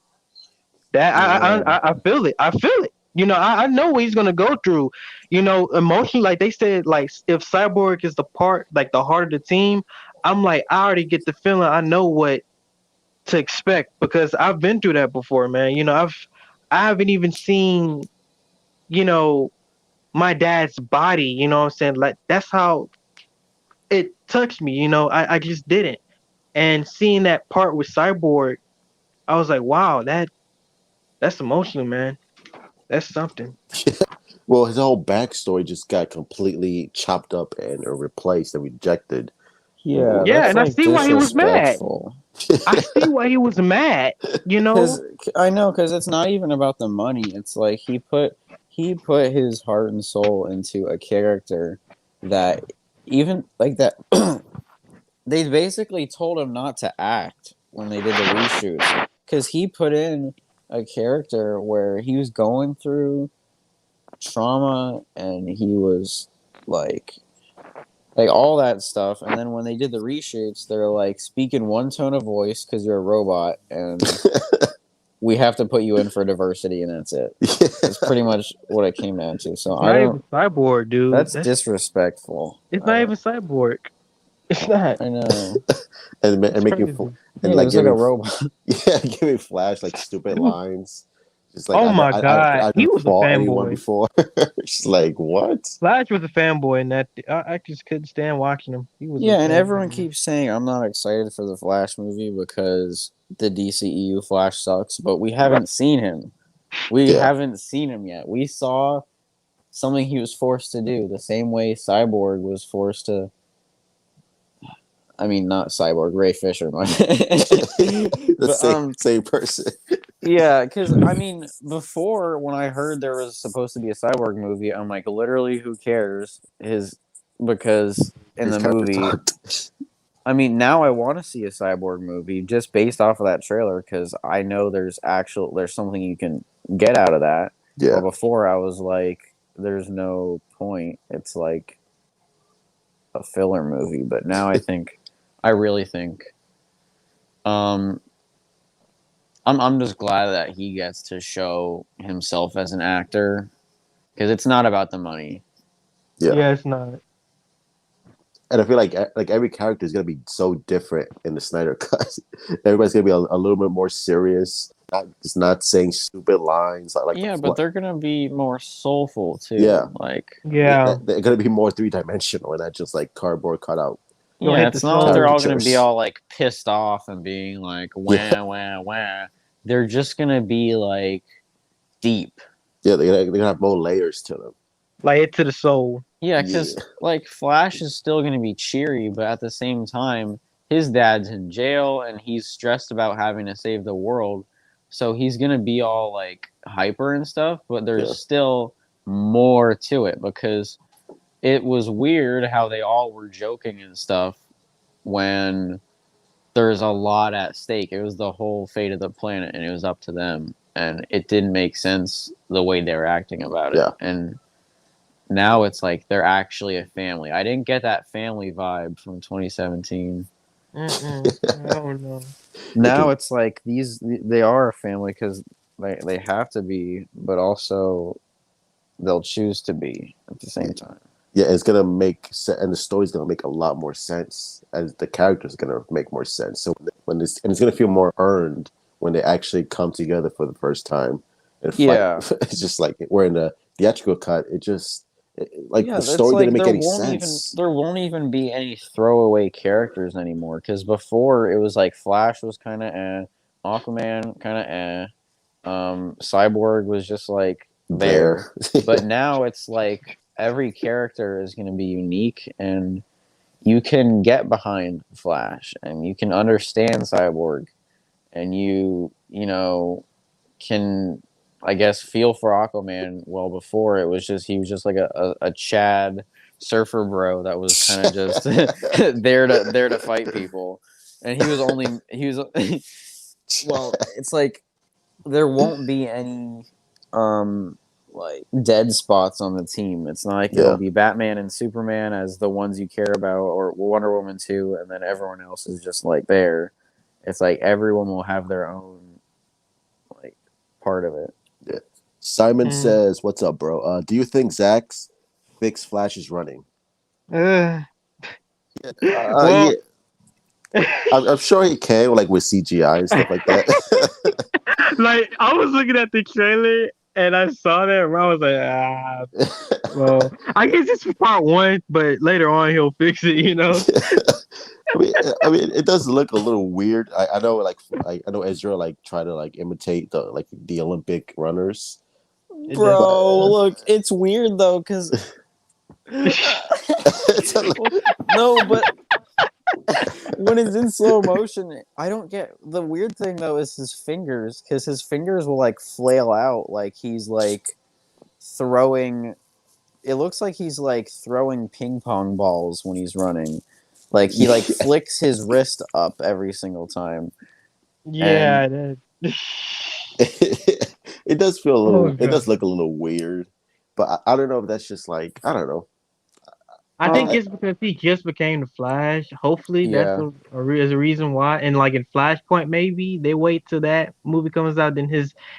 That yeah, I feel it. I feel it. I know what he's gonna go through. Emotionally, like they said, like if Cyborg is the part, like the heart of the team, I'm like, I already get the feeling. I know what to expect because I've been through that before, man. I haven't even seen, you know, my dad's body, you know what I'm saying? Like that's how it touched me, I just didn't. And seeing that part with Cyborg, I was like, wow, that's emotional, man. That's something. Well, his whole backstory just got completely chopped up and replaced and rejected. Yeah, Yeah, that's and I like see why he was mad. disrespectful. I see why he was mad, you Because know? I know, because it's not even about the money. It's like he put his heart and soul into a character that even like that. They basically told him not to act when they did the reshoots because he put in a character where he was going through trauma and he was like all that stuff. And then when they did the reshoots, they're like speak in one tone of voice because you're a robot and we have to put you in for diversity and that's it. That's pretty much what it came down to. So It's I not don't. even Cyborg, dude. That's That's disrespectful. It's I not don't. even Cyborg. It's not. I know. And It's making crazy. and Yeah, it like was like a giving robot. yeah, giving Flash like stupid It was, lines. Just like oh my god, I he never was a fought anyone fanboy. before. Just like what? Flash was a fanboy, and I just couldn't stand watching him. He was a Yeah, and everyone fanboy, man. keeps saying I'm not excited for the Flash movie because the DCEU Flash sucks, but we haven't seen him. We Yeah, haven't seen him yet. We saw something he was forced to do the same way Cyborg was forced to. I mean, not Cyborg, Ray Fisher, the but same person. yeah, because I mean, before when I heard there was supposed to be a Cyborg movie, I'm like, literally, who cares? Because in His the character movie, sucked. I mean, now I want to see a cyborg movie just based off of that trailer because I know there's something you can get out of that. But Yeah, before I was like, there's no point. It's like a filler movie. But now I really think, um, I'm just glad that he gets to show himself as an actor because it's not about the money. yeah. Yeah, it's not. And I feel like every character is gonna be so different in the Snyder cut. Everybody's gonna be a little bit more serious, not saying stupid lines like Yeah, but they're gonna be more soulful yeah. too. Like, Yeah, They're gonna be more 3 dimensional and not just like cardboard cutout gonna yeah, hit the it's not like they're all soul. gonna be caricatures. all like pissed off and being like Yeah, wah wah wah. They're just gonna be like deep. yeah. They're gonna have more layers to them. Like hit to the soul. Yeah, Yeah, because like Flash is still gonna be cheery, but at the same time, his dad's in jail and he's stressed about having to save the world. So he's gonna be all like hyper and stuff, but there's yeah, still more to it because it was weird how they all were joking and stuff when there's a lot at stake. It was the whole fate of the planet, and it was up to them. And it didn't make sense the way they were acting about it. yeah. And now it's like they're actually a family. I didn't get that family vibe from 2017. Mm-mm. I don't know. Now Because it's like they are a family because they have to be, but also they'll choose to be at the same time. yeah, it's gonna and the story's gonna make a lot more sense, as the characters gonna make more sense. So when this and it's gonna feel more earned when they actually come together for the first time and fight. Yeah, It's just like we're in the theatrical cut. Like the yeah, it's story didn't like make any sense. there won't even be any throwaway characters anymore. Because before it was like Flash was kind of Aquaman kind of Cyborg was just like there, There, but now it's like every character is going to be unique, and you can get behind Flash, and you can understand Cyborg, and you can I guess feel for Aquaman. Well, before it was just he was just like a Chad surfer bro that was kind of just there to fight people, and he was well, it's like there won't be any like dead spots on the team. It's not like it'll yeah, be Batman and Superman as the ones you care about, or Wonder Woman 2, and then everyone else is just like there. It's like everyone will have their own like part of it. yeah. Simon Mm. says, "What's up, bro? Do you think Zach's fix Flash is running?" Uh, Yeah, well, I'm sure he can, like with CGI and stuff like that. Like I was looking at the trailer and I saw that and I was like, well, I guess it's for part one, but later on he'll fix it, you know? It does look a little weird. I know, I know Ezra like try to like imitate the Olympic runners, It but doesn't. Bro, look, it's weird though, because it's a, no, but when it's in slow motion, I don't get the weird thing though is his fingers, because his fingers will like flail out like he's like throwing. It looks like he's like throwing ping pong balls when he's running. Like he like flicks his wrist up every single time, and Yeah, that. it does feel a Oh little. It does god. look a little weird, but I don't know if that's just like I don't know. I think um, it's because he just became the Flash. Hopefully, that's yeah, is a reason why. And like in Flashpoint, maybe they wait till that movie comes out, then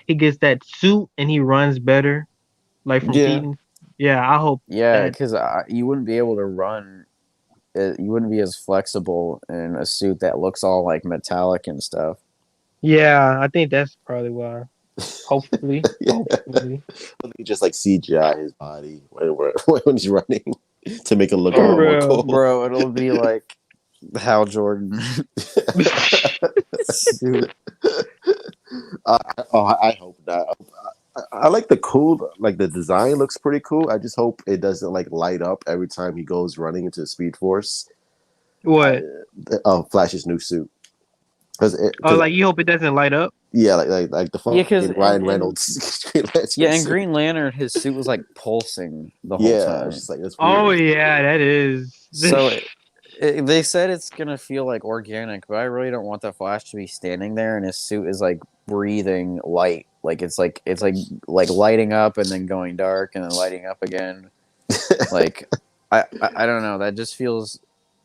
he gets that suit and he runs better, like from Yeah, Keaton. Yeah, I hope yeah, that. because you wouldn't be able to run. You wouldn't be as flexible in a suit that looks all like metallic and stuff. Yeah, I think that's probably why. Hopefully, yeah. hopefully. He just like CGI his body when he's running to make it look a For little more real. cool. Bro, it'll be like Hal Jordan suit. I hope not. I like the cool, like the design looks pretty cool. I just hope it doesn't like light up every time he goes running into Speed Force. What? Flash's new suit Oh, because like you hope it doesn't light up. yeah, like the Yeah, because fucking Ryan Reynolds Green yeah, Lantern in suit. Green Lantern, his suit was like pulsing the whole Yeah, it's time. just like that's Oh weird. yeah, that is. So they said it's gonna feel like organic, but I really don't want the Flash to be standing there and his suit is like breathing light, like it's like lighting up and then going dark and then lighting up again. Like I don't know. That just feels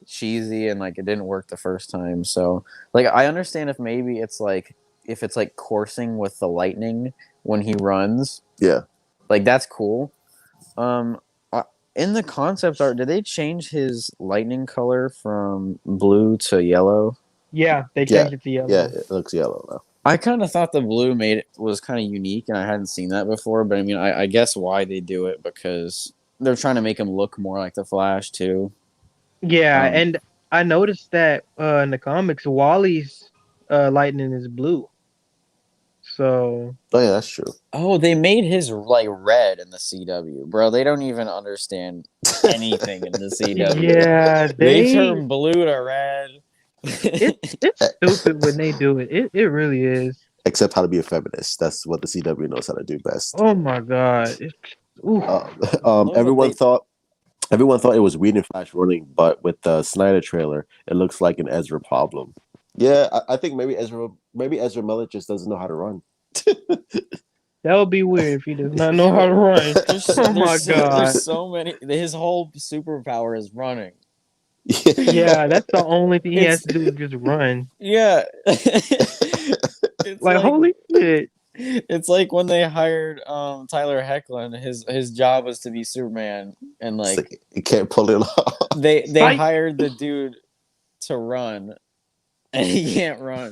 cheesy and like it didn't work the first time. So like I understand if maybe it's like if it's like coursing with the lightning when he runs, Yeah, like that's cool. Um, in the concept art, did they change his lightning color from blue to yellow? Yeah, they yeah, changed it to yeah. yellow. It looks yellow now. I kind of thought the blue made it was kind of unique, and I hadn't seen that before. But I mean, I guess why they do it because they're trying to make him look more like the Flash too. Yeah, Um, and I noticed that in the comics, Wally's lightning is blue. So Oh yeah, that's true. oh, they made his like red in the CW, bro. They don't even understand anything in the CW. yeah, They turn blue to red. it's stupid when they do it. It really is. Except how to be a feminist. That's what the CW knows how to do best. Oh my god. Oof. No, but they Everyone thought it was Weed and Flash running, but with the Snyder trailer, it looks like an Ezra problem. Yeah, I think maybe Ezra Miller just doesn't know how to run. That would be weird if he does not know how to run. Oh my god. there's so many. His whole superpower is running. Yeah, that's the only thing he has It's to do is just run. yeah. It's Like like holy shit. it's like when they hired Tyler Hoechlin. His job was to be Superman, and It's like like, you can't pull it off. they Psych. hired the dude to run, and he can't run.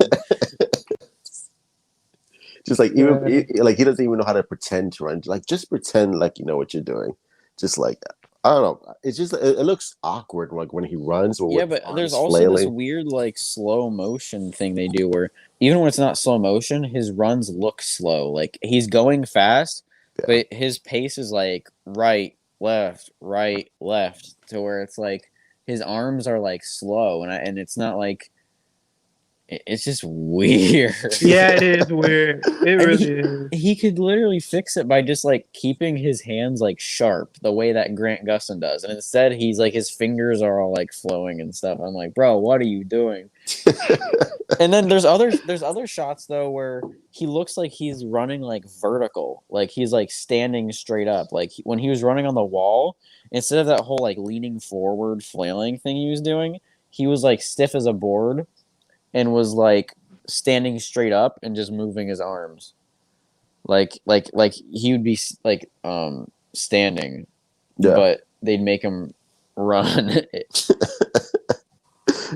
Just like Yeah. like he doesn't even know how to pretend to run. Like just pretend like you know what you're doing. Just like I don't know. It's just it looks awkward like when he runs or Yeah, with his but there's arms also this flailing. weird like slow motion thing they do where even when it's not slow motion, his runs look slow. Like he's going fast, Yeah. but his pace is like right, left to where it's like his arms are like slow and it's not like it's just weird. Yeah, it is weird. It And really is. he could literally fix it by just like keeping his hands like sharp the way that Grant Gustin does. And instead he's like his fingers are all like flowing and stuff. I'm like, bro, what are you doing? And then there's other shots though where he looks like he's running like vertical. Like he's like standing straight up. Like when he was running on the wall, instead of that whole like leaning forward flailing thing he was doing, he was like stiff as a board and was like standing straight up and just moving his arms like he would be like standing, Yeah. but they'd make him run.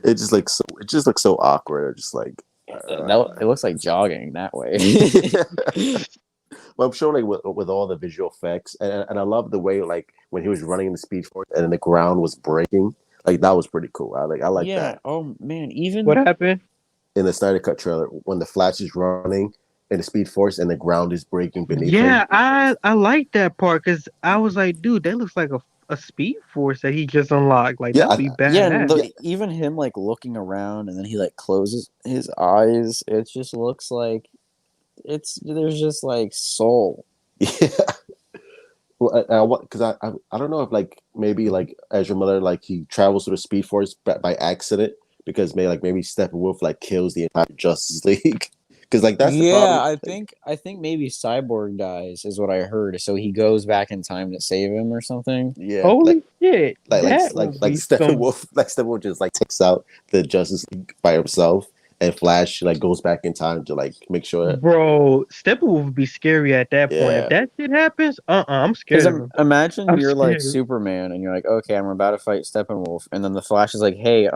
It just looks so awkward. Just like It looks like jogging that way. Well, I'm sure like with all the visual effects, and I love the way like when he was running in the Speed Force and then the ground was breaking. Like that was pretty cool. I like Yeah. that Oh man. What Even happened? in the Snyder Cut trailer when the Flash is running in the Speed Force and the ground is breaking beneath him. Yeah, I like that part because I was like, dude, that looks like a speed force that he just unlocked. Like Yeah, that would be yeah, and badass. even him like looking around and then he like closes his eyes. It just looks like there's just like soul. yeah. Well, because I don't know if like maybe like Ezra Miller like he travels through the Speed Force by accident because maybe Steppenwolf like kills the entire Justice League because like that's the Yeah, problem. I think maybe Cyborg dies is what I heard. So he goes back in time to save him or something. Yeah, Holy shit, like like that like would like be some, Steppenwolf just like takes out the Justice League by himself, and Flash like goes back in time to like make sure. bro. Steppenwolf would be scary at that point. If Yeah, that shit happens, I'm Because scared of him. imagine I'm you're like scared. Superman and you're like, okay, I'm about to fight Steppenwolf, and then the Flash is like, hey,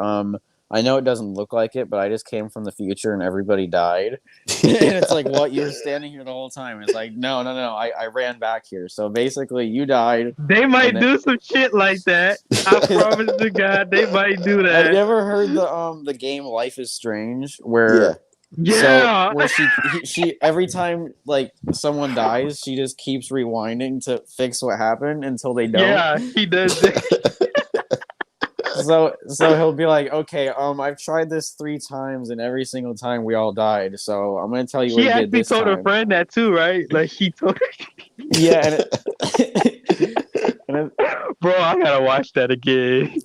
I know it doesn't look like it, but I just came from the future and everybody died. And it's like, what? You were standing here the whole time. It's like, no. I ran back here. So basically, you died. They And might then, do some shit like that. I promise to God, they might do have you that. ever heard the game Life is Strange, yeah. where Yeah, where she every time like someone dies, she just keeps rewinding to fix what happened until they don't. yeah, he does that. So he'll be like, okay, I've tried this 3 times and every single time we all died. So I'm gonna tell you what She he did actually this told her time. friend that too, right? Like she told Yeah, and and it, bro, I gotta watch that again.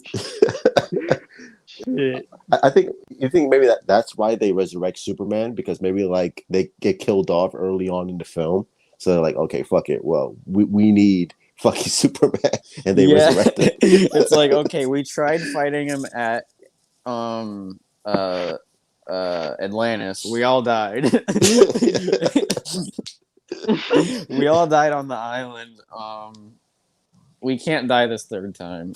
Shit. I think you think maybe that's why they resurrect Superman because maybe like they get killed off early on in the film, so they're like, okay, fuck it. Well, we need fucking Superman, and they yeah, resurrect him. it's like okay, we tried fighting him at um uh Atlantis. We all died. We all died on the island. We can't die this third time.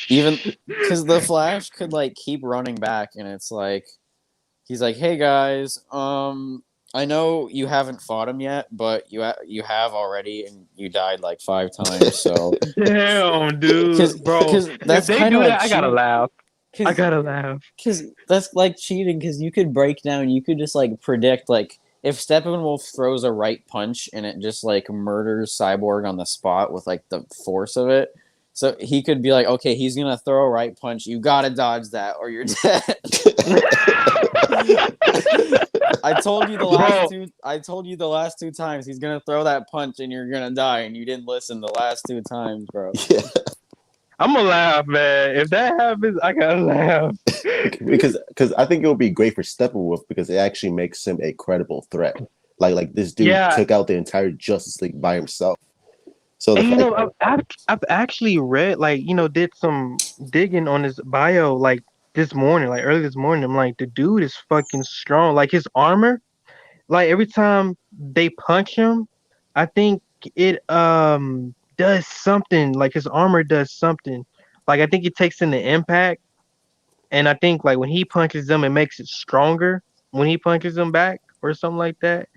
Even because the Flash could like keep running back, and it's like he's like, "Hey guys, I know you haven't fought him yet, but you have already, and you died like 5 times. So Damn, dude, bro. because If that's they kind of do like that, I gotta cheating. laugh. I Because gotta laugh. that's like cheating. Because you could break down, you could just like predict like if Steppenwolf throws a right punch and it just like murders Cyborg on the spot with like the force of it. So he could be like, okay, he's gonna throw a right punch. You gotta dodge that, or you're dead. I told you the last Bro, two. I told you the last 2 times he's gonna throw that punch and you're gonna die, and you didn't listen the last 2 times, bro. Yeah, I'm gonna laugh, man. If that happens, I gotta laugh. because I think it would be great for Steppenwolf because it actually makes him a credible threat. Like this dude Yeah, took out the entire Justice League by himself. So the and fact, I've actually read like did some digging on his bio like this morning, like early this morning. I'm like, the dude is fucking strong. Like his armor, like every time they punch him, I think it does something. Like his armor does something. Like I think it takes in the impact, and I think like when he punches them, it makes it stronger when he punches them back or something like that.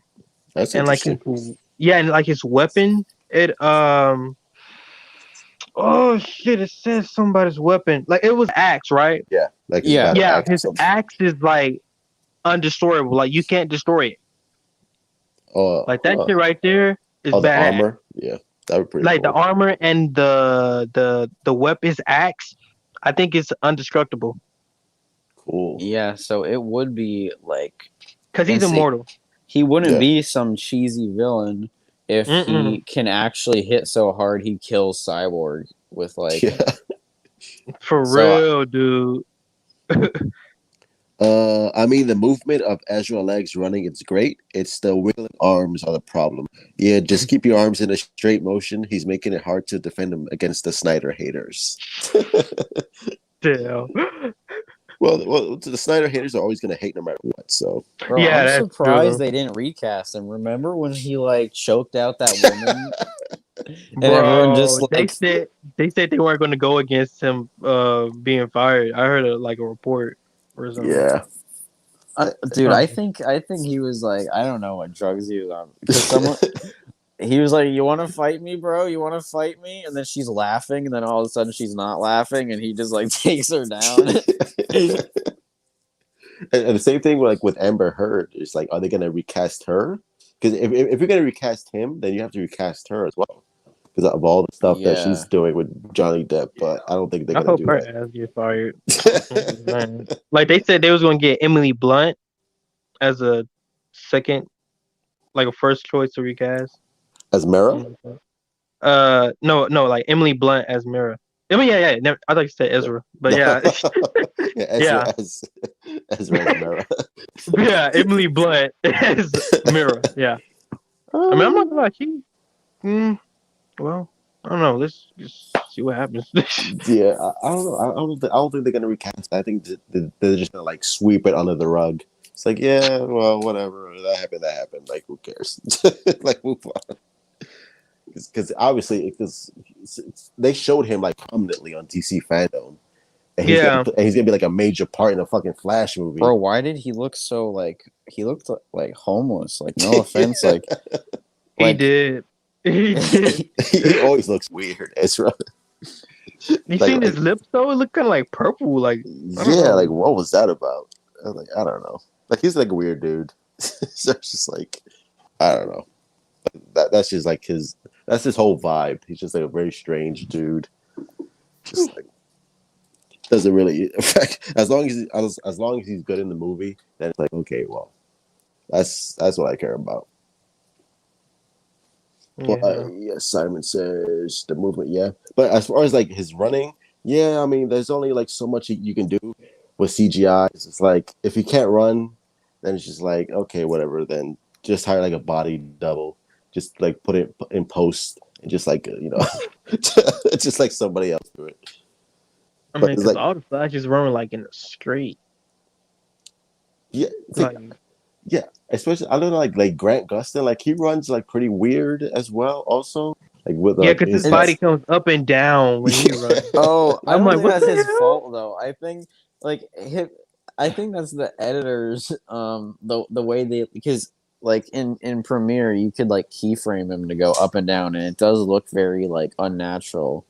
that's And like interesting. yeah, and like his weapon, it oh shit, it says somebody's weapon. Like it was axe, right? Yeah, like his Yeah, battle Yeah, axe or his something. axe is like undestroyable. Like you can't destroy it. Like that Uh, shit right there is the badass. armor. Yeah, that would be pretty Like the cool. armor and the weapons axe, I think it's indestructible Cool. yeah. So it would be like, because and he's see, immortal. he wouldn't Yeah. be some cheesy villain if Mm-mm. he can actually hit so hard he kills Cyborg with like. Yeah. For So real, dude. I mean, the movement of Ezra legs running, it's great. It's the wiggling arms are the problem. Yeah, just keep your arms in a straight motion. He's making it hard to defend him against the Snyder haters. Damn. Well, the Snyder haters are always going to hate no matter what. So, bro, Yeah, I'm that's surprised true. they didn't recast him. Remember when he like choked out that woman? and everyone Bro, just like, they said they weren't going to go against him being fired. I heard like a report or something. Yeah. dude, Um, I think he was like, I don't know what drugs he was on because someone he was like, "You want to fight me, bro? You want to fight me?" And then she's laughing, and then all of a sudden she's not laughing, and he just like takes her down. And the same thing like with Amber Heard. It's like, are they gonna recast her? Because if you're gonna recast him, then you have to recast her as well. Because of all the stuff that she's Yeah. doing with Johnny Depp, Yeah. but I don't think they're I gonna hope do her that. ass get fired. Man. Like they said they was going to get Emily Blunt as a second, like a first choice to recast. As Mera? Something like that. No, no, like Emily Blunt as Mira. I mean, yeah, yeah. Never, I thought you said Ezra, but yeah, Yeah, Ezra yeah, as Ezra as Mera. yeah. Emily Blunt as Mira. Yeah. I mean, I'm not gonna lie. She, mm, well, I don't know. Let's just see what happens. Yeah, I don't know. I don't think they're gonna recast. I think they're just gonna like sweep it under the rug. It's like, yeah, well, whatever. That happened. That happened. Like, who cares? Like, move on. Because obviously, they showed him like prominently on DC fandom, and Yeah, he's gonna be like a major part in a fucking Flash movie. Bro, why did he look so like he looked like homeless? Like no offense, like he like did. He did. He always looks weird, Ezra. You like seen like his lips though? It looked kind of like purple. Like I don't yeah, like know. what was that about? I was like, I don't know. Like he's like a weird dude. So it's just like I don't know. That's just like his. That's his whole vibe. He's just like a very strange dude. Just like doesn't really affect. As long as he's good in the movie, then it's like okay, well, that's what I care about. But Yeah, yeah, Simon says the movement, yeah. But as far as like his running, yeah, I mean, there's only like so much you can do with CGI. It's like if you can't run, then it's just like okay, whatever. Then just hire like a body double, just like put it in post, and just like just like somebody else do it. I But mean, it's because like all the flashes running like in a straight. yeah, it's like Like yeah, especially I don't know like Grant Gustin, like he runs like pretty weird as well. Also, like with yeah, like because his his it's body comes up and down when he runs. oh, I I'm don't like, think what that's the his hell? fault though. I think like I think that's the editors the way they because like in Premiere you could like keyframe him to go up and down and it does look very like unnatural.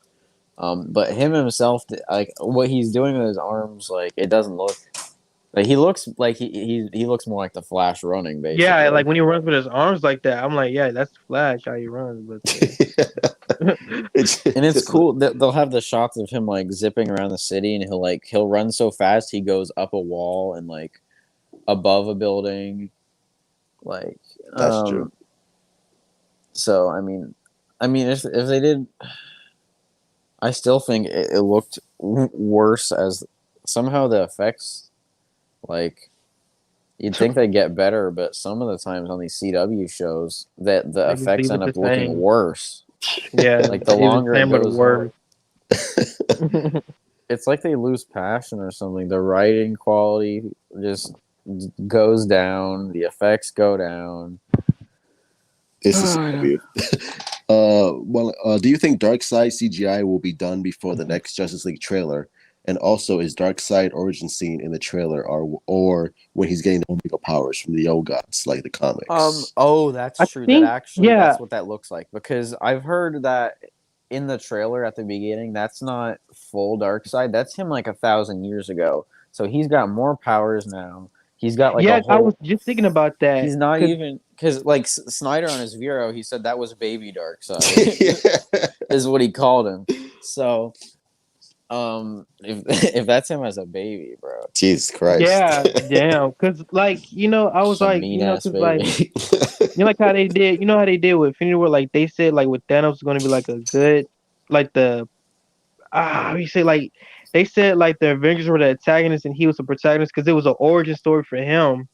But him himself like what he's doing with his arms like it doesn't look like he looks like he looks more like the Flash running Yeah, basically. like when he runs with his arms like that, I'm like, yeah, that's Flash how he runs. But it's And it's just cool that they'll have the shots of him like zipping around the city, and he'll run so fast he goes up a wall and like above a building, like that's true. So I mean if they did, I still think it looked worse as somehow the effects like you'd think they get better, but some of the times on these CW shows that the they just effects leave end it the up looking same. worse. Yeah, Like the leave it longer the it same but goes on. worse. It's like they lose passion or something. The writing quality just goes down. The effects go down. This is CW. Do you think Darkseid CGI will be done before the next Justice League trailer? And also, is Darkseid origin scene in the trailer, or when he's getting the Omega powers from the old gods, like the comics? Oh, that's I true. That think, actually, yeah, that's what that looks like. Because I've heard that in the trailer at the beginning, that's not full Dark Side. That's him like 1,000 years ago. So he's got more powers now. He's got like a yeah, I was whole. just thinking about that He's not because even because like Snyder on his Vero, he said that was baby Dark Side, Yeah. is what he called him. So, if if that's him as a baby, bro, Jesus Christ. yeah, damn, because like I was just a like mean ass because like baby. like how they did, how they did with Infinity War, like they said like with Thanos was going to be like a good like the how you say like they said like the Avengers were the antagonists and he was the protagonist because it was an origin story for him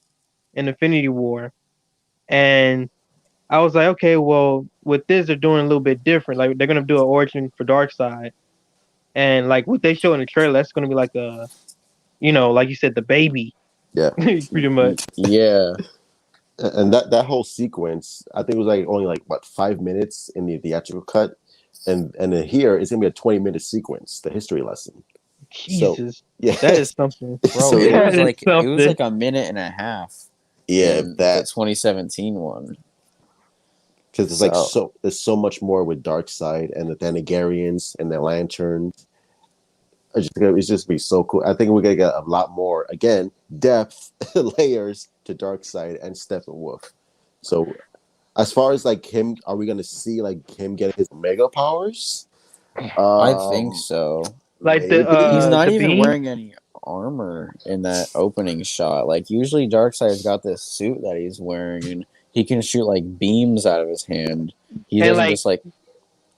in Infinity War. And I was like, okay, well, with this, they're doing a little bit different. Like, they're gonna do an origin for Darkseid, and like what they show in the trailer, that's gonna be like a, like you said, the baby, Yeah. pretty much. Yeah. And that whole sequence, I think it was like only like what 5 minutes in the theatrical cut, and then here it's gonna be a 20-minute sequence, the history lesson. So Jesus, yeah, that is something, bro. so It That was is like something. a minute and a half yeah, in the that 2017 one. because it's like So there's so much more with Dark Side and the Thanagarians and the Lanterns. It's just be so cool. I think we're gonna get a lot more again depth layers to Dark Side and Steppenwolf. So as far as like him, are we gonna see like him get his mega powers? I think Um, so. Like He's maybe. not the even beam. wearing any armor in that opening shot. Like usually Darkseid's got this suit that he's wearing and he can shoot like beams out of his hand. He And doesn't like just like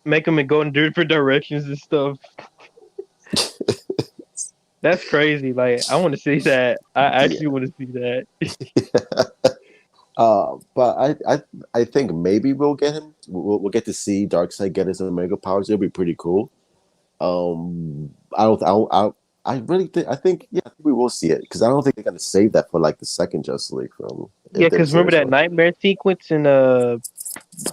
make them go in different directions and stuff. That's crazy. Like I want to see that. I Yeah. actually want to see that. But I think maybe we'll get him. We'll get to see Darkseid get his Omega powers. It'll be pretty cool. I really think yeah, I think we will see it because I don't think they're gonna save that for like the second Justice League film Yeah, if they're because remember serious that about it. nightmare sequence in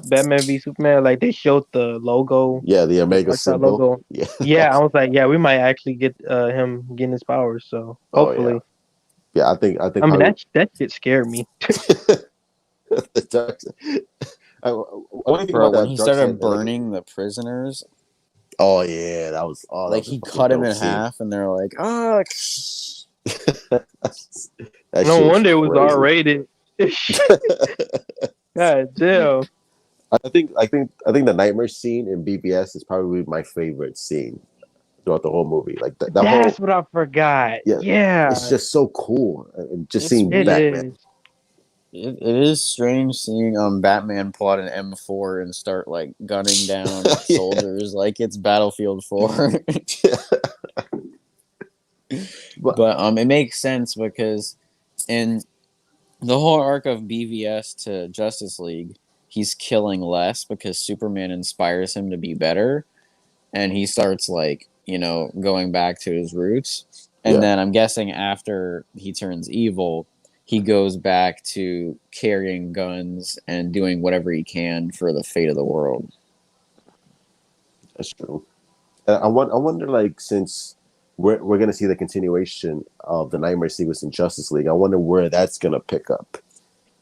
Batman v Superman? Like they showed the logo, Yeah, the the Omega Darkseid symbol. logo. Yeah. Yeah, I was like, yeah, we might actually get him getting his powers. So Oh yeah. hopefully, Yeah, I think I mean probably that shit scared me. the Dark. What do you think bro, about when that he Dark started Side? Like, burning the prisoners, oh yeah, that like was a he fucking cut him dope in scene. half and they're like, ah, That No shit was wonder it was R crazy. rated. God damn. I think the nightmare scene in BBS is probably my favorite scene throughout the whole movie. Like that That's whole what I forgot. yeah, it's Yeah, just so cool. And just it's seeing it weird. Batman. is. It is strange seeing Batman pull out an M4 and start like gunning down Yeah. soldiers like it's Battlefield 4. But But it makes sense because in the whole arc of BVS to Justice League, he's killing less because Superman inspires him to be better and he starts like, going back to his roots. And yeah, then I'm guessing after he turns evil, he goes back to carrying guns and doing whatever he can for the fate of the world. that's true. I wonder like since we're gonna see the continuation of the nightmare sequence in Justice League, I wonder where that's gonna pick up.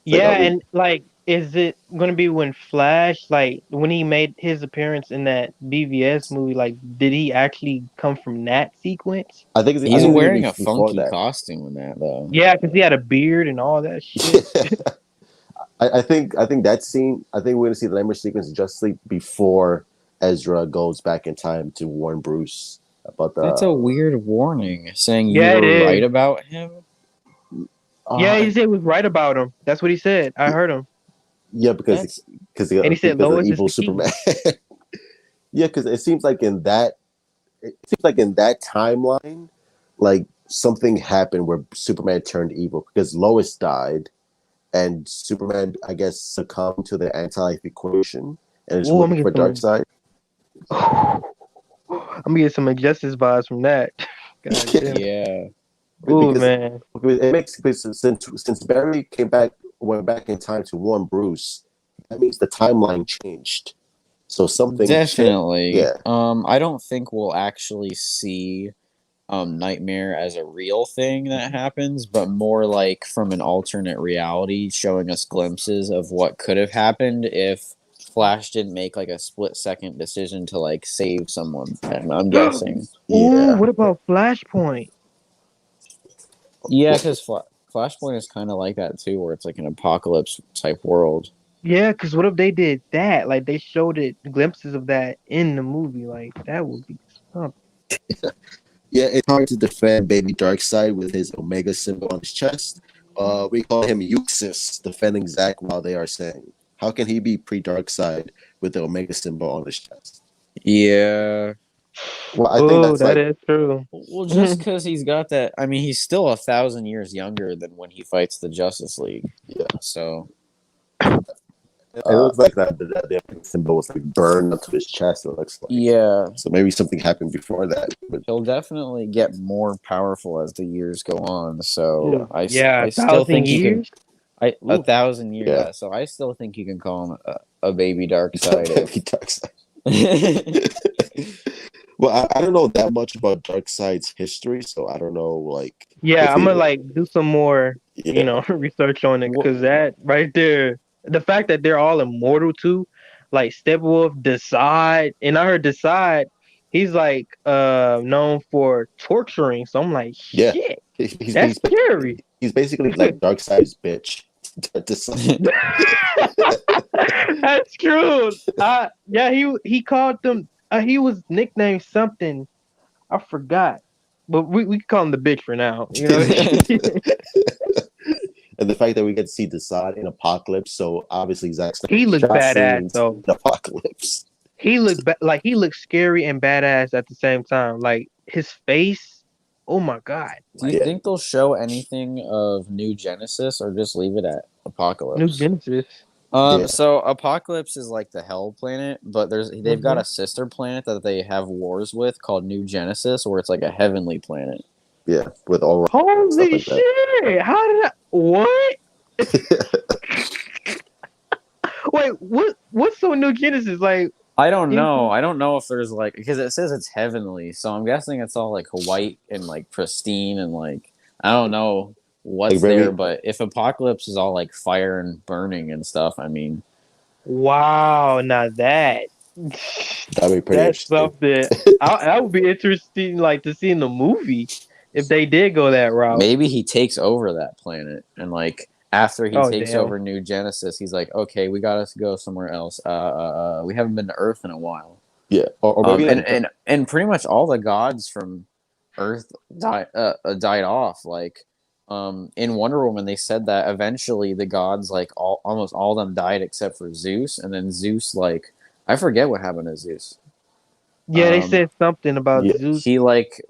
It's like Yeah, are we and like, is it gonna be when Flash, like, when he made his appearance in that BVS movie? Like, did he actually come from that sequence? I He's think it's gonna wearing be a before funky that. costume in that though. Yeah, because he had a beard and all that shit. I think that scene. I think we're gonna see the nightmare sequence in Justice League before Ezra goes back in time to warn Bruce about That's a the. weird warning saying you Yeah, it were right is. about him. Yeah, Uh, he said he was right about him. That's what he said. I heard him, yeah, That's and he said because of Lois is evil the key. Superman. Yeah, because it seems like in that timeline, like something happened where Superman turned evil because Lois died and Superman, I guess, succumbed to the anti-life equation and is Ooh, I'm looking gonna for get some. Darkseid. I'm gonna get some Injustice vibes from that. God damn. yeah. Ooh, Because man. it makes because since Barry went back in time to warn Bruce, that means the timeline changed. So something, Definitely. yeah, I don't think we'll actually see Nightmare as a real thing that happens, but more like from an alternate reality, showing us glimpses of what could have happened if Flash didn't make like a split-second decision to like save someone. I'm guessing. Ooh, yeah. what about Flashpoint? Yeah, because Flashpoint is kind of like that too, where it's like an apocalypse type world. Yeah, because what if they did that? Like they showed it glimpses of that in the movie. Like that would be something. Yeah, it's hard to defend Baby Darkseid with his Omega symbol on his chest. We call him Euxis, defending Zack while they are saying, how can he be pre-Darkseid with the Omega symbol on his chest? Yeah. Well, I think Oh, that's that like, is true. Well, just because he's got that, I mean, he's still 1,000 years younger than when he fights the Justice League. yeah, So, it looks like the Omega symbol was like burned onto his chest. It looks like yeah, so maybe something happened before that. But he'll definitely get more powerful as the years go on. So, Ooh, yeah, I a still thousand think he could years. I a Ooh. thousand years. Yeah. So I still think you can call him a baby dark side Baby if. Dark Side. Well, I don't know that much about Dark Side's history, so I don't know like Yeah, if I'm he. gonna like do some more, Yeah, research on it Wha- because that right there, the fact that they're all immortal too, like Steppenwolf, Decide, and I heard Decide, he's like known for torturing. So I'm like, yeah. shit, He's that's he's scary. he's basically like Dark Side's bitch. Decide. That's true. Yeah, he called them. He was nicknamed something. I forgot, but we call him the bitch for now. You know, And the fact that we get to see Decide in Apocalypse, so obviously Zack Snyder he looked shot badass scenes though. in Apocalypse. Like he looked scary and badass at the same time. Like his face, oh my god! Do you Like Yeah, think they'll show anything of New Genesis or just leave it at New Apocalypse? Genesis. yeah, So Apocalypse is like the hell planet, but they've got Hmm. a sister planet that they have wars with called New Genesis, where it's like a heavenly planet. yeah, with Orion and stuff Holy like that. shit! How did I? What? Wait, what's so New Genesis? Like I don't you? know. I don't know if there's like because it says it's heavenly, so I'm guessing it's all like white and like pristine and like I don't know Like what's there, very, but if Apocalypse is all like fire and burning and stuff, I mean, Wow! Now that that'd be pretty that's interesting. something. That would be interesting, like to see in the movie if they did go that route. maybe he takes over that planet and like after he Oh takes damn! over New Genesis, he's like, okay, we got to go somewhere else. We haven't been to Earth in a while. Yeah, or maybe And like pretty much all the gods from Earth died off. Like, in Wonder Woman, they said that eventually the gods, like almost all of them died except for Zeus, and then Zeus, like, I forget what happened to Zeus. Yeah, they Um, said something about yeah, Zeus. he like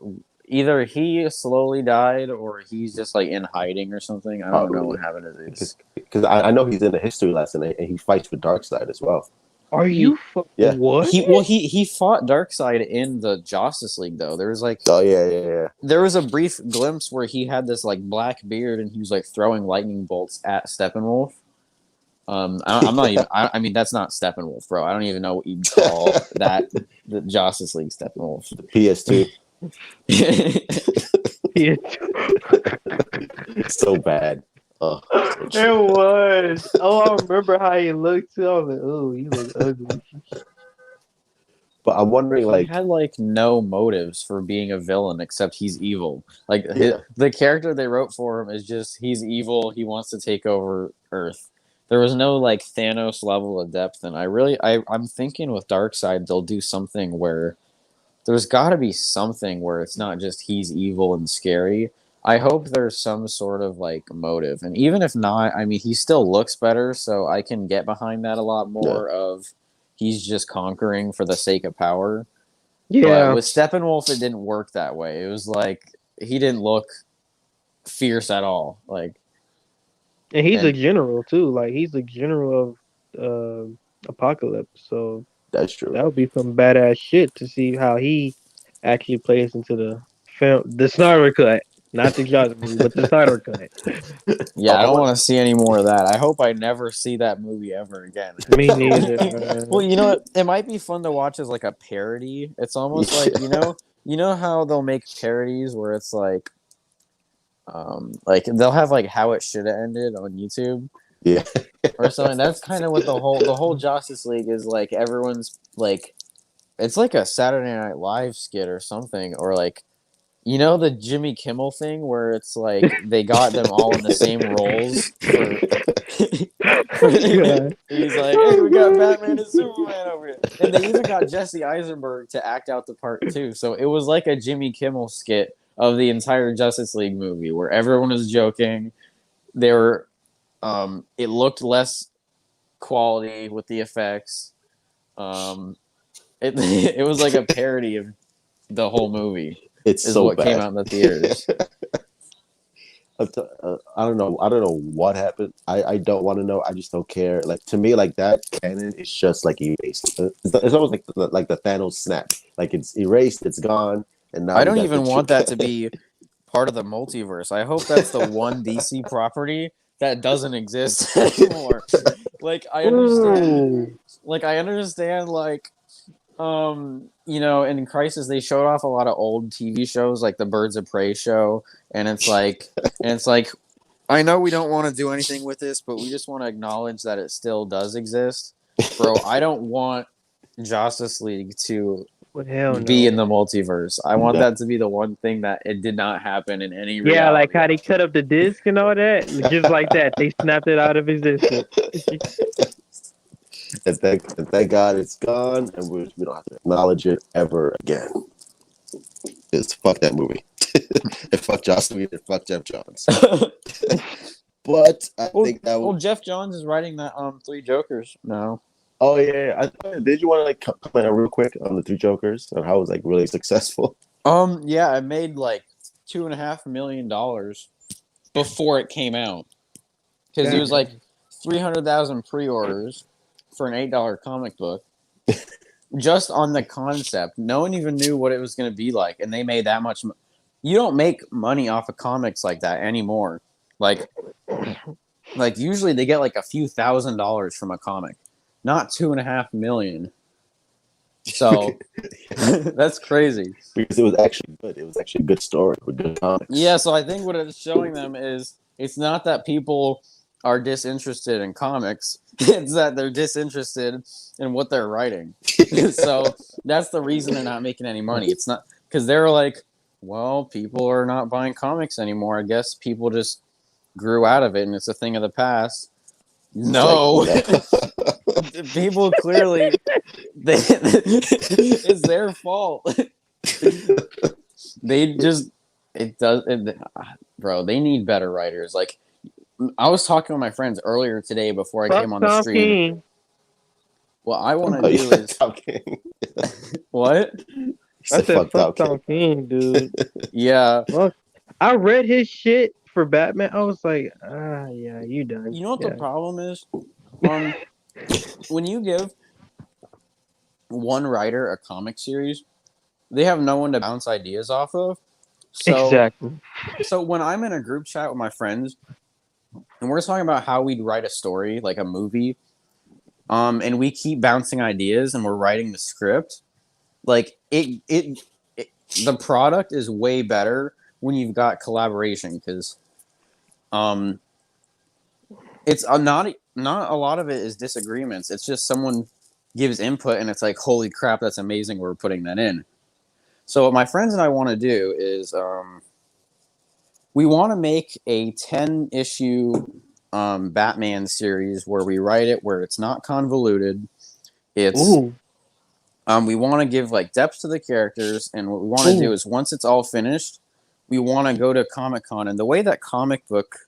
either he slowly died or he's just like in hiding or something. I don't know probably what happened to Zeus. because I know he's in the history lesson and he fights for Darkseid as well. Are you He Yeah. what? he fought Darkseid in the Justice League though. There was like Oh yeah, yeah, yeah. there was a brief glimpse where he had this like black beard and he was like throwing lightning bolts at Steppenwolf. I'm not even. I mean, that's not Steppenwolf, bro. I don't even know what you'd call that. The Justice League Steppenwolf. The PS2, Yeah. so bad. Oh, It was. Oh, I remember how he looked too. I was like, oh, he look ugly. but I'm wondering, He like, had like no motives for being a villain except he's evil. Like yeah, the character they wrote for him is just he's evil. He wants to take over Earth. There was no like Thanos level of depth, and I'm thinking with Darkseid they'll do something where there's got to be something where it's not just he's evil and scary. I hope there's some sort of like motive, and even if not, I mean he still looks better, so I can get behind that a lot yeah, more. Of he's just conquering for the sake of power. But Yeah, with Steppenwolf, it didn't work that way. It was like he didn't look fierce at all. Like and he's a and general too. Like he's the general of Apocalypse. So that's true. that would be some badass shit to see how he actually plays into the film, the Snyder cut, not the Joss movie, but the Snyder cut. yeah, I I don't want, want to see any more of that. I hope I never see that movie ever again. Me neither. Well, you know what? It might be fun to watch as like a parody. It's almost like you know how they'll make parodies where it's like they'll have like how it should have ended on YouTube yeah, or something. That's kind of what the whole Justice League is like. Everyone's like, it's like a Saturday Night Live skit or something, or like you know the Jimmy Kimmel thing where it's like they got them all in the same roles for. God. He's like, hey, Oh we got god. Batman and Superman over here, and they even got Jesse Eisenberg to act out the part too. So it was like a Jimmy Kimmel skit of the entire Justice League movie where everyone was joking. They were, it looked less quality with the effects. It it was like a parody of the whole movie. it's Is so what came bad. out in the theaters. I don't know. I don't know what happened. I don't want to know. I just don't care. Like to me, like that canon is just like erased. It's almost like the Thanos snap. Like it's erased. It's gone. And now I we don't got the even want that to be part of the multiverse. I hope that's the one DC property that doesn't exist anymore. Like I understand, Ooh. in Crisis they showed off a lot of old TV shows like the Birds of Prey show, and it's like I know we don't want to do anything with this, but we just want to acknowledge that it still does exist. Bro, I don't want Justice League to Well, hell be in no. the multiverse. I want No. that to be the one thing that it did not happen in any Yeah, like reality. how they cut up the disc and all that, just like that. They snapped it out of existence. And thank God it's gone, and we don't have to acknowledge it ever again. Because fuck that movie. And fuck Joss Whedon and fuck Jeff Johns. But I well, think that well, was. Jeff Johns is writing that Three Jokers now. Oh yeah. Did you want to like comment on real quick on the Three Jokers and how it was like really successful? Yeah, I made like $2.5 million before it came out because it was like 300,000 pre-orders for an $8 comic book. Just on the concept, no one even knew what it was going to be like, and they made that much. You don't make money off of comics like that anymore. Like usually they get like a few $1,000s from a comic, not 2.5 million. So that's crazy. Because it was actually good. It was actually a good story with good comics. Yeah, so I think what it's showing them is it's not that people are disinterested in comics, it's that they're disinterested in what they're writing. So that's the reason they're not making any money. It's not because they're like, well, people are not buying comics anymore. I guess people just grew out of it and it's a thing of the past. No. Like, People clearly it's their fault. Bro, they need better writers. Like I was talking with my friends earlier today before I Fuck came on the Tom stream. King. What I want Oh, to do is Tom King. what? He I said, said fuck fuck Tom King, dude. Yeah. Fuck. I read his shit for Batman. I was like, yeah, you done. You know what the Yeah. problem is? When you give one writer a comic series, they have no one to bounce ideas off of. Exactly. So when I'm in a group chat with my friends and we're talking about how we'd write a story, like a movie, and we keep bouncing ideas and we're writing the script, like the product is way better when you've got collaboration because it's not a lot of it is disagreements. It's just someone gives input and it's like, holy crap, that's amazing. We're putting that in. So what my friends and I want to do is we want to make a 10-issue Batman series where we write it where it's not convoluted. It's Ooh. we want to give like depth to the characters, and what we want to do is once it's all finished, we want to go to Comic-Con. And the way that comic book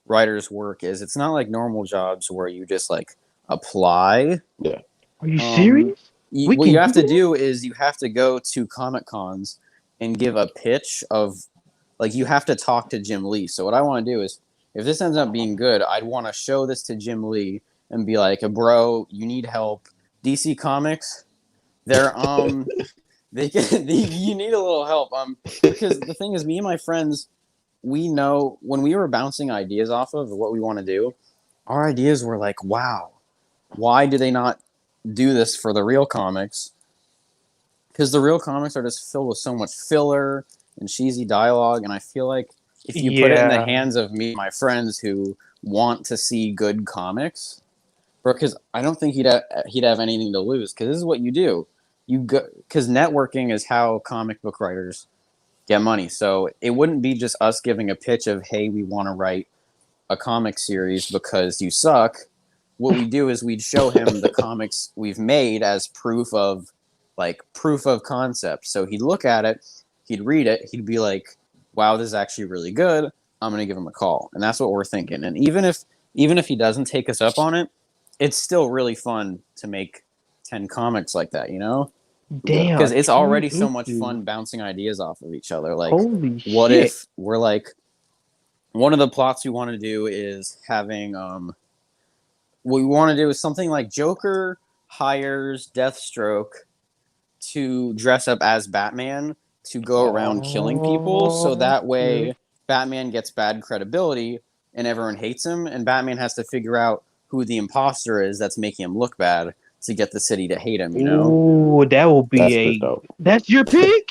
writers work is it's not like normal jobs where you just like apply. Yeah. Are you serious? What you have to do is you have to go to Comic Cons and give a pitch of like you have to talk to Jim Lee. So what I want to do is if this ends up being good, I'd want to show this to Jim Lee and be like, bro, you need help. DC Comics, they're you need a little help. Because the thing is, me and my friends, we know when we were bouncing ideas off of what we want to do, our ideas were like, wow, why do they not do this for the real comics? Because the real comics are just filled with so much filler and cheesy dialogue, and I feel like if you put it in the hands of me and my friends who want to see good comics, because I don't think he'd have anything to lose, because this is what you do. You go because networking is how comic book writers get money. So it wouldn't be just us giving a pitch of, hey, we want to write a comic series because you suck. What we do is we'd show him the comics we've made as proof of concept. So he'd look at it, he'd read it, he'd be like, wow, this is actually really good. I'm going to give him a call. And that's what we're thinking. And even if he doesn't take us up on it, it's still really fun to make 10 comics like that, you know? Damn. Because it's already so much fun bouncing ideas off of each other. Like, holy what shit. if we're like, one of the plots we want to do is having, what we want to do is something like Joker hires Deathstroke to dress up as Batman to go around killing people. So that way Batman gets bad credibility, and everyone hates him, and Batman has to figure out who the imposter is that's making him look bad to get the city to hate him. Ooh, that will That's be pretty a. dope. That's your pick.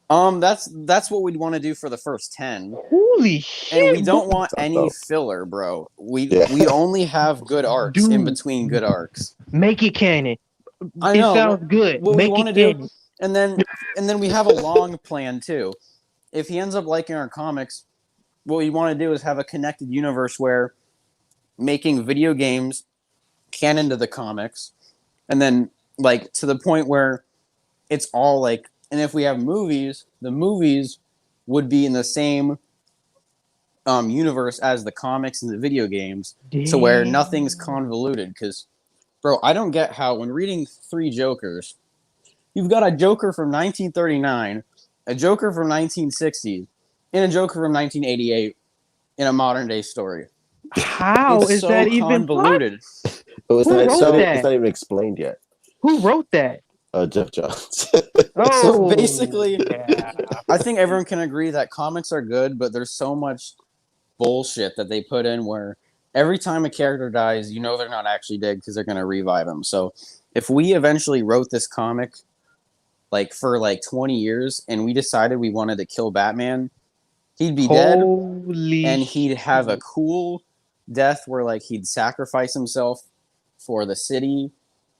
That's what we'd want to do for the first 10. Holy And we shit, don't want Sounds any dope. filler, bro. Yeah. We only have good arcs in dude! between good arcs. Make it canon. I It know sounds good. what we Make want it to do, canon. and then we have a long plan too. If he ends up liking our comics, what we want to do is have a connected universe where making video games canon to the comics, and then like to the point where it's all like. And if we have movies, the movies would be in the same universe as the comics and the video games, to where nothing's Damn. convoluted. Because, bro, I don't get how when reading Three Jokers, you've got a Joker from 1939, a Joker from 1960, and a Joker from 1988 in a modern day story. How It's is so that even possible? convoluted. But it's Who not, wrote it's that? not even explained yet. Who wrote that? Jeff Johns. So Oh, basically, yeah. I think everyone can agree that comics are good, but there's so much bullshit that they put in where every time a character dies, you know they're not actually dead because they're going to revive them. So if we eventually wrote this comic like for like 20 years and we decided we wanted to kill Batman, he'd be dead Holy and he'd have a shit. cool death where like he'd sacrifice himself for the city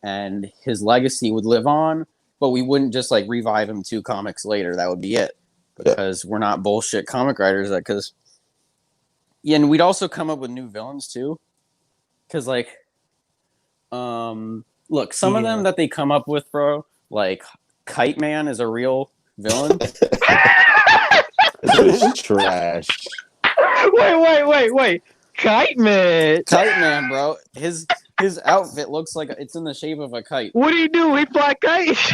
and his legacy would live on, but we wouldn't just like revive him 2 comics later. That would be it, because we're not bullshit comic writers. Because yeah, and we'd also come up with new villains too. Because like, look, some of them that they come up with, bro, like Kite Man is a real villain. This is trash. Wait. Kite Man. Kite Man, bro. His outfit looks like it's in the shape of a kite. What do you do? He fly kites.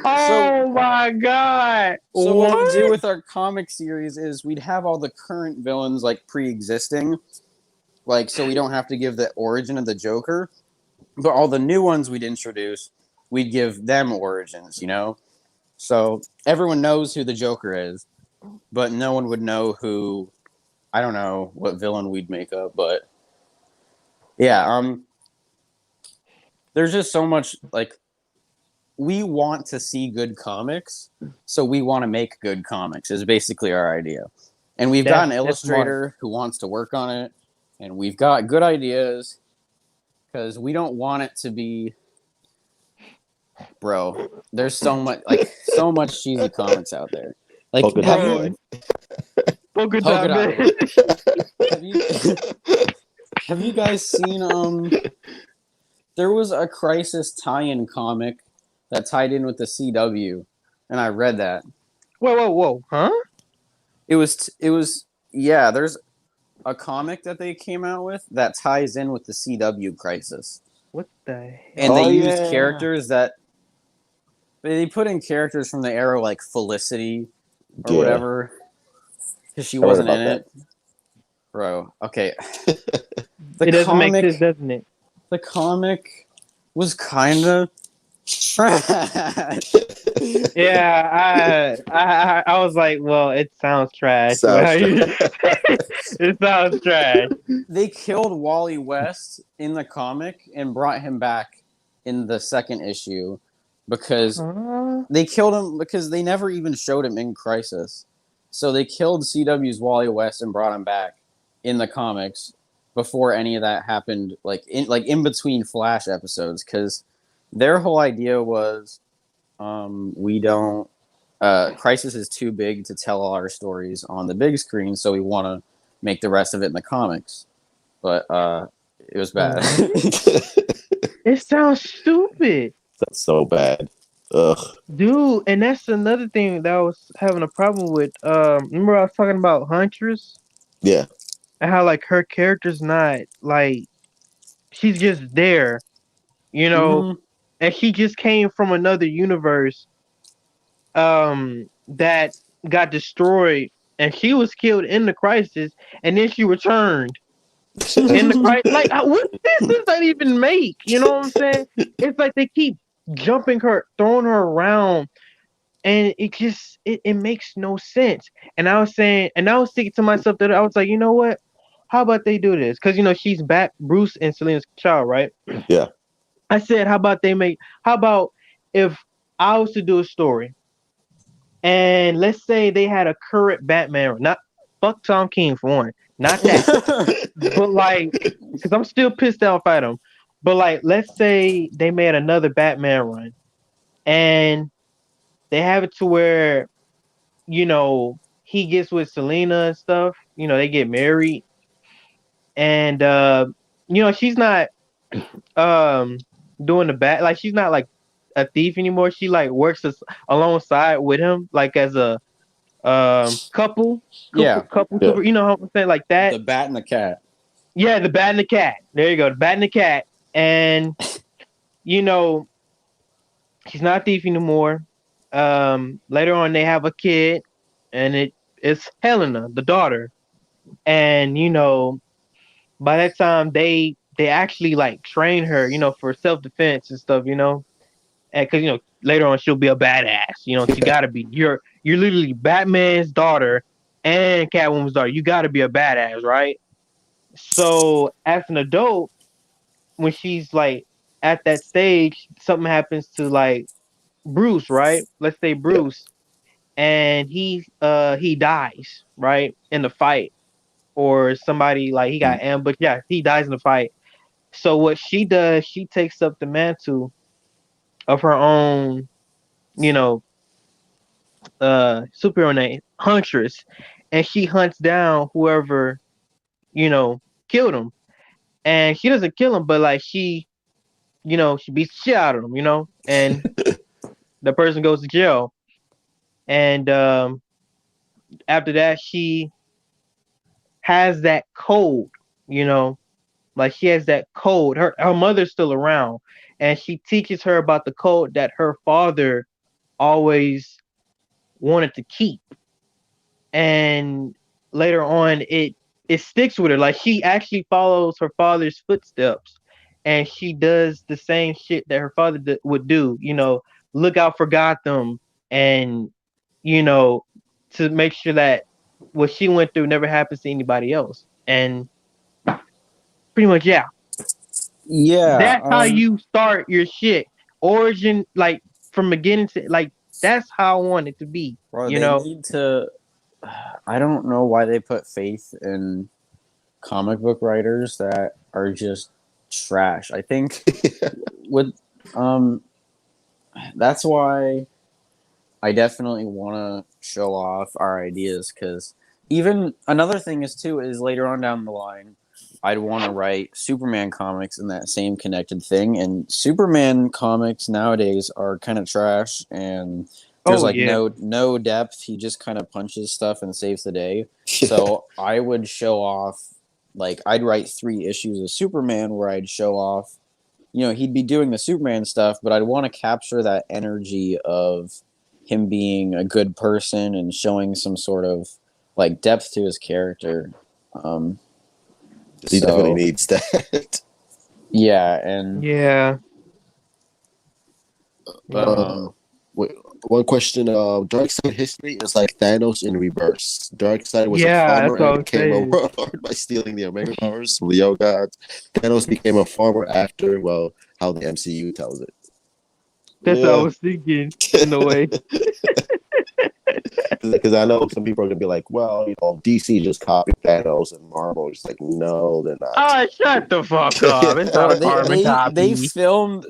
Oh my god. So what we do with our comic series is we'd have all the current villains like pre-existing, like so we don't have to give the origin of the Joker, but all the new ones we'd introduce, we'd give them origins, you know? So everyone knows who the Joker is, but no one would know who, I don't know what villain we'd make up, but yeah, there's just so much, like, we want to see good comics, so we want to make good comics is basically our idea. And we've got an illustrator who wants to work on it, and we've got good ideas, because we don't want it to be, bro, there's so much cheesy comics out there. Like, Polka have Dot you, Polka Polka Dot Dot Man. have you guys seen there was a Crisis tie-in comic that tied in with the CW, and I read that. Whoa, huh? It was yeah, there's a comic that they came out with that ties in with the CW Crisis. What the hell? And they used yeah. characters that they put in characters from the era like Felicity or whatever, because she wasn't in it. Bro, okay. It doesn't make sense, doesn't it? The comic was kind of trash. Yeah, I was like, well, it sounds trash. It sounds trash. They killed Wally West in the comic and brought him back in the second issue because they killed him because they never even showed him in Crisis. So they killed CW's Wally West and brought him back in the comics before any of that happened, like in between Flash episodes, because their whole idea was we don't Crisis is too big to tell all our stories on the big screen, so we want to make the rest of it in the comics. But it was bad. It sounds stupid. That's so bad. Ugh. Dude, and that's another thing that I was having a problem with. Remember I was talking about Huntress? Yeah. And how like her character's not like she's just there, you know, Mhm. and she just came from another universe that got destroyed, and she was killed in the Crisis, and then she returned in the Crisis. Like, what sense does that even make? You know what I'm saying? It's like they keep jumping her, throwing her around, and it makes no sense. And I was saying, and I was thinking to myself that I was like, you know what? How about they do this? Because she's back, Bruce and Selena's child, right? Yeah. I said, how about if I was to do a story, and let's say they had a current Batman, not fuck Tom King for one, not that, but like, because I'm still pissed off at him. But like, let's say they made another Batman run, and they have it to where he gets with Selena and stuff. They get married, and she's not um doing the bad, like she's not like a thief anymore. She like works alongside with him, like as a couple, couple, Yeah, couple Yeah. super. You know how I'm saying, like that. the Bat and the Cat. Yeah, the bat and the cat. There you go, the bat and the cat. And you know she's not a thief anymore. Later on, they have a kid, and it's Helena, the daughter. And by that time, they actually like train her, for self defense and stuff. And because later on she'll be a badass. She Yeah. gotta be. You're literally Batman's daughter and Catwoman's daughter. You gotta be a badass, right? So as an adult, when she's like at that stage, something happens to like Bruce, right? Let's say Yeah. Bruce, and he dies, right, in the fight, or somebody like he got ambushed. Yeah, he dies in the fight. So what she does, she takes up the mantle of her own, you know, superhero name, Huntress, and she hunts down whoever, you know, killed him. And she doesn't kill him, but like she beats the shit out of him, and the person goes to jail. And after that, she has that code, you know, like she has that code. Her mother's still around, and she teaches her about the code that her father always wanted to keep. And later on, it sticks with her. Like she actually follows her father's footsteps, and she does the same shit that her father would do. Look out for Gotham, and you know, to make sure that what she went through never happens to anybody else. And pretty much, yeah, Yeah, that's how you start your shit. Origin, like from beginning to like, that's how I want it to be. bro, You they know? need to. I don't know why they put faith in comic book writers that are just trash. I think with um, that's why I definitely want to show off our ideas because even another thing is too is later on down the line, I'd want to write Superman comics in that same connected thing. And Superman comics nowadays are kind of trash, and there's Oh like yeah. no depth. He just kind of punches stuff and saves the day. Yeah. So I would show off, like I'd write 3 issues of Superman where I'd show off. He'd be doing the Superman stuff, but I'd want to capture that energy of him being a good person and showing some sort of like depth to his character. Um, He definitely so needs that. yeah, and Yeah. Yeah. uh, um, wait, one question. Darkseid history is like Thanos in reverse. Darkseid was a Yeah, farmer that's what I and was became a saying. warlord by stealing the Omega powers from the Yo gods. Thanos became a farmer after, well, how the MCU tells it. That's what I Yeah. was thinking in a way. Because I know some people are gonna be like, well, DC just copied Thanos, and Marvel is like, no, they're not. Oh, shut the fuck up. It's not bro, a carbon copy.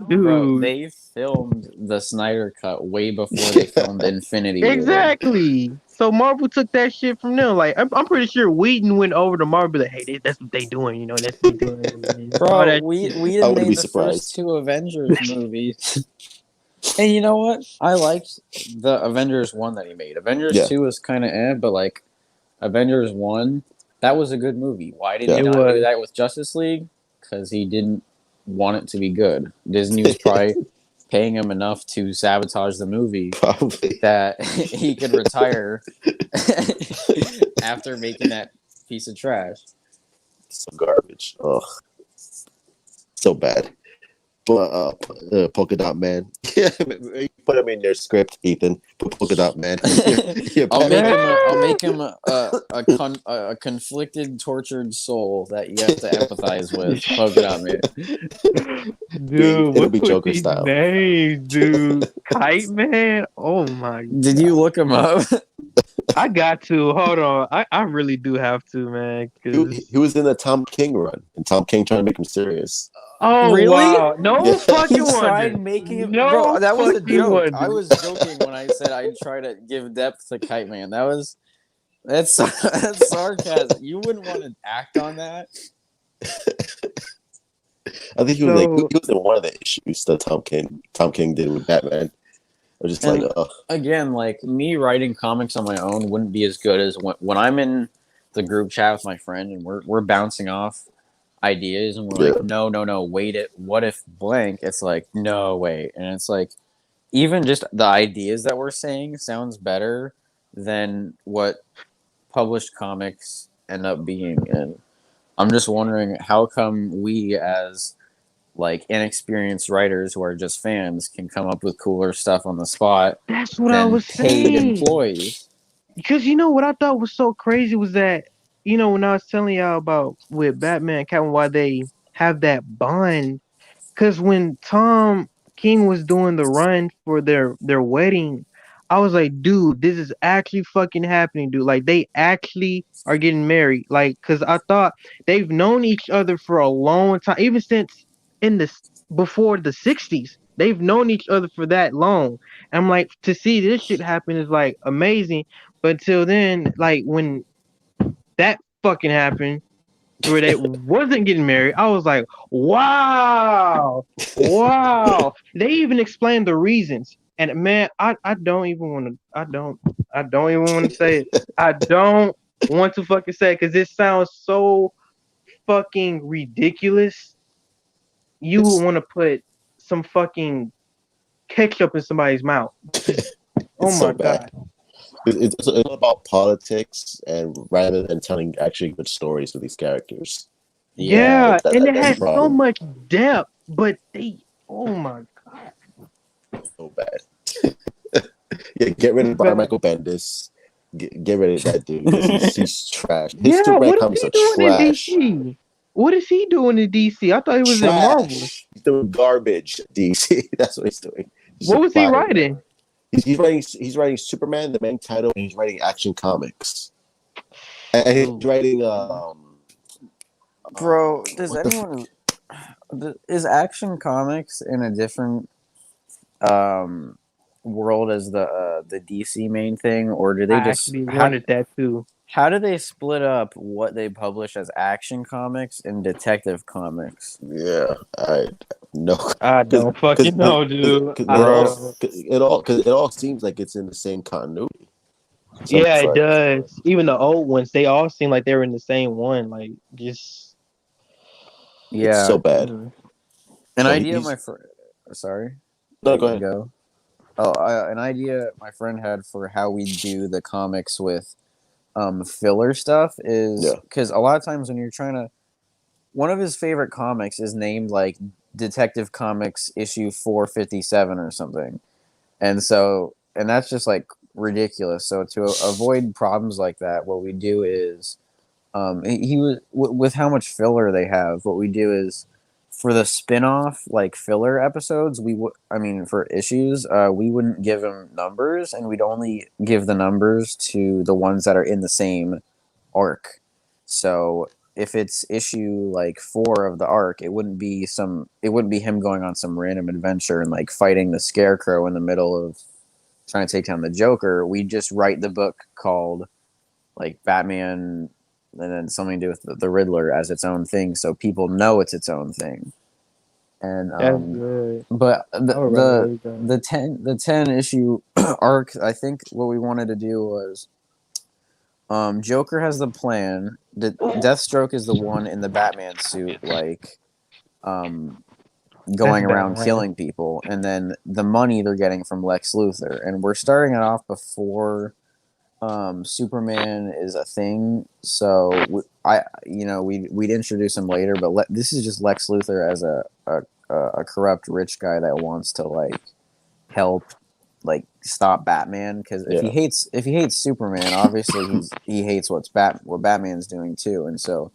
Dude. they filmed the Snyder Cut way before they filmed Infinity War. Exactly. So Marvel took that shit from them. Like I'm pretty sure Whedon went over to Marvel like, hey, that's what they doing, that's what they doing. All Bro, that we I had wouldn't be made the first surprised. 2 Avengers movies. And you know what? I liked the Avengers 1 that he made. Avengers Yeah, 2 was kind of but like Avengers 1, that was a good movie. Why did he yeah. it not do was. that with Justice League? Because he didn't want it to be good. Disney was probably paying him enough to sabotage the movie Probably that he could retire after making that piece of trash. some garbage. Oh, so bad. Polka Dot Man. Yeah, put him in your script, Ethan. Put Polka Dot Man. You're I'll make Batman. him. I'll make him a conflicted, tortured soul that you have to empathize with. Polka Dot Man. Dude, It'll what's be with Joker these style. names, dude? Kite Man? Oh my Did god. you look him up? I got to. Hold on. I really do have to, man. He Cause was in the Tom King run, and Tom King trying to make him serious. oh Really? wow. Yeah, No He fucking tried wonder. making him, bro. No That was a fucking joke. I wonder. was joking when I said I'd try to give depth to Kite Man. That's that's sarcasm. You wouldn't want to act on that. I think So he was in one of the issues that Tom King did with Batman. I was just like, And again, like me writing comics on my own wouldn't be as good as when I'm in the group chat with my friend and we're bouncing off ideas and we're yeah, like, no, wait it. What if blank? It's like, no, wait. And it's like even just the ideas that we're saying sounds better than what published comics end up being. And I'm just wondering how come we as like inexperienced writers who are just fans can come up with cooler stuff on the spot that's what I than was paid saying. employees. Because you know what I thought was so crazy was that, when I was telling y'all about with Batman and Catwoman why they have that bond. Because when Tom King was doing the run for their wedding, I was like, dude, this is actually fucking happening, dude. Like they actually are getting married. Like, because I thought they've known each other for a long time, even since in this before the 60s. They've known each other for that long. And I'm like, to see this shit happen is like amazing. But until then, like when that fucking happened, where they wasn't getting married, I was like, wow, wow. They even explained the reasons. And man, I don't even want to I don't even want to say it. I don't want to fucking say it because it sounds so fucking ridiculous. You would it's want to put some fucking ketchup in somebody's mouth. Just oh it's so my bad. god. It's all about politics, and rather than telling actually good stories with these characters, Yeah. Yeah, and it that's the has so problem. much depth, but they oh my god. So bad. Yeah, get rid It's of Brian bad. Michael Bendis. Get rid of that dude because he's trash. His Yeah, Superman what is comics he are doing in trash. DC? What is he doing in DC? I thought he was in Marvel. Trash. He's doing garbage. DC. That's what he's doing. He's What just was he flattening them. writing? He's writing Superman, the main title, and he's writing Action Comics. And he's Ooh. writing Bro, does what the anyone is Action Comics in a different um world as the DC main thing, or do they I just actually wanted that too. how do they split up what they publish as Action Comics and Detective Comics? yeah, I no, I because don't fucking know, dude. I Bro, don't. it all seems like it's in the same continuity. So I'm Yeah, just it like, does. Even the old ones, they all seem like they were in the same one. Like just it's so yeah, bad. mm. an But idea my he's friend. Sorry, no, go ahead. go. An idea my friend had for how we do the comics with filler stuff is Yeah, because a lot of times when you're trying to, one of his favorite comics is named like Detective Comics issue 457 or something, and that's just like ridiculous. So to avoid problems like that, what we do is he was with how much filler they have. What we do is for the spin-off like filler episodes, we would I mean for issues, we wouldn't give them numbers, and we'd only give the numbers to the ones that are in the same arc. So if it's issue like 4 of the arc, it wouldn't be him going on some random adventure and like fighting the Scarecrow in the middle of trying to take down the Joker. We just write the book called like Batman and then something to do with the Riddler as its own thing, so people know it's its own thing. And That's good. but I would rather read that. the 10 issue arc, I think what we wanted to do was Joker has the plan. Deathstroke is the one in the Batman suit, like um, That's going around badass. killing people, and then the money they're getting from Lex Luthor. And we're starting it off before Superman is a thing. So we'd introduce him later, but this is just Lex Luthor as a a corrupt rich guy that wants to like help like stop Batman, because Yeah. if he hates Superman, obviously he hates what Batman's doing too, and so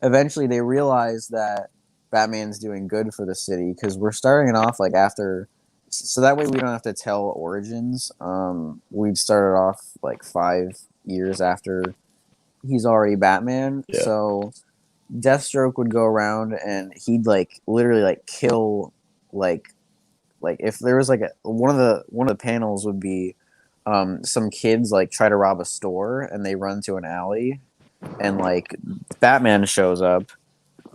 eventually they realize that Batman's doing good for the city, because we're starting it off like after, so that way we don't have to tell origins. We'd started off like 5 years after he's already Batman, Yeah. so Deathstroke would go around and he'd like literally like kill like if there was like one of the panels would be some kids like try to rob a store and they run to an alley, and like Batman shows up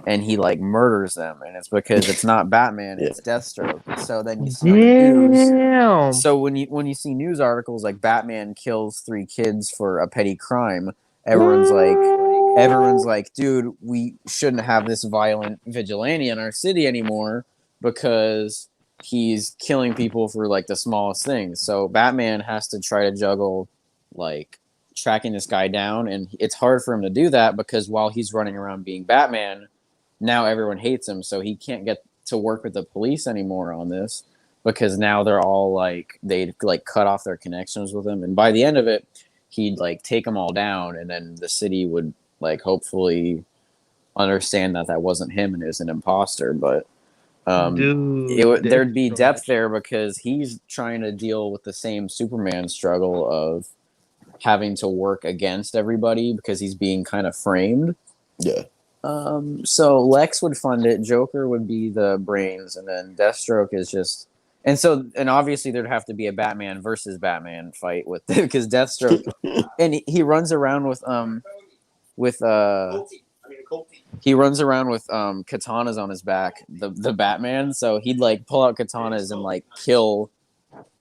and he like murders them, and it's because it's not Batman, Yeah. it's Deathstroke. So then you see on the news, Damn. so when you see news articles like Batman kills 3 kids for a petty crime, everyone's like, dude, we shouldn't have this violent vigilante in our city anymore because he's killing people for like the smallest things. So Batman has to try to juggle like tracking this guy down, and it's hard for him to do that because while he's running around being Batman, now everyone hates him, so he can't get to work with the police anymore on this because now they're all like they like cut off their connections with him, and by the end of it he'd like take them all down, and then the city would like hopefully understand that that wasn't him and it was an imposter. But Dude, that's there'd be so depth much. there because he's trying to deal with the same Superman struggle of having to work against everybody because he's being kind of framed. Yeah. So Lex would fund it, Joker would be the brains, and then Deathstroke is just, and obviously there'd have to be a Batman versus Batman fight with because Deathstroke, and he runs around with he runs around with katanas on his back, the Batman. So he'd like pull out katanas and like kill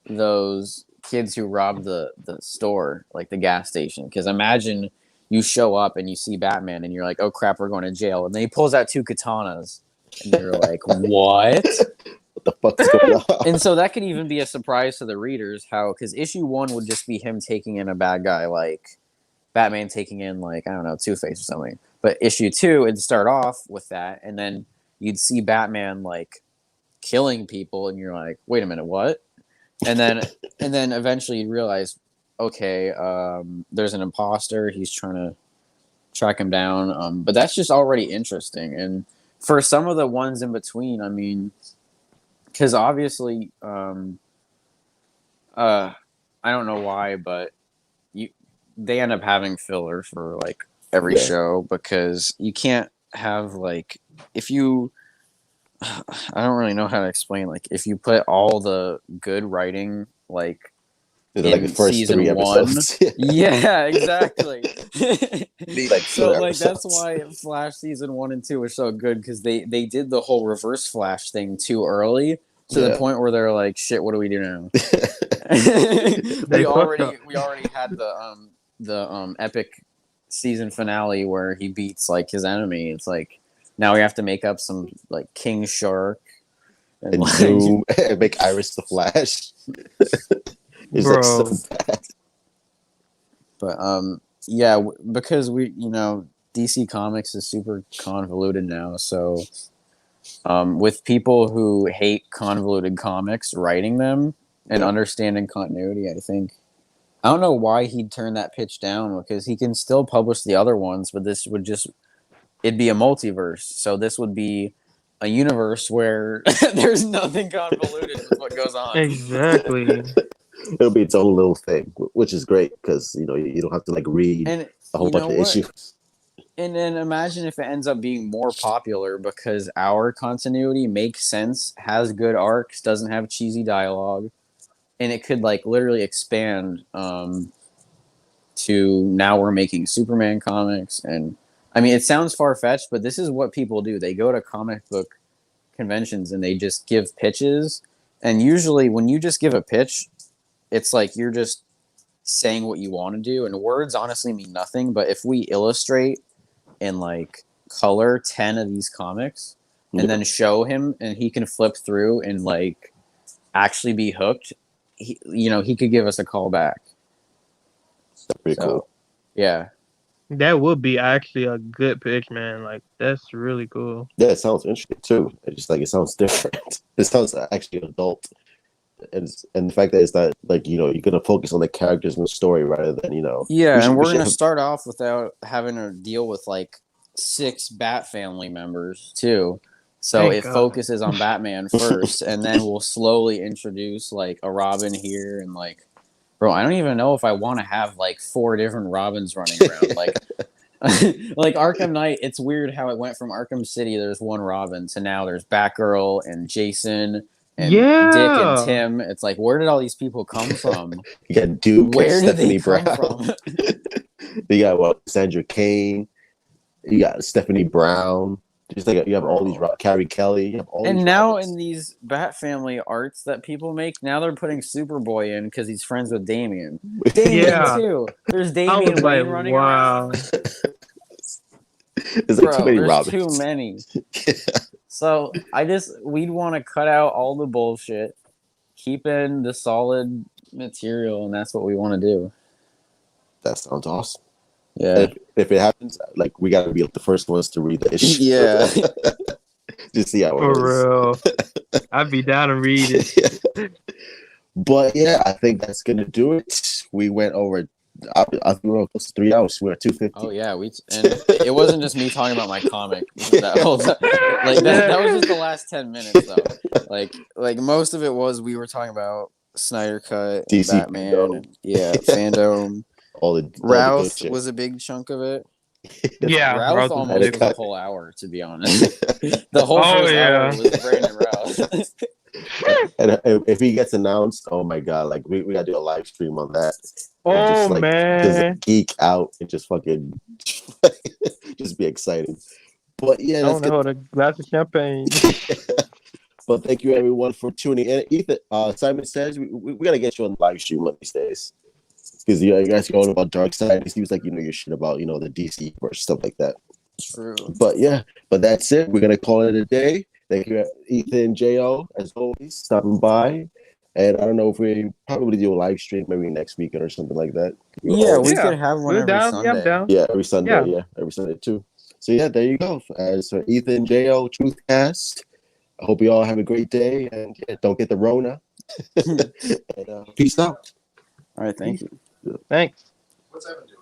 those kids who robbed the store, like the gas station. Because imagine you show up and you see Batman and you're like, oh crap, we're going to jail. And then he pulls out 2 katanas and you're like, what? What the fuck is going on? And so that could even be a surprise to the readers, how, because issue 1 would just be him taking in a bad guy, like Batman taking in, like, I don't know, Two-Face or something. But issue 2, it'd start off with that, and then you'd see Batman like killing people, and you're like, wait a minute, what? And then eventually you realize, okay, there's an imposter. He's trying to track him down. But that's just already interesting. And for some of the ones in between, I mean, because obviously, I don't know why, but they end up having fillers for like every show because you can't have like if you. I don't really know how to explain. Like, if you put all the good writing, like Like the in first season 1, episodes. yeah, exactly. Like So, like, that's episodes. why Flash season 1 and 2 were so good because they did the whole Reverse Flash thing too early to the point where they're like, shit, what do we do now? They fucked up. we already had the epic season finale where he beats like his enemy. It's like now we have to make up some like King Shark and And like, Doom and make Iris the Flash. It's like so Bro. bad. but yeah, because DC Comics is super convoluted now, so with people who hate convoluted comics writing them and understanding continuity, I think I don't know why he'd turn that pitch down because he can still publish the other ones, but this would just it'd be a multiverse. So this would be a universe where there's nothing convoluted with what goes on. Exactly. It'll be its own little thing, which is great because you don't have to like read And a whole you bunch know of what? issues. And then imagine if it ends up being more popular because our continuity makes sense, has good arcs, doesn't have cheesy dialogue, and it could like literally expand to now we're making Superman comics. And I mean, it sounds far-fetched, but this is what people do. They go to comic book conventions and they just give pitches, and usually when you just give a pitch, it's like you're just saying what you want to do, and words honestly mean nothing. But if we illustrate and like color 10 of these comics and then show him and he can flip through and like actually be hooked, he could give us a call back. That's pretty cool. Yeah. That would be actually a good pitch, man. Like that's really cool. Yeah, it sounds interesting too. It's just like it sounds different. It sounds actually adult, and the fact that it's not like you're gonna focus on the characters and the story rather than Yeah, and we we're should gonna have. start off without having to deal with like 6 Bat family members too. So Thank it God. focuses on Batman first, and then we'll slowly introduce like a Robin here and like, bro, I don't even know if I want to have like 4 different Robins running around. Like, like Arkham Knight, it's weird how it went from Arkham City. There's one Robin to now there's Batgirl and Jason and Dick and Yeah. Tim. It's like, where did all these people come from? You got Duke and Where did they Stephanie come Brown. from? You got Sandra Kane. You got Stephanie Brown. Just like you have all these Carrie Kelly. You have all And these now Robins. in these Bat Family arts that people make, now they're putting Superboy in because he's friends with Damien. Damien Yeah. too. There's I was Damian like, Wayne running around. wow. There's like too Bro, many there's Robins. too many. So we'd want to cut out all the bullshit, keep in the solid material, and that's what we want to do. That sounds awesome. Yeah. If it happens, like we got to be like the first ones to read the issue. Yeah. Just see how it For is. real. I'd be down to read it. But yeah, I think that's gonna do it. We went over. I think we were close to 3 hours. We were at 250. Oh yeah, and it wasn't just me talking about my comic. That whole time. Like that was just the last 10 minutes though. Like most of it was we were talking about SnyderCut, DC Batman, fandom. and fandom. all the good Routh shit. was a big chunk of it. Yeah, Routh Routh was almost big. was a whole hour, to be honest. The whole first hour was Brandon Routh. And if he gets announced, oh my god, like we gotta do a live stream on that. Oh just, man, just geek out and just fucking just be excited. But yeah, I that's want to hold a glass of champagne. But thank you everyone for tuning in. Ethan, Simon says we gotta get you on the live stream one of these days because you guys going about Dark Side. He was like your shit about the DC or stuff like that. True. But yeah, but that's it. We're gonna call it a day. Thank you, Ethan, Jo, as always, stopping by. And I don't know if we probably do a live stream maybe next weekend or something like that. Yeah, we could have one We're every down. Sunday. Yeah, I'm down. Yeah, every Sunday. Yeah. Yeah, every Sunday too. So yeah, there you go. As for Ethan, Jo, Truthcast. I hope you all have a great day and don't get the Rona. And, peace out. All right, thank you. Thanks. What's Evan doing?